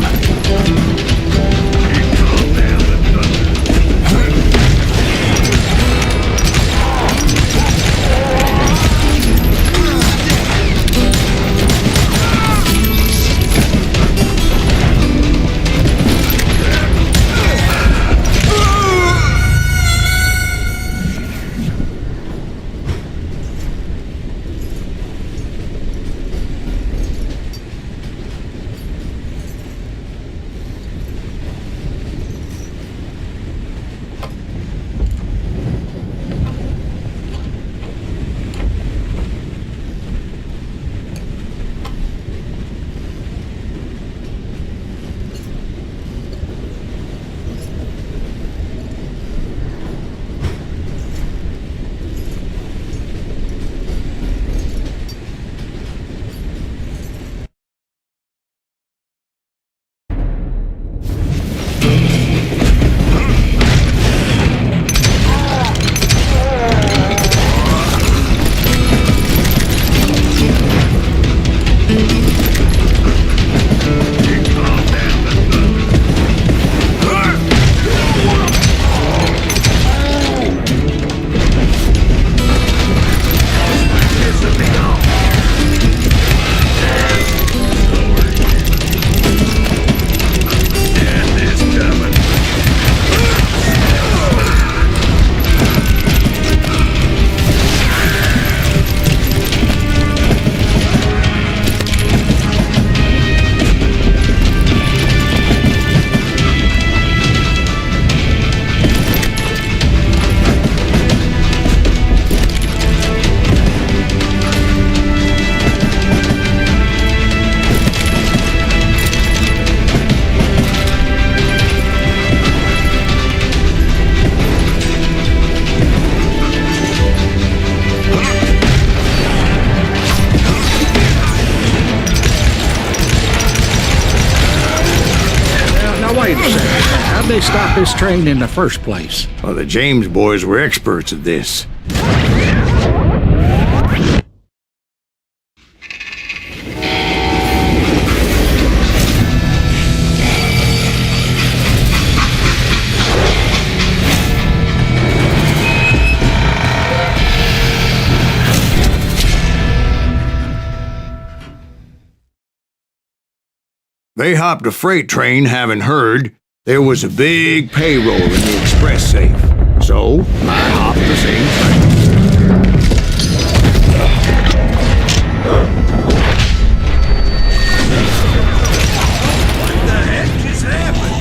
Speaker 4: How'd they stop this train in the first place?
Speaker 1: Well, the James boys were experts at this. They hopped a freight train having heard there was a big payroll in the express safe. So, I hopped the same train.
Speaker 3: What the heck just happened?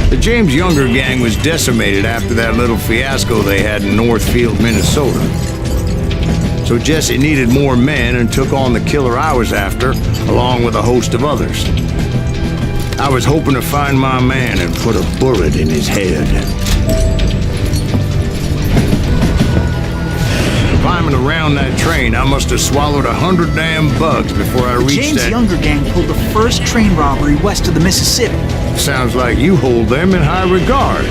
Speaker 1: The James Younger gang was decimated after that little fiasco they had in Northfield, Minnesota. So Jesse needed more men and took on the killer I was after, along with a host of others. I was hoping to find my man and put a bullet in his head. Climbing around that train, I must have swallowed 100 damn bugs before I reached
Speaker 5: James
Speaker 1: that...
Speaker 5: Younger gang pulled the first train robbery west of the Mississippi.
Speaker 1: Sounds like you hold them in high regard.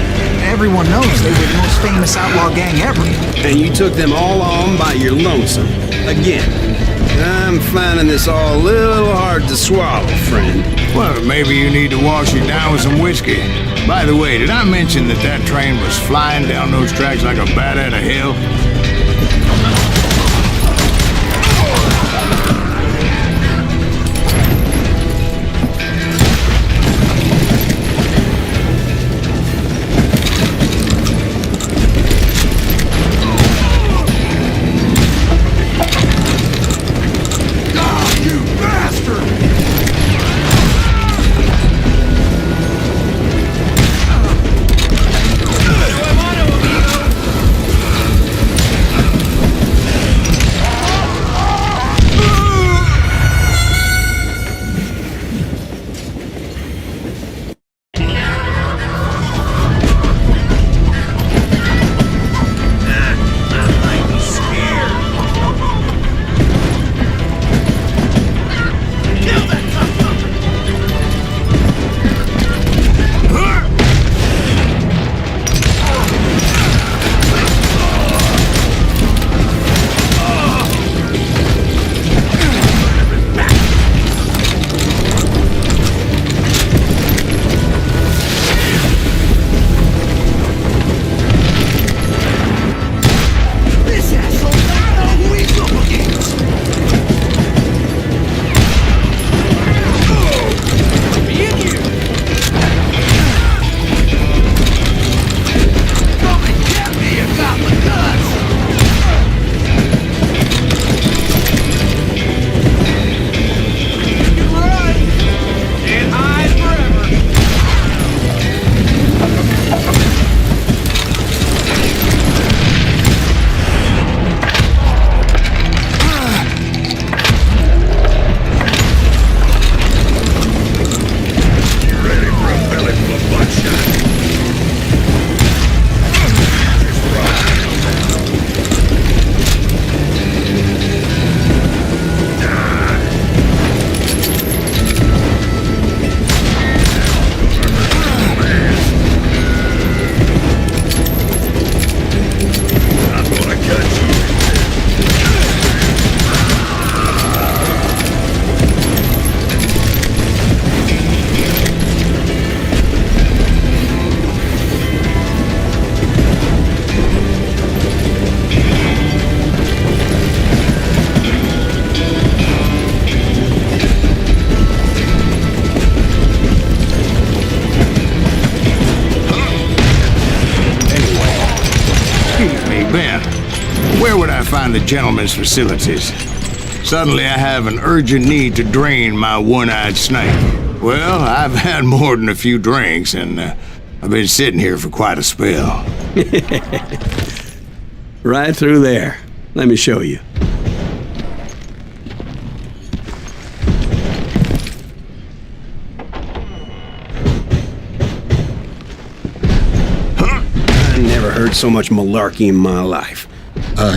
Speaker 5: Everyone knows they were the most famous outlaw gang ever.
Speaker 6: And you took them all on by your lonesome. Again. I'm finding this all a little hard to swallow, friend.
Speaker 1: Well, maybe you need to wash it down with some whiskey. By the way, did I mention that that train was flying down those tracks like a bat out of hell? find the gentleman's facilities. Suddenly I have an urgent need to drain my one-eyed snake. Well, I've had more than a few drinks, and I've been sitting here for quite a spell.
Speaker 2: Right through there. Let me show you.
Speaker 6: I never heard so much malarkey in my life.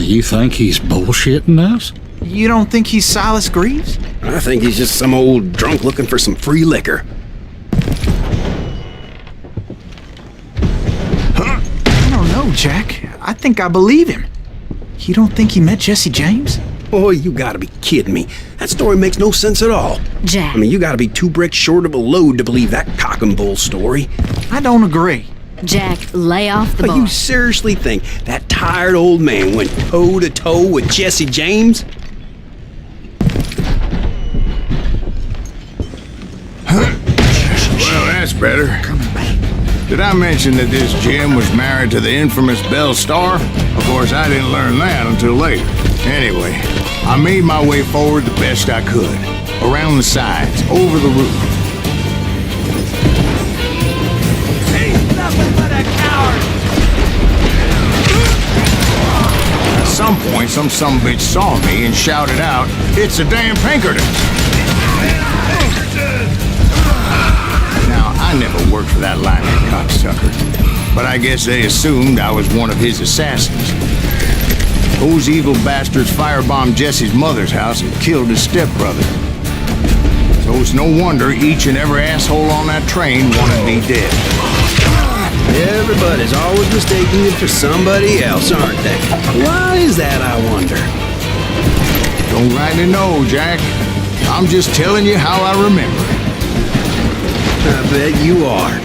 Speaker 4: You think he's bullshitting us?
Speaker 5: You don't think he's Silas Greaves?
Speaker 6: I think he's just some old drunk looking for some free liquor.
Speaker 5: I don't know, Jack. I think I believe him. You don't think he met Jesse James?
Speaker 6: Oh, you gotta be kidding me. That story makes no sense at all.
Speaker 11: Jack.
Speaker 6: I mean, you gotta be 2 bricks short of a load to believe that cock and bull story.
Speaker 5: I don't agree.
Speaker 11: Jack, lay off the
Speaker 6: But
Speaker 11: bar.
Speaker 6: you seriously think that tired old man went toe-to-toe with Jesse James?
Speaker 1: Well, that's better. Did I mention that this Jim was married to the infamous Belle Starr? Of course, I didn't learn that until later. Anyway, I made my way forward the best I could. Around the sides, over the roof. At some point, some sumbitch saw me and shouted out, "It's a damn Pinkerton!" Now, I never worked for that limey cocksucker, but I guess they assumed I was one of his assassins. Those evil bastards firebombed Jesse's mother's house and killed his stepbrother. So it's no wonder each and every asshole on that train wanted me dead.
Speaker 6: Everybody's always mistaking you for somebody else, aren't they? Why is that, I wonder?
Speaker 1: Don't rightly know, Jack. I'm just telling you how I remember.
Speaker 6: I bet you are.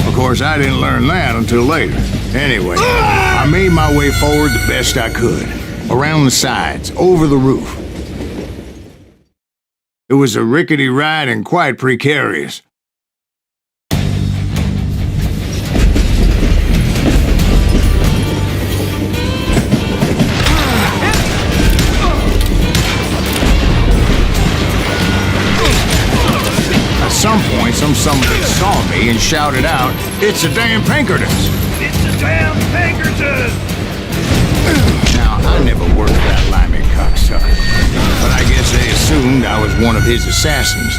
Speaker 1: Of course, I didn't learn that until later. Anyway, I made my way forward the best I could. Around the sides, over the roof. It was a rickety ride and quite precarious. At some point, somebody saw me and shouted out, "It's a damn Pinkertons!"
Speaker 3: It's a damn Pinkerton!
Speaker 1: Now, I never worked for that limey cocksucker, but I guess they assumed I was one of his assassins.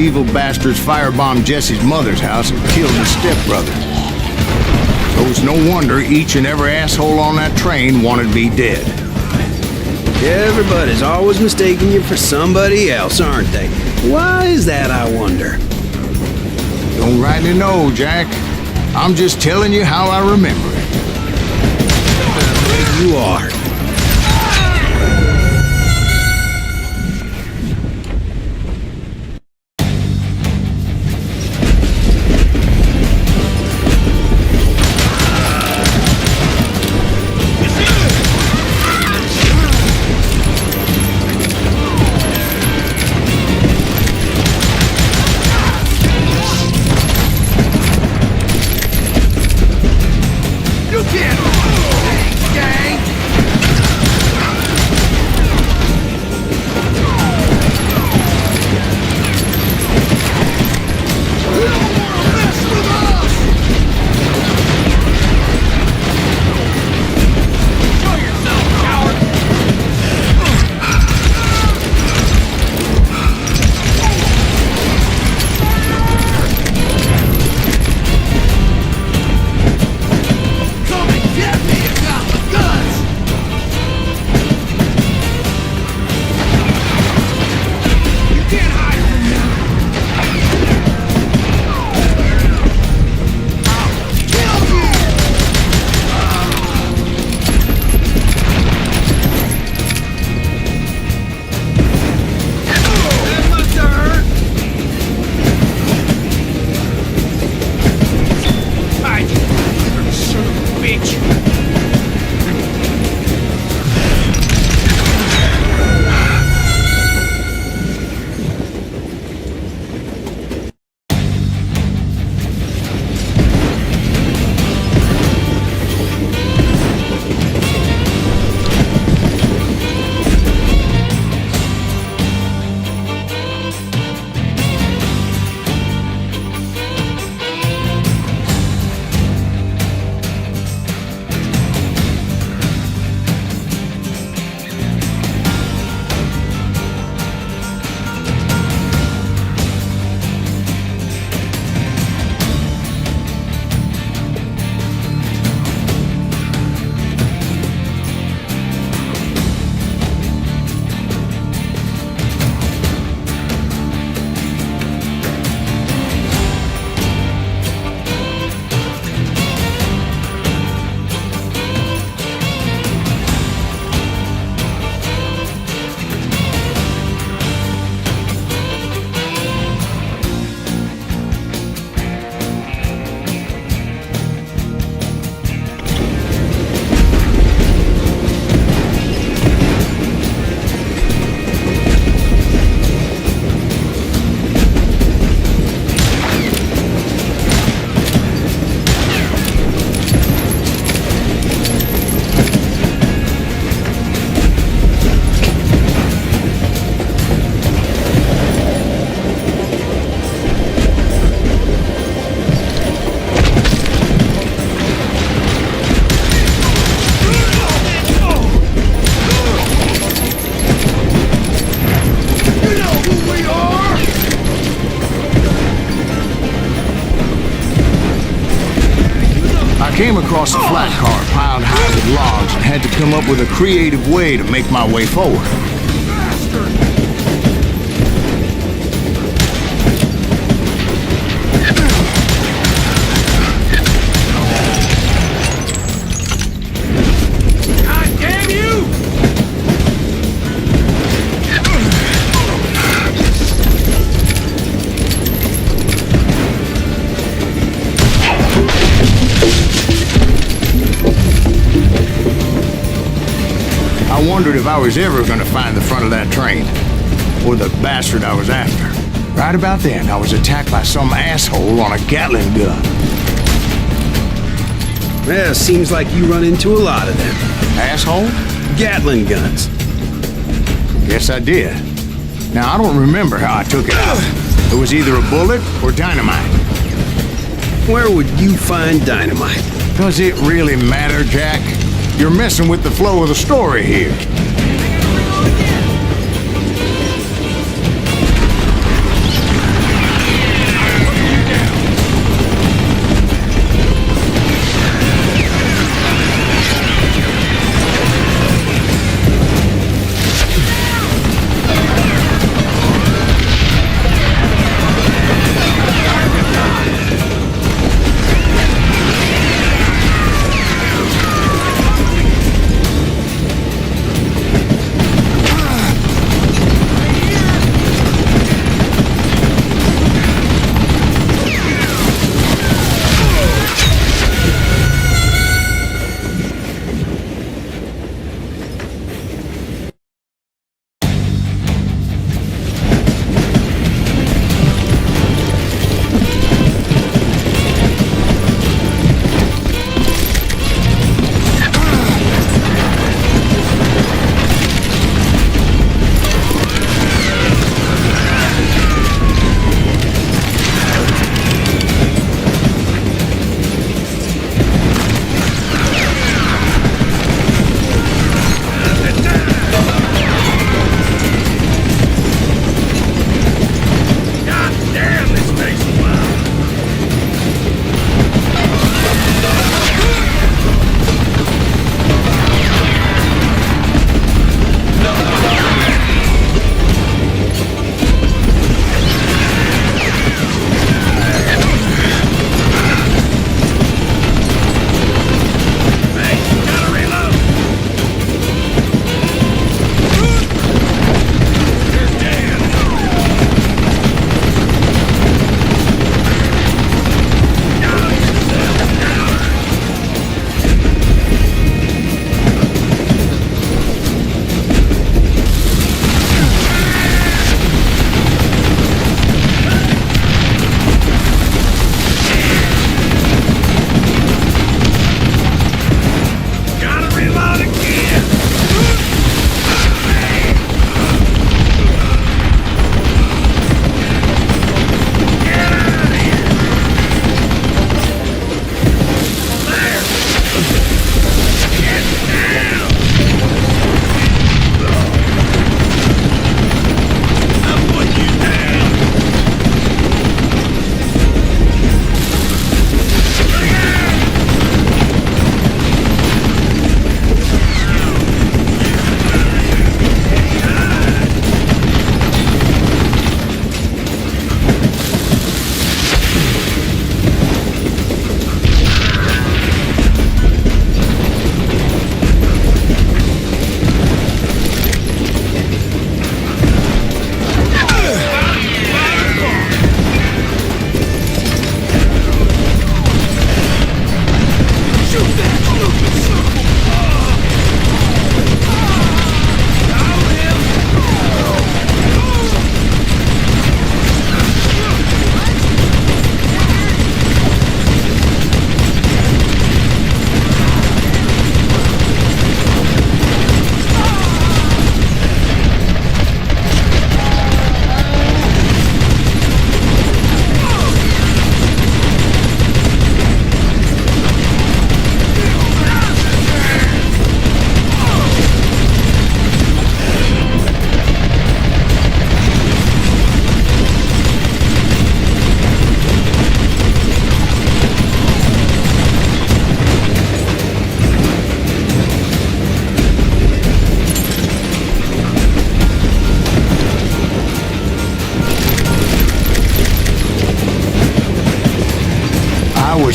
Speaker 1: evil bastards firebombed Jesse's mother's house and killed his stepbrother. So it's no wonder each and every asshole on that train wanted me dead.
Speaker 6: Everybody's always mistaking you for somebody else, aren't they? Why is that, I wonder?
Speaker 1: Don't rightly know, Jack. I'm just telling you how I remember it.
Speaker 6: You are.
Speaker 1: Came across a flat car piled high with logs and had to come up with a creative way to make my way forward.
Speaker 3: God damn you!
Speaker 1: I wondered if I was ever going to find the front of that train, or the bastard I was after. Right about then, I was attacked by some asshole on a Gatling gun.
Speaker 6: Well, seems like you run into a lot of them.
Speaker 1: Asshole?
Speaker 6: Gatling guns.
Speaker 1: Yes, I did. Now, I don't remember how I took it out. It was either a bullet or dynamite.
Speaker 6: Where would you find dynamite?
Speaker 1: Does it really matter, Jack? You're messing with the flow of the story here.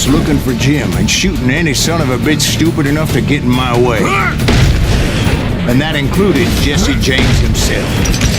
Speaker 1: was looking for Jim and shooting any son of a bitch stupid enough to get in my way. And that included Jesse James himself.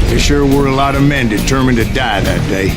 Speaker 1: There sure were a lot of men determined to die that day.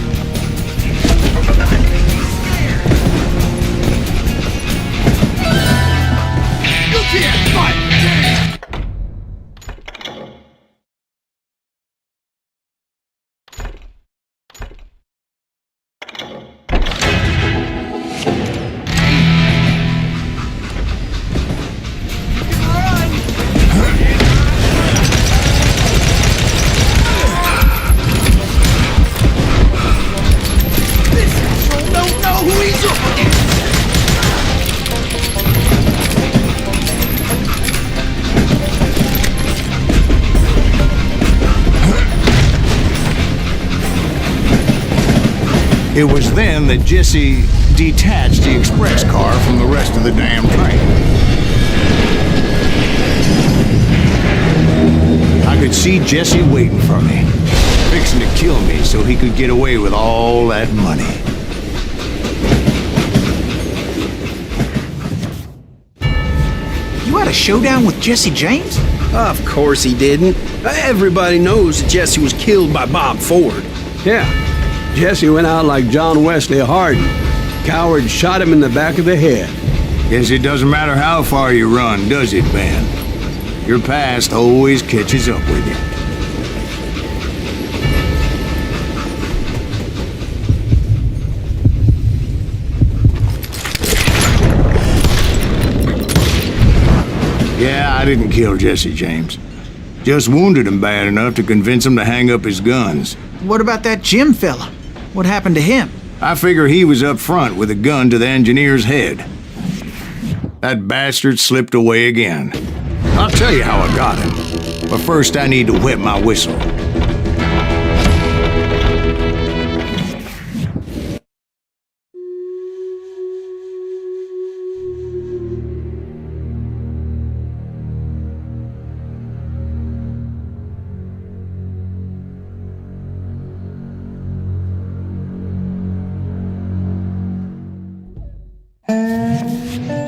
Speaker 1: It was then that Jesse detached the express car from the rest of the damn train. I could see Jesse waiting for me, fixing to kill me so he could get away with all that money.
Speaker 5: You had a showdown with Jesse James?
Speaker 6: Of course he didn't. Everybody knows that Jesse was killed by Bob Ford.
Speaker 2: Yeah, Jesse went out like John Wesley Hardin. Coward shot him in the back of the head.
Speaker 1: Guess it doesn't matter how far you run, does it, Ben? Your past always catches up with you. Yeah, I didn't kill Jesse James. Just wounded him bad enough to convince him to hang up his guns.
Speaker 5: What about that Jim fella? What happened to him?
Speaker 1: I figure he was up front with a gun to the engineer's head. That bastard slipped away again. I'll tell you how I got him. But first I need to wet my whistle.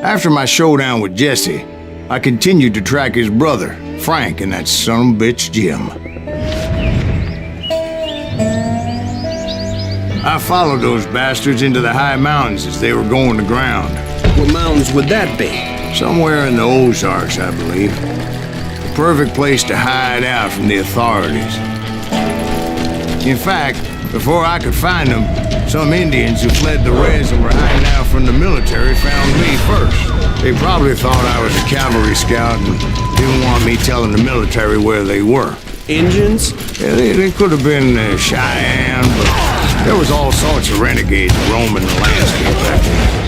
Speaker 1: After my showdown with Jesse, I continued to track his brother, Frank, and that son of a bitch, Jim. I followed those bastards into the high mountains as they were going to ground.
Speaker 6: What mountains would that be?
Speaker 1: Somewhere in the Ozarks, I believe. The perfect place to hide out from the authorities. In fact, before I could find them, some Indians who fled the res and were hiding out from the military found me first. They probably thought I was a cavalry scout and didn't want me telling the military where they were.
Speaker 6: Indians?
Speaker 1: Yeah, they could have been Cheyenne, but there was all sorts of renegades roaming the landscape back then.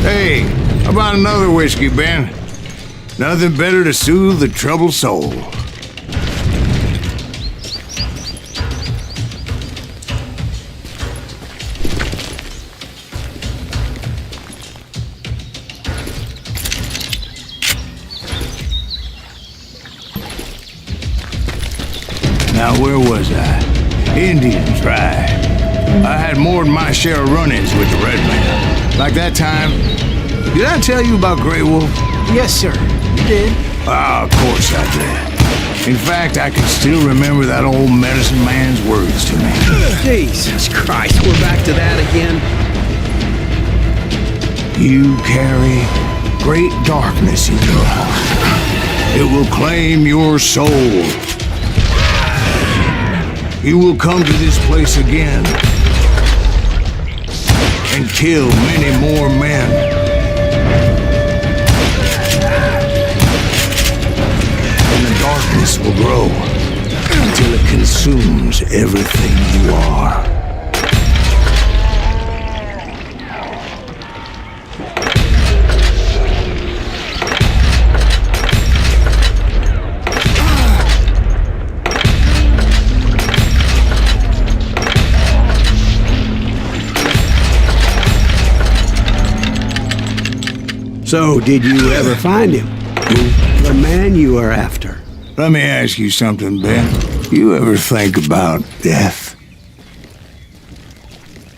Speaker 1: Hey, how about another whiskey, Ben? Nothing better to soothe the troubled soul. Now, where was I? Indians, right. I had more than my share of run-ins with the red man. Like that time. Did I tell you about Grey Wolf?
Speaker 5: Yes, sir. You did.
Speaker 1: Ah, of course I did. In fact, I can still remember that old medicine man's words to me.
Speaker 6: Jesus Christ, we're back to that again.
Speaker 1: You carry great darkness in your heart. It will claim your soul. You will come to this place again and kill many more men. And the darkness will grow until it consumes everything you are.
Speaker 2: So, did you ever find him? The man you are after?
Speaker 1: Let me ask you something, Ben. You ever think about death?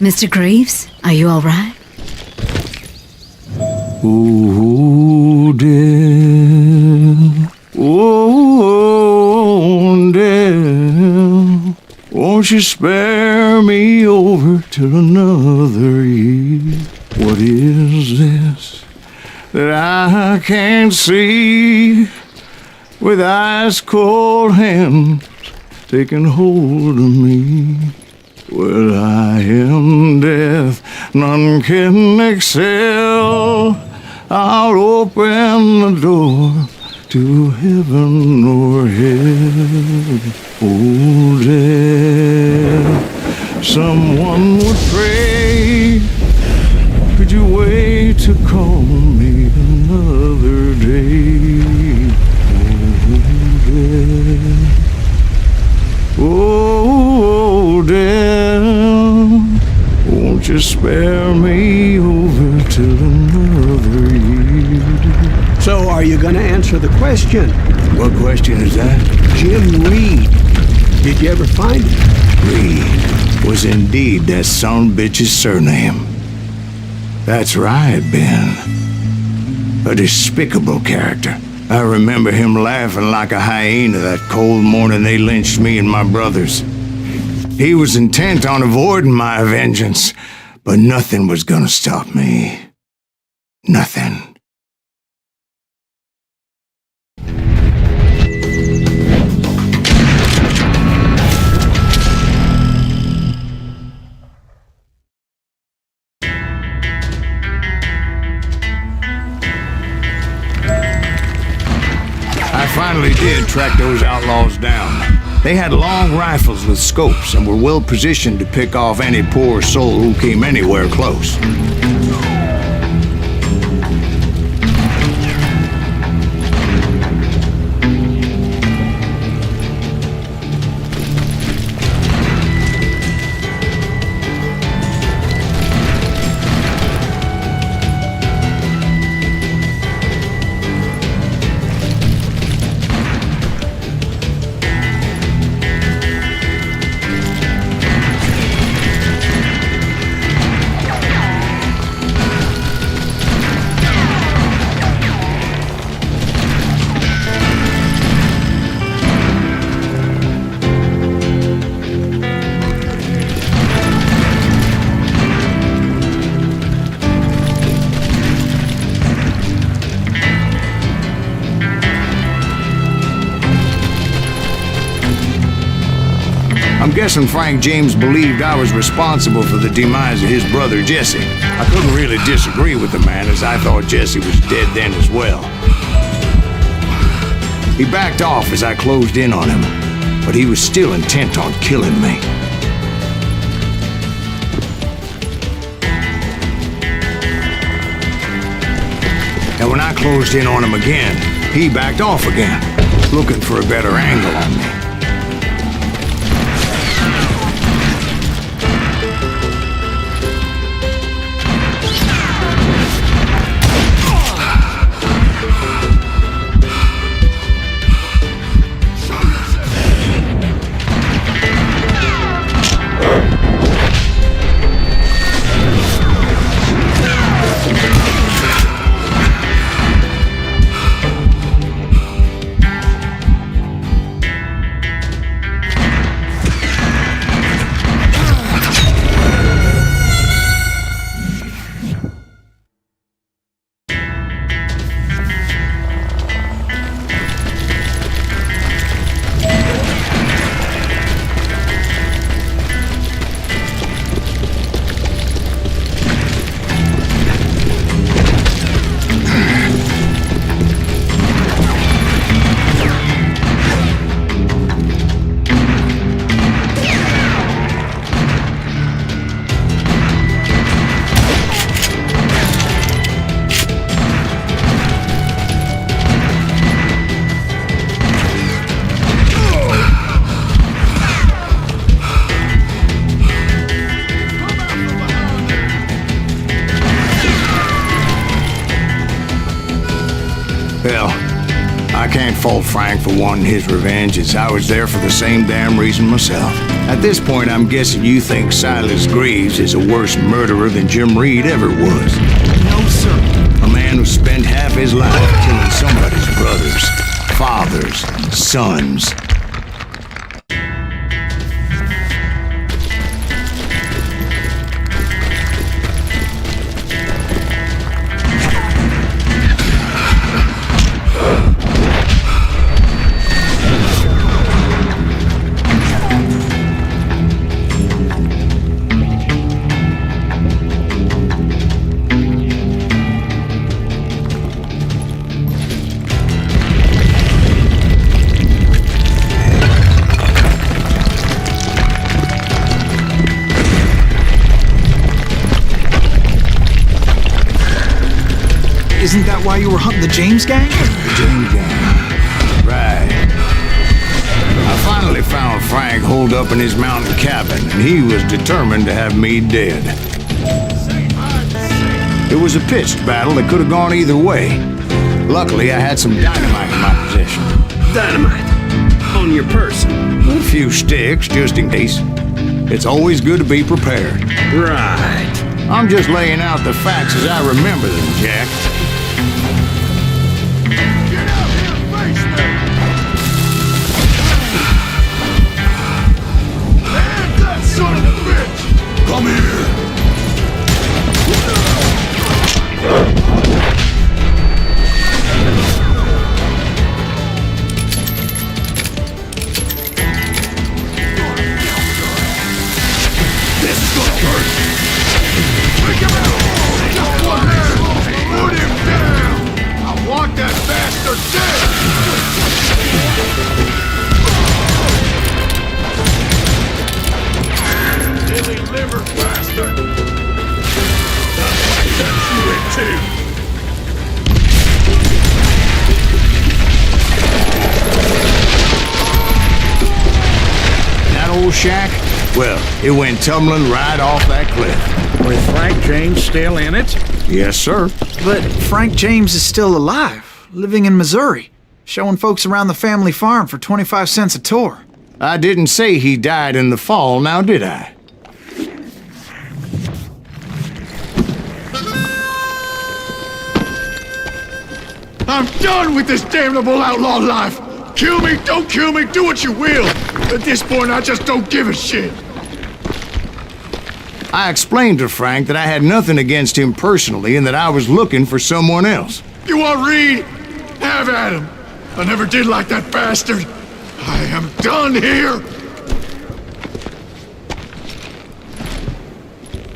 Speaker 11: Mr. Greaves, are you all right?
Speaker 1: Oh, death. Oh, death. Won't you spare me over till another year? What is this that I can't see, with ice cold hands taking hold of me? Well, I am death, none can excel. I'll open the door to heaven or hell. Oh, death, someone would pray. Could you wait to call me another day? Oh, death, won't you spare me over till another year?
Speaker 2: So, are you going to answer the question?
Speaker 1: What question is that?
Speaker 2: Jim Reed. Did you ever find him?
Speaker 1: Reed was indeed that son-bitch's surname. That's right, Ben. A despicable character. I remember him laughing like a hyena that cold morning they lynched me and my brothers. He was intent on avoiding my vengeance, but nothing was gonna stop me. Nothing. I finally did track those outlaws down. They had long rifles with scopes and were well positioned to pick off any poor soul who came anywhere close. I'm guessing Frank James believed I was responsible for the demise of his brother Jesse. I couldn't really disagree with the man, as I thought Jesse was dead then as well. He backed off as I closed in on him, but he was still intent on killing me. And when I closed in on him again, he backed off again, looking for a better angle on me. Well, I can't fault Frank for wanting his revenge, as I was there for the same damn reason myself. At this point, I'm guessing you think Silas Greaves is a worse murderer than Jim Reed ever was.
Speaker 5: No, sir.
Speaker 1: A man who spent half his life killing somebody's brothers, fathers, sons.
Speaker 5: Isn't that why you were hunting the James gang?
Speaker 1: The James gang. Right. I finally found Frank holed up in his mountain cabin, and he was determined to have me dead. It was a pitched battle that could have gone either way. Luckily, I had some dynamite in my possession.
Speaker 6: Dynamite? On your person?
Speaker 1: A few sticks, just in case. It's always good to be prepared.
Speaker 6: Right.
Speaker 1: I'm just laying out the facts as I remember them, Jack.
Speaker 3: Come here! This is gonna hurt! Take him out! Just one man! Put him down! I want that bastard dead! Silly liver bastard! That's you in too!
Speaker 1: That old shack? Well, it went tumbling right off that cliff.
Speaker 4: With Frank James still in it?
Speaker 1: Yes, sir.
Speaker 5: But Frank James is still alive, living in Missouri, showing folks around the family farm for 25 cents a tour.
Speaker 1: I didn't say he died in the fall, now did I?
Speaker 3: I'm done with this damnable outlaw life! Kill me, don't kill me, do what you will! At this point, I just don't give a shit!
Speaker 1: I explained to Frank that I had nothing against him personally and that I was looking for someone else.
Speaker 3: You want Reed? Have at him! I never did like that bastard! I am done here!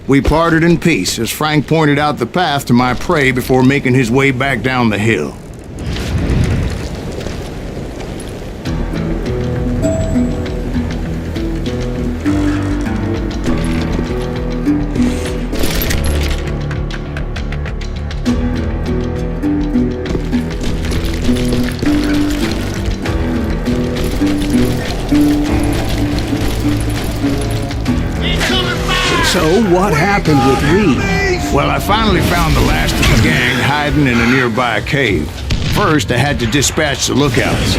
Speaker 1: We parted in peace as Frank pointed out the path to my prey before making his way back down the hill.
Speaker 2: So what happened with Reed?
Speaker 1: Well, I finally found the last of the gang hiding in a nearby cave. First, I had to dispatch the lookouts.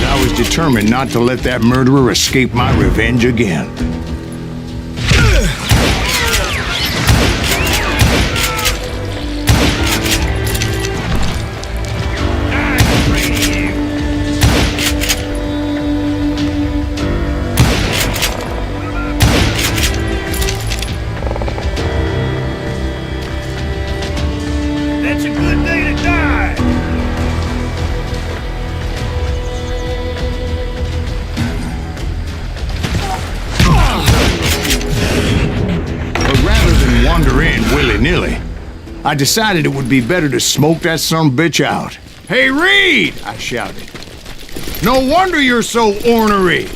Speaker 1: I was determined not to let that murderer escape my revenge again.
Speaker 3: That's a good day to die!
Speaker 1: But rather than wander in willy-nilly, I decided it would be better to smoke that sumbitch out. Hey, Reed! I shouted. No wonder you're so ornery.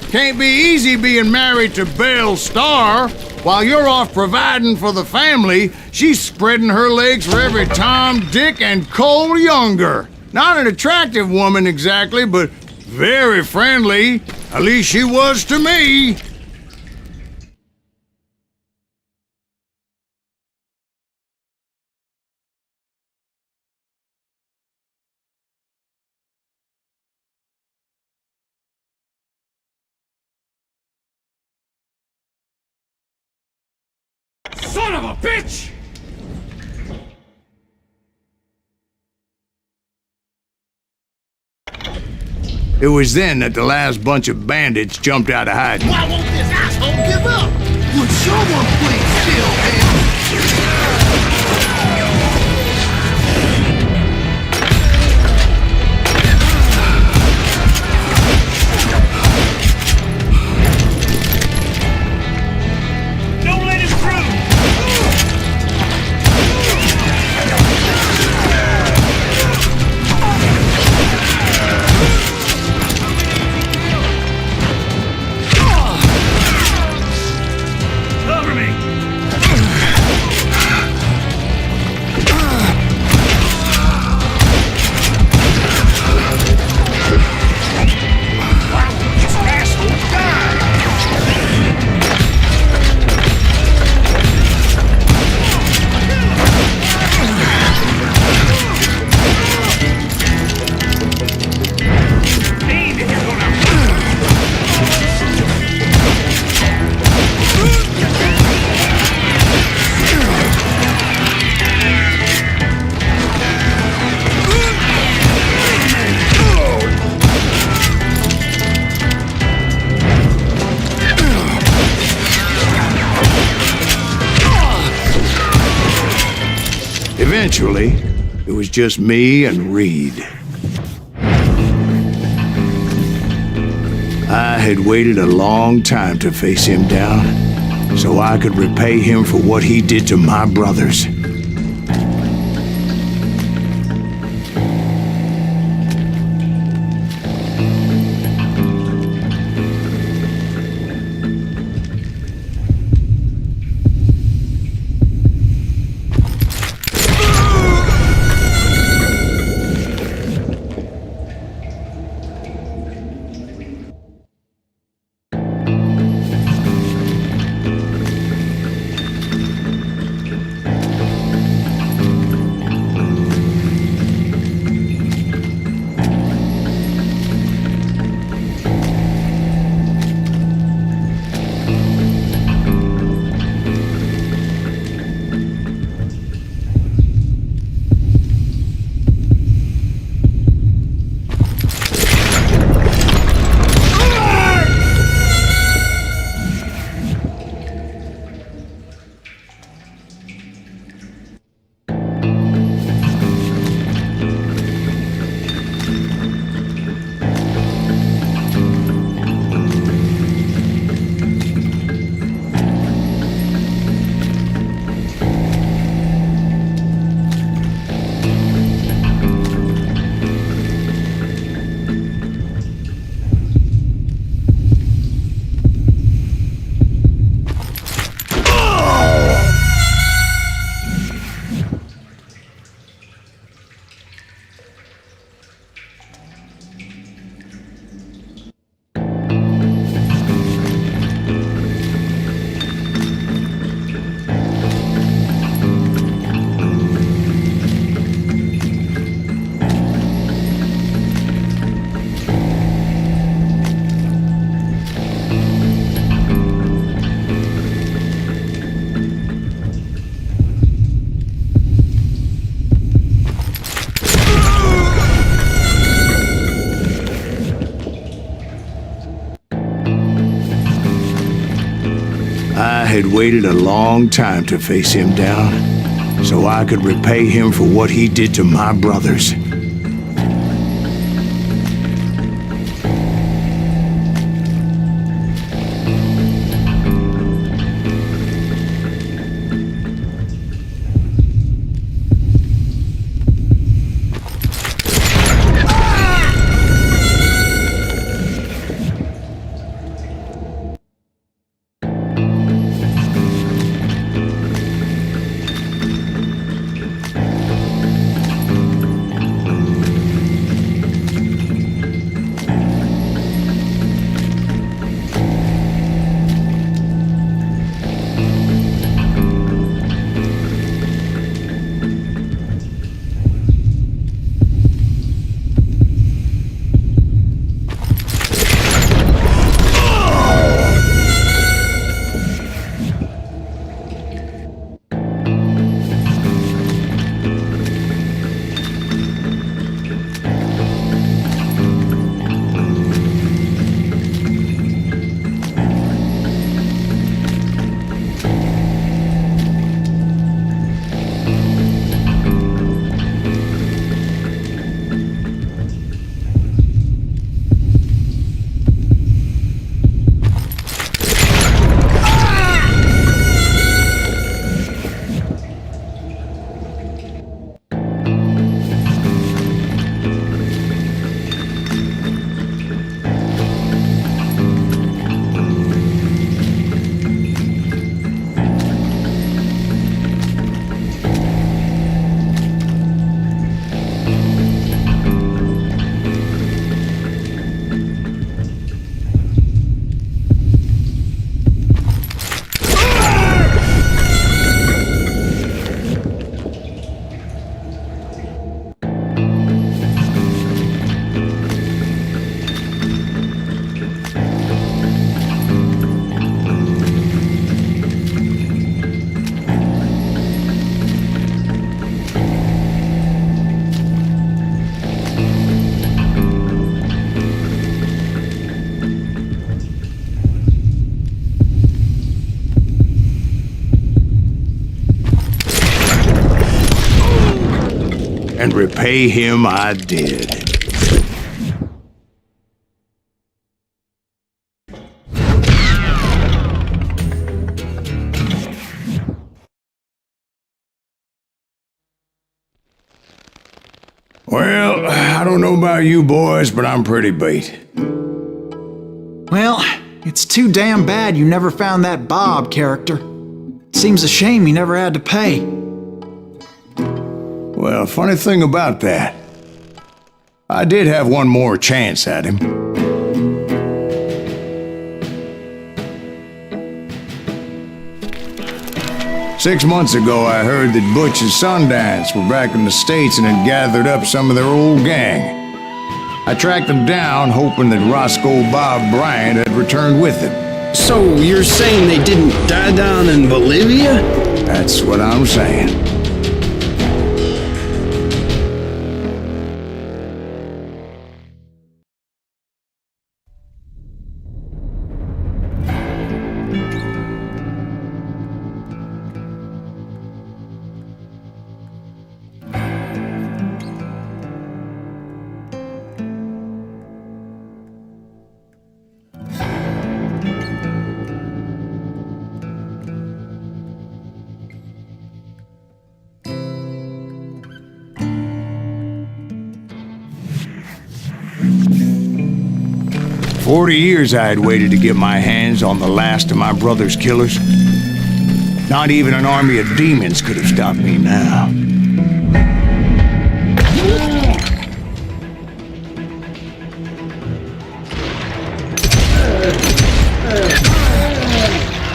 Speaker 1: Can't be easy being married to Belle Starr. While you're off providing for the family, she's spreading her legs for every Tom, Dick, and Cole Younger. Not an attractive woman exactly, but very friendly. At least she was to me.
Speaker 3: Son of a bitch!
Speaker 1: It was then that the last bunch of bandits jumped out of hiding.
Speaker 3: Why won't this asshole give up? Would someone please kill him? Don't let him through! Cover me! Why won't this asshole die? Ain't it gonna
Speaker 1: Eventually, it was just me and Reed. I had waited a long time to face him down, so I could repay him for what he did to my brothers. had waited a long time to face him down, so I could repay him for what he did to my brothers. And repay him I did. Well, I don't know about you boys, but I'm pretty beat.
Speaker 5: Well, it's too damn bad you never found that Bob character. Seems a shame you never had to pay.
Speaker 1: Well, funny thing about that, I did have one more chance at him. Six months ago, I heard that Butch and Sundance were back in the States and had gathered up some of their old gang. I tracked them down, hoping that Roscoe Bob Bryant had returned with them.
Speaker 6: So you're saying they didn't die down in Bolivia?
Speaker 1: That's what I'm saying. For 40 years I had waited to get my hands on the last of my brother's killers. Not even an army of demons could have stopped me now.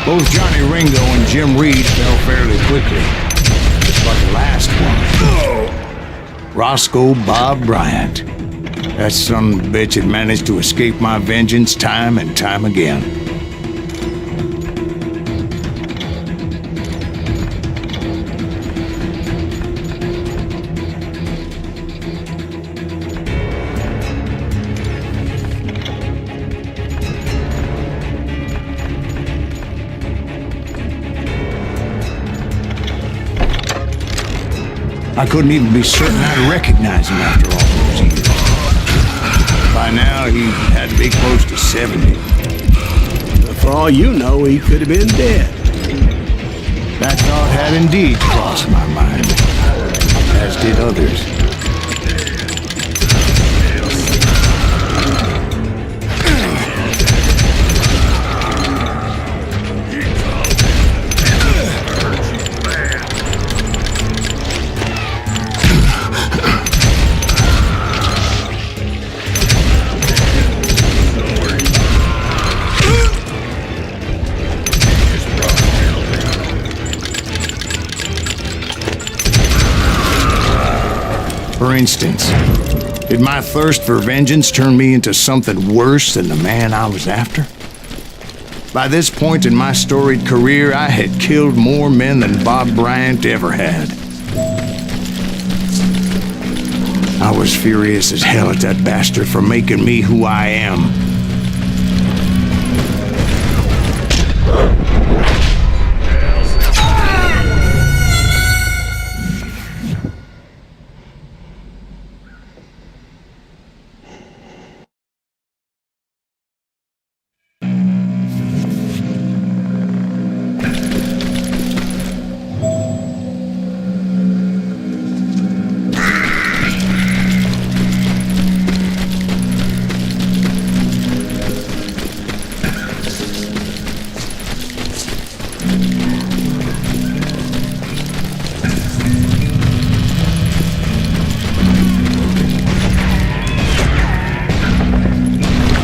Speaker 1: Both Johnny Ringo and Jim Reed fell fairly quickly. But the last one, Roscoe Bob Bryant. That son of a bitch had managed to escape my vengeance time and time again. I couldn't even be certain I'd recognize him after all those years. By now, he had to be close to 70.
Speaker 2: For all you know, he could have been dead.
Speaker 1: That thought had indeed crossed my mind, as did others. For instance, did my thirst for vengeance turn me into something worse than the man I was after? By this point in my storied career, I had killed more men than Bob Bryant ever had. I was furious as hell at that bastard for making me who I am.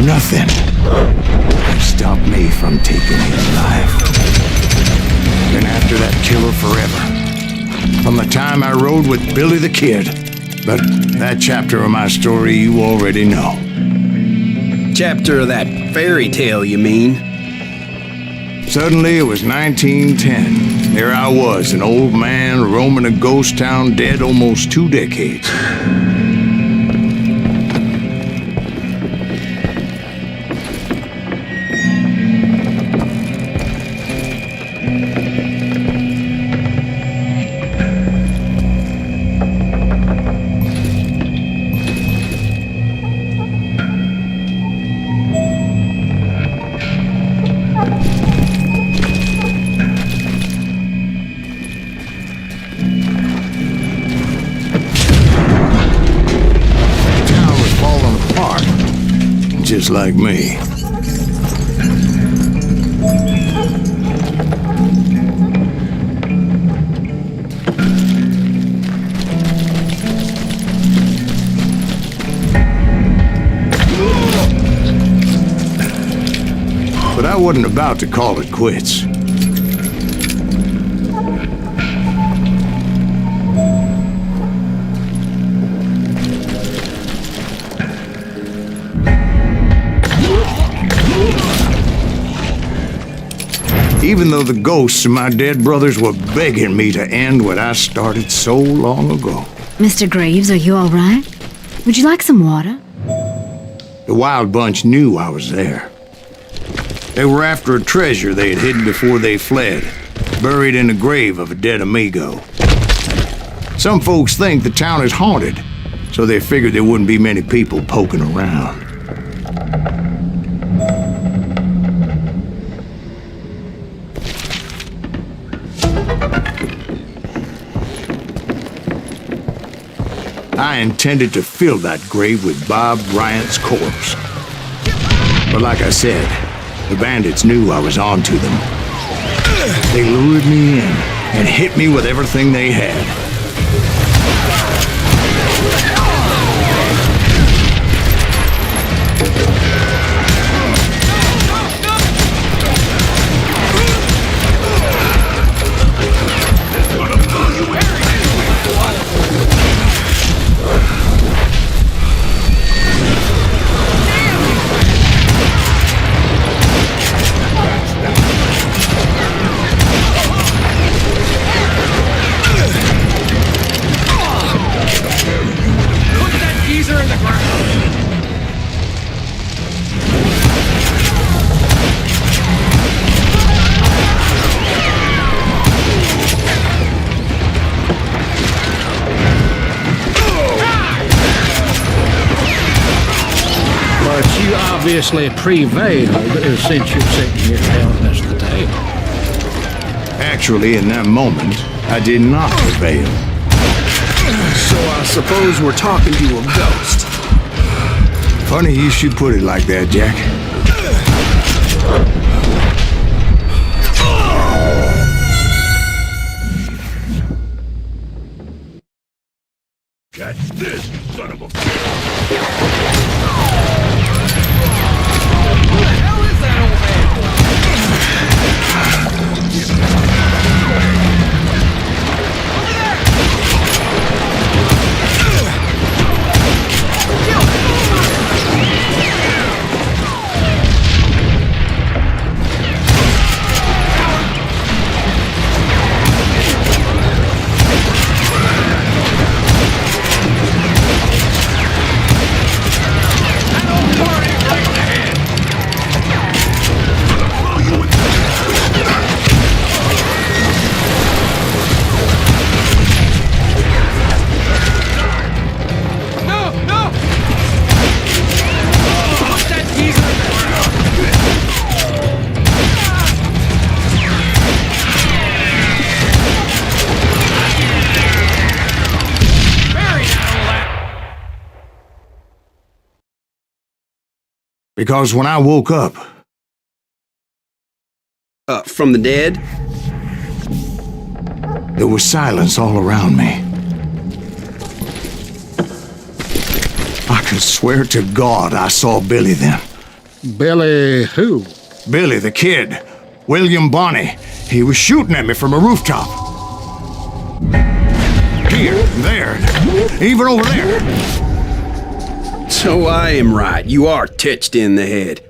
Speaker 1: Nothing stopped me from taking his life. Been after that killer forever. From the time I rode with Billy the Kid. But that chapter of my story you already know.
Speaker 6: Chapter of that fairy tale, you mean?
Speaker 1: Suddenly it was 1910. There I was, an old man roaming a ghost town dead almost 2 decades. Just like me. But I wasn't about to call it quits. Even though the ghosts of my dead brothers were begging me to end what I started so long ago.
Speaker 11: Mr. Graves, are you all right? Would you like some water?
Speaker 1: The Wild Bunch knew I was there. They were after a treasure they had hidden before they fled, buried in the grave of a dead amigo. Some folks think the town is haunted, so they figured there wouldn't be many people poking around. I intended to fill that grave with Bob Bryant's corpse. But like I said, the bandits knew I was on to them. They lured me in and hit me with everything they had.
Speaker 4: obviously prevailed since you're sitting here telling us the tale.
Speaker 1: Actually, in that moment, I did not prevail.
Speaker 6: So I suppose we're talking to a ghost.
Speaker 1: Funny you should put it like that, Jack.
Speaker 3: Catch this, son of a...
Speaker 1: Because when I woke up...
Speaker 6: From the dead?
Speaker 1: There was silence all around me. I could swear to God I saw Billy then.
Speaker 4: Billy who?
Speaker 1: Billy, the kid. William Bonney. He was shooting at me from a rooftop. Here, there, even over there.
Speaker 6: So I am right. You are touched in the head.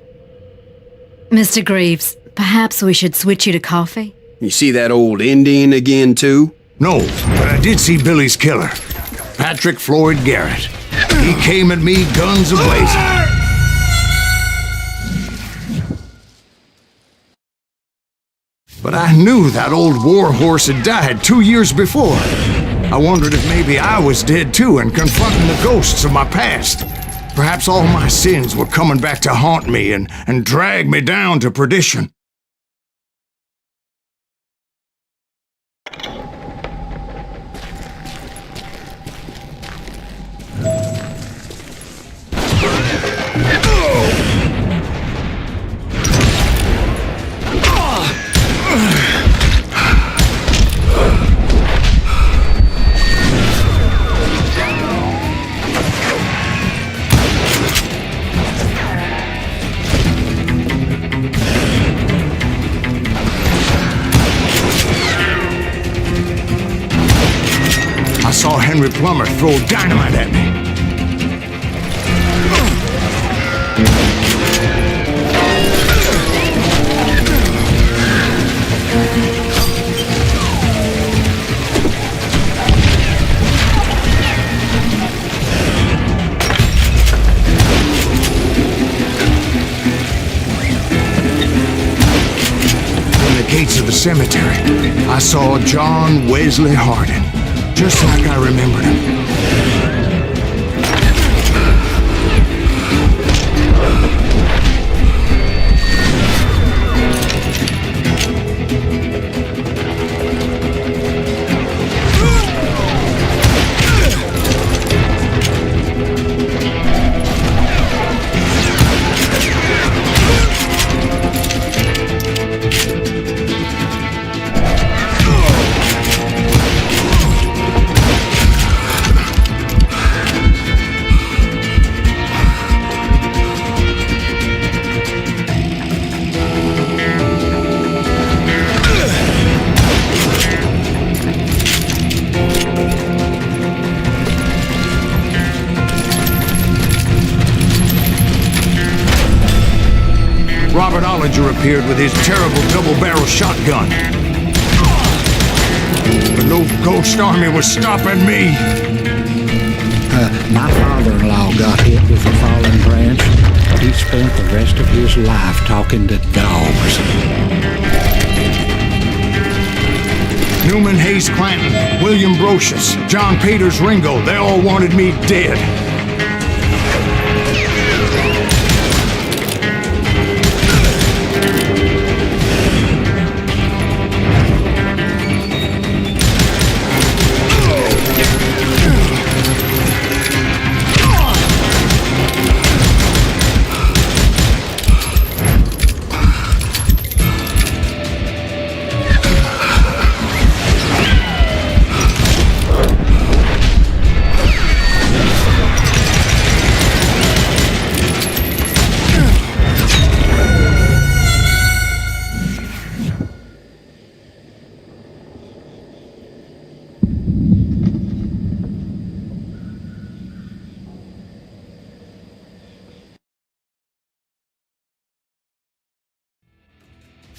Speaker 11: Mr. Greaves, perhaps we should switch you to coffee?
Speaker 6: You see that old Indian again, too?
Speaker 1: No, but I did see Billy's killer, Patrick Floyd Garrett. He came at me guns a-blazing. But I knew that old war horse had died 2 years before. I wondered if maybe I was dead too and confronting the ghosts of my past. Perhaps all my sins were coming back to haunt me and drag me down to perdition. I saw Henry Plummer throw dynamite at me. In the gates of the cemetery, I saw John Wesley Hardin. Just like I remembered him. Robert Ollinger appeared with his terrible double-barrel shotgun. But no ghost army was stopping me.
Speaker 4: My father-in-law got hit with a fallen branch. He spent the rest of his life talking to dogs.
Speaker 1: Newman Hayes Clanton, William Brocious, John Peters Ringo, they all wanted me dead.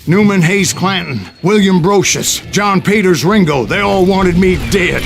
Speaker 1: Newman Hayes Clanton, William Brocious, John Peters Ringo, they all wanted me dead.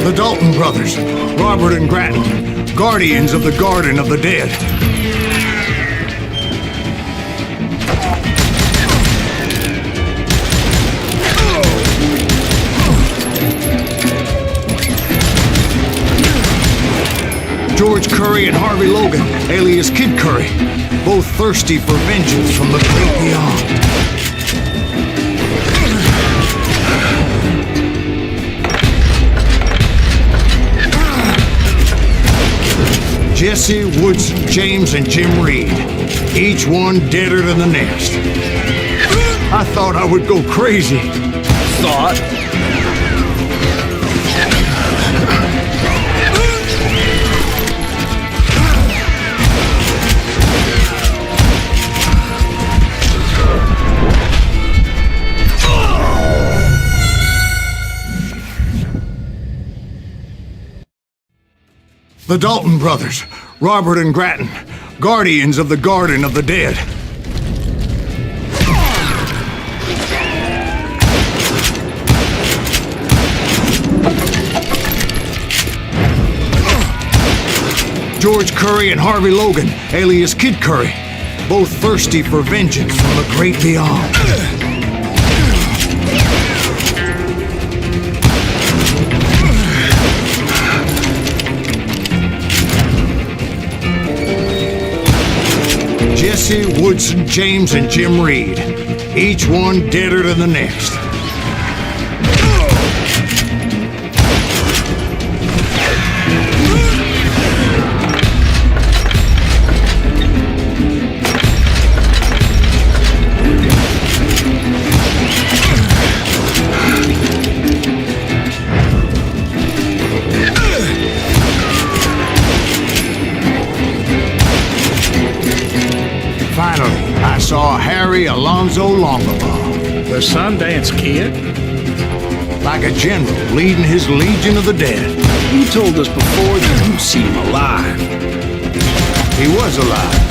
Speaker 1: The Dalton brothers, Robert and Grattan, guardians of the Garden of the Dead. George Curry and Harvey Logan, alias Kid Curry, both thirsty for vengeance from the great beyond. Jesse, Woodson, James, and Jim Reed, each one deader than the next. I thought I would go crazy.
Speaker 6: Thought?
Speaker 1: The Dalton brothers, Robert and Grattan, guardians of the Garden of the Dead. George Curry and Harvey Logan, alias Kid Curry, both thirsty for vengeance from the great beyond. Jesse, Woodson, James, and Jim Reed, each one deader than the next. Finally, I saw Harry Alonzo Longabaugh.
Speaker 4: The Sundance Kid?
Speaker 1: Like a general leading his legion of the dead.
Speaker 6: You told us before that you seen him alive.
Speaker 1: He was alive.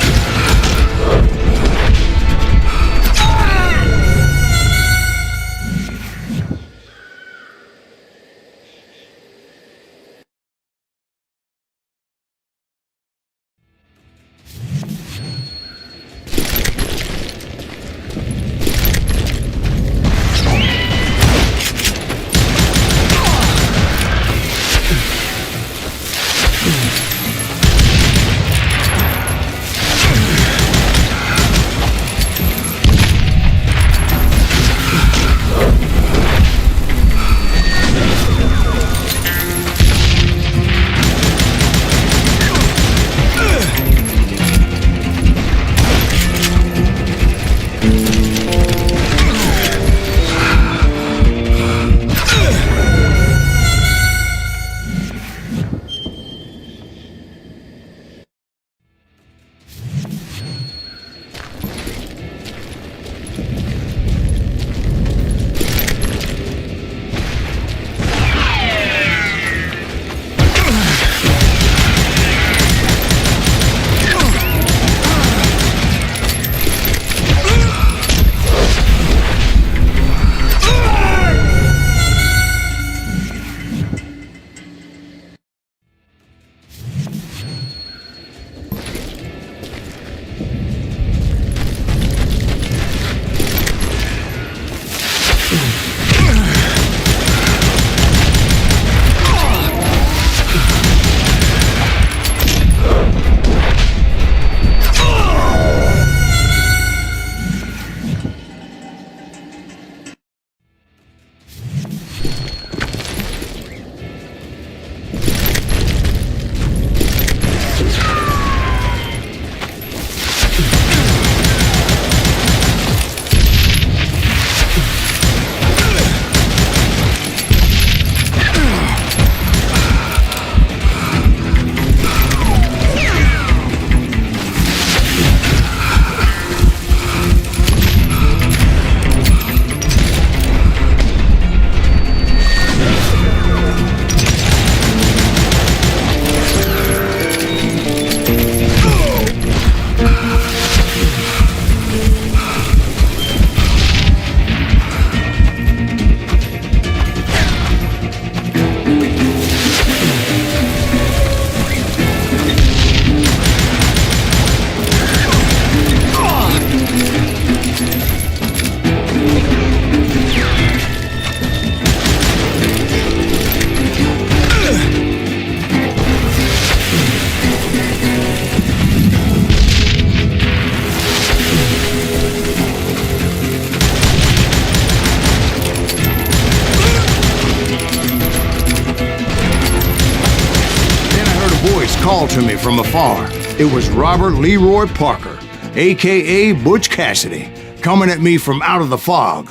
Speaker 1: called to me from afar. It was Robert Leroy Parker, a.k.a. Butch Cassidy, coming at me from out of the fog.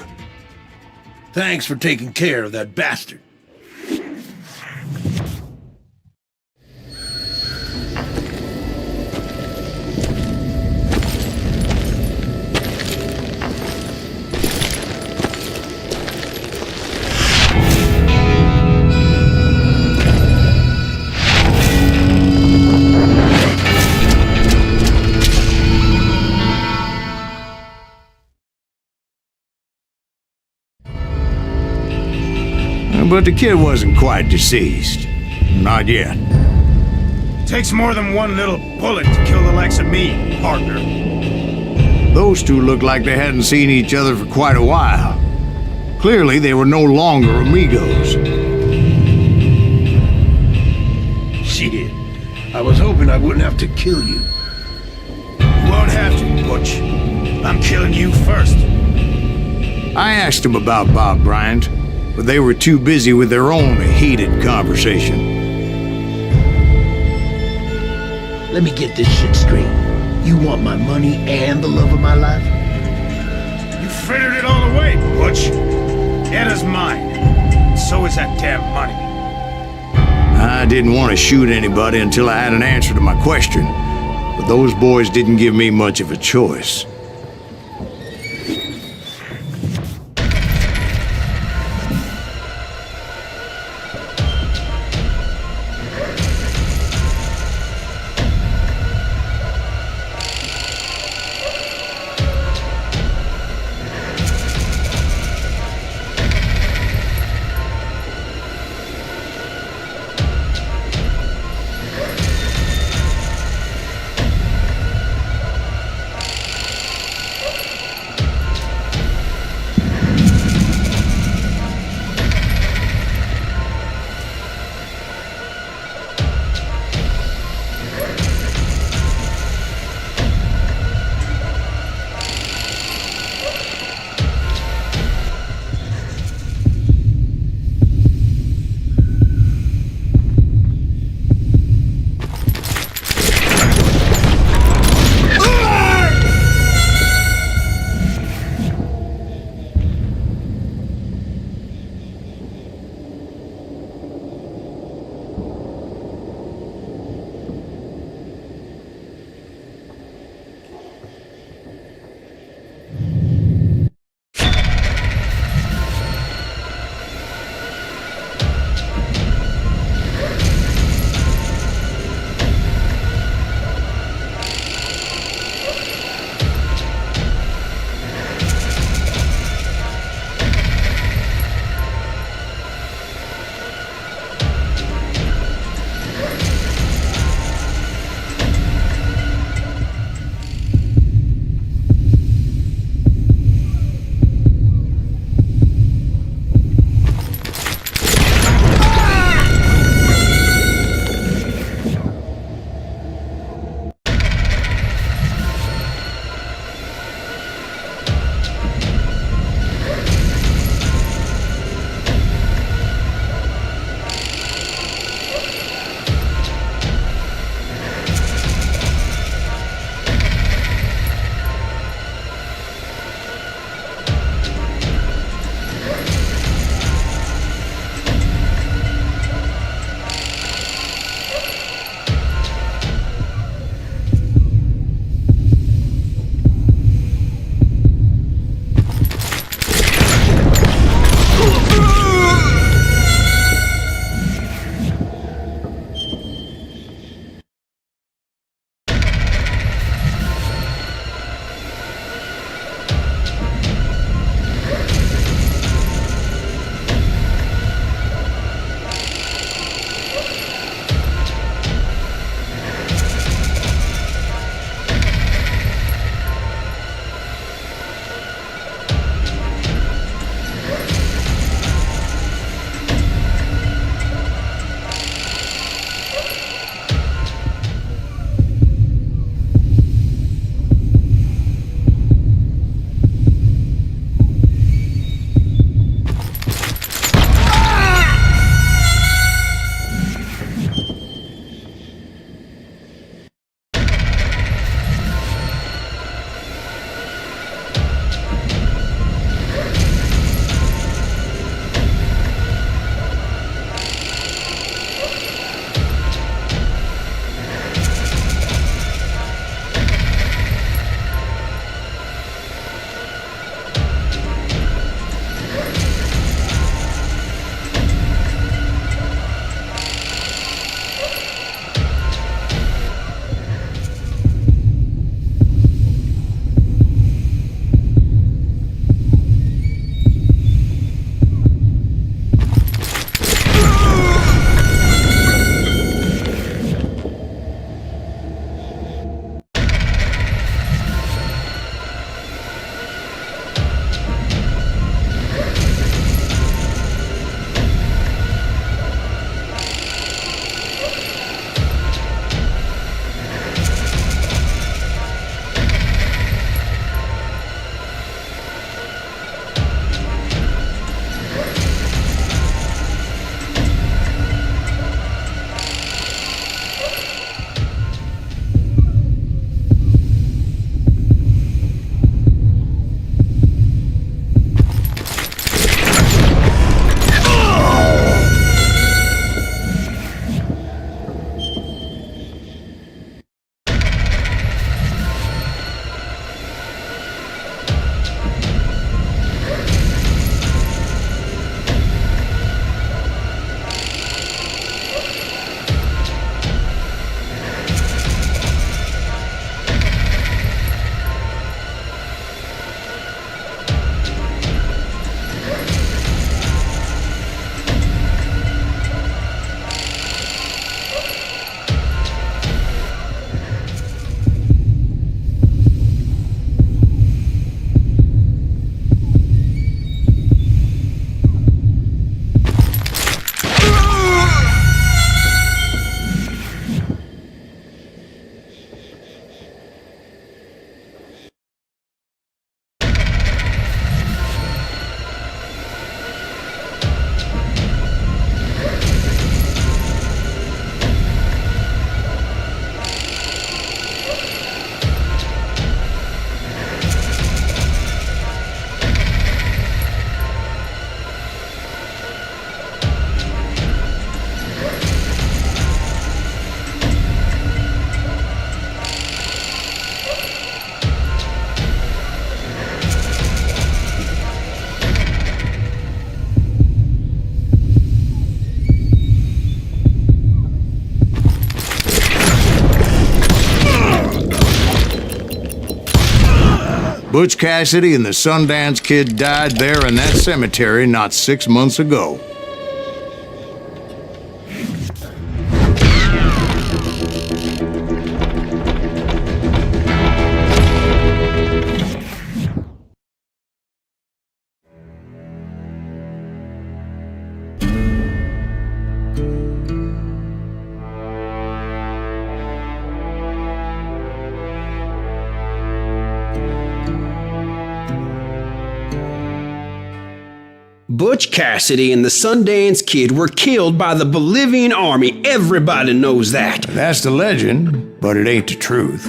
Speaker 7: Thanks for taking care of that bastard.
Speaker 1: But the kid wasn't quite deceased. Not yet.
Speaker 3: Takes more than one little bullet to kill the likes of me, partner.
Speaker 1: Those two looked like they hadn't seen each other for quite a while. Clearly, they were no longer amigos.
Speaker 7: Shit. I was hoping I wouldn't have to kill you.
Speaker 3: You won't have to, Butch. I'm killing you first.
Speaker 1: I asked them about Bob Bryant, but they were too busy with their own heated conversation.
Speaker 7: Let me get this shit straight. You want my money and the love of my life?
Speaker 3: You frittered it all away, Butch. Anna's mine. So is that damn money.
Speaker 1: I didn't want to shoot anybody until I had an answer to my question, but those boys didn't give me much of a choice. Butch Cassidy and the Sundance Kid died there in that cemetery not 6 months ago.
Speaker 6: Butch Cassidy and the Sundance Kid were killed by the Bolivian army. Everybody knows that.
Speaker 1: That's the legend, but it ain't the truth.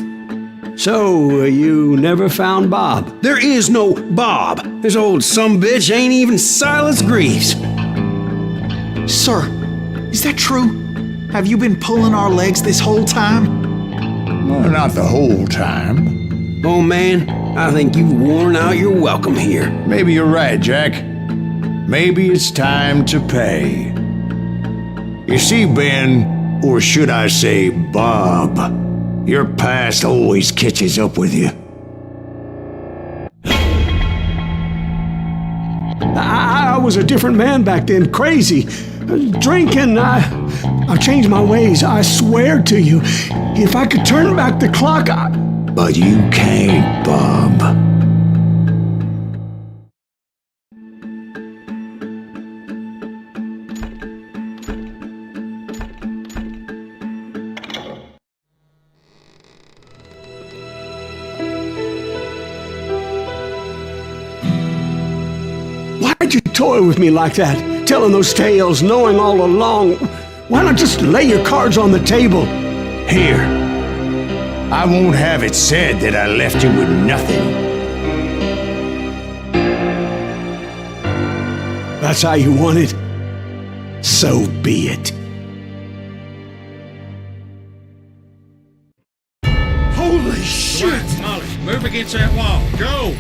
Speaker 2: So, you never found Bob?
Speaker 6: There is no Bob. This old sumbitch ain't even Silas Greaves.
Speaker 5: Sir, is that true? Have you been pulling our legs this whole time?
Speaker 1: Well, not the whole time.
Speaker 6: Oh man, I think you've worn out your welcome here.
Speaker 1: Maybe you're right, Jack. Maybe it's time to pay. You see, Ben, or should I say Bob, your past always catches up with you.
Speaker 2: I was a different man back then, crazy. Drinking, I've changed my ways, I swear to you. If I could turn back the clock,
Speaker 1: But you can't, Bob.
Speaker 2: Why'd you toy with me like that? Telling those tales, knowing all along. Why not just lay your cards on the table?
Speaker 1: Here. I won't have it said that I left you with nothing.
Speaker 2: That's how you want it? So be it.
Speaker 3: Holy shit!
Speaker 4: Right, Molly, move against that wall. Go!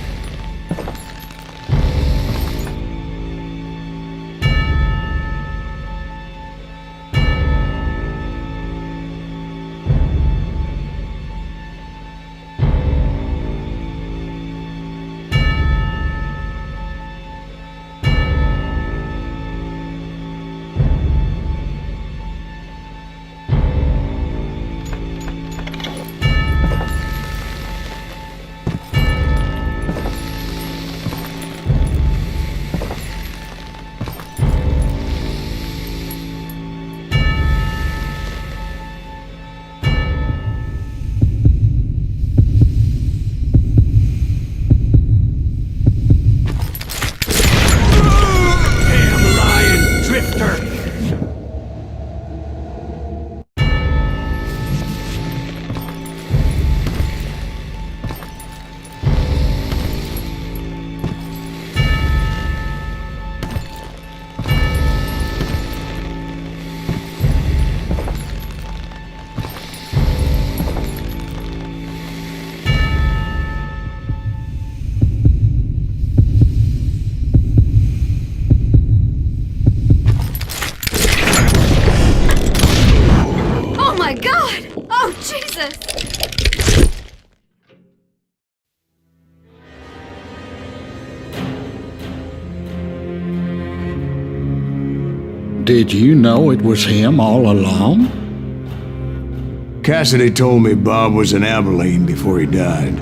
Speaker 4: Did you know it was him all along?
Speaker 1: Cassidy told me Bob was in Abilene before he died.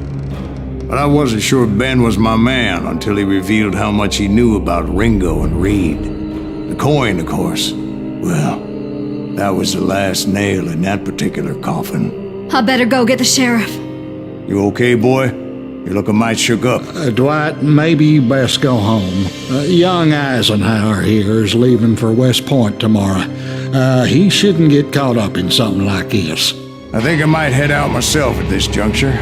Speaker 1: But I wasn't sure Ben was my man until he revealed how much he knew about Ringo and Reed. The coin, of course. Well, that was the last nail in that particular coffin.
Speaker 11: I better go get the sheriff.
Speaker 1: You okay, boy? You're looking mighty shook up.
Speaker 4: Dwight, maybe you best go home. Young Eisenhower here is leaving for West Point tomorrow. He shouldn't get caught up in something like this.
Speaker 1: I think I might head out myself at this juncture.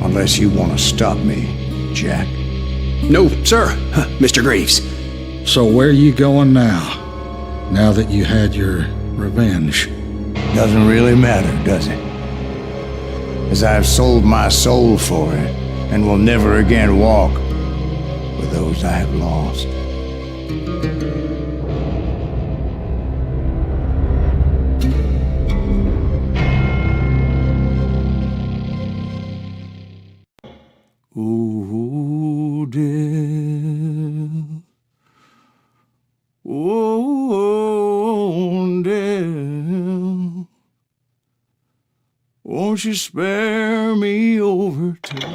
Speaker 1: Unless you want to stop me, Jack.
Speaker 6: No, sir, Mr. Greaves.
Speaker 4: So where are you going now? Now that you had your revenge?
Speaker 1: Doesn't really matter, does it? As I've sold my soul for it, and will never again walk with those I have lost. Won't you spare me over to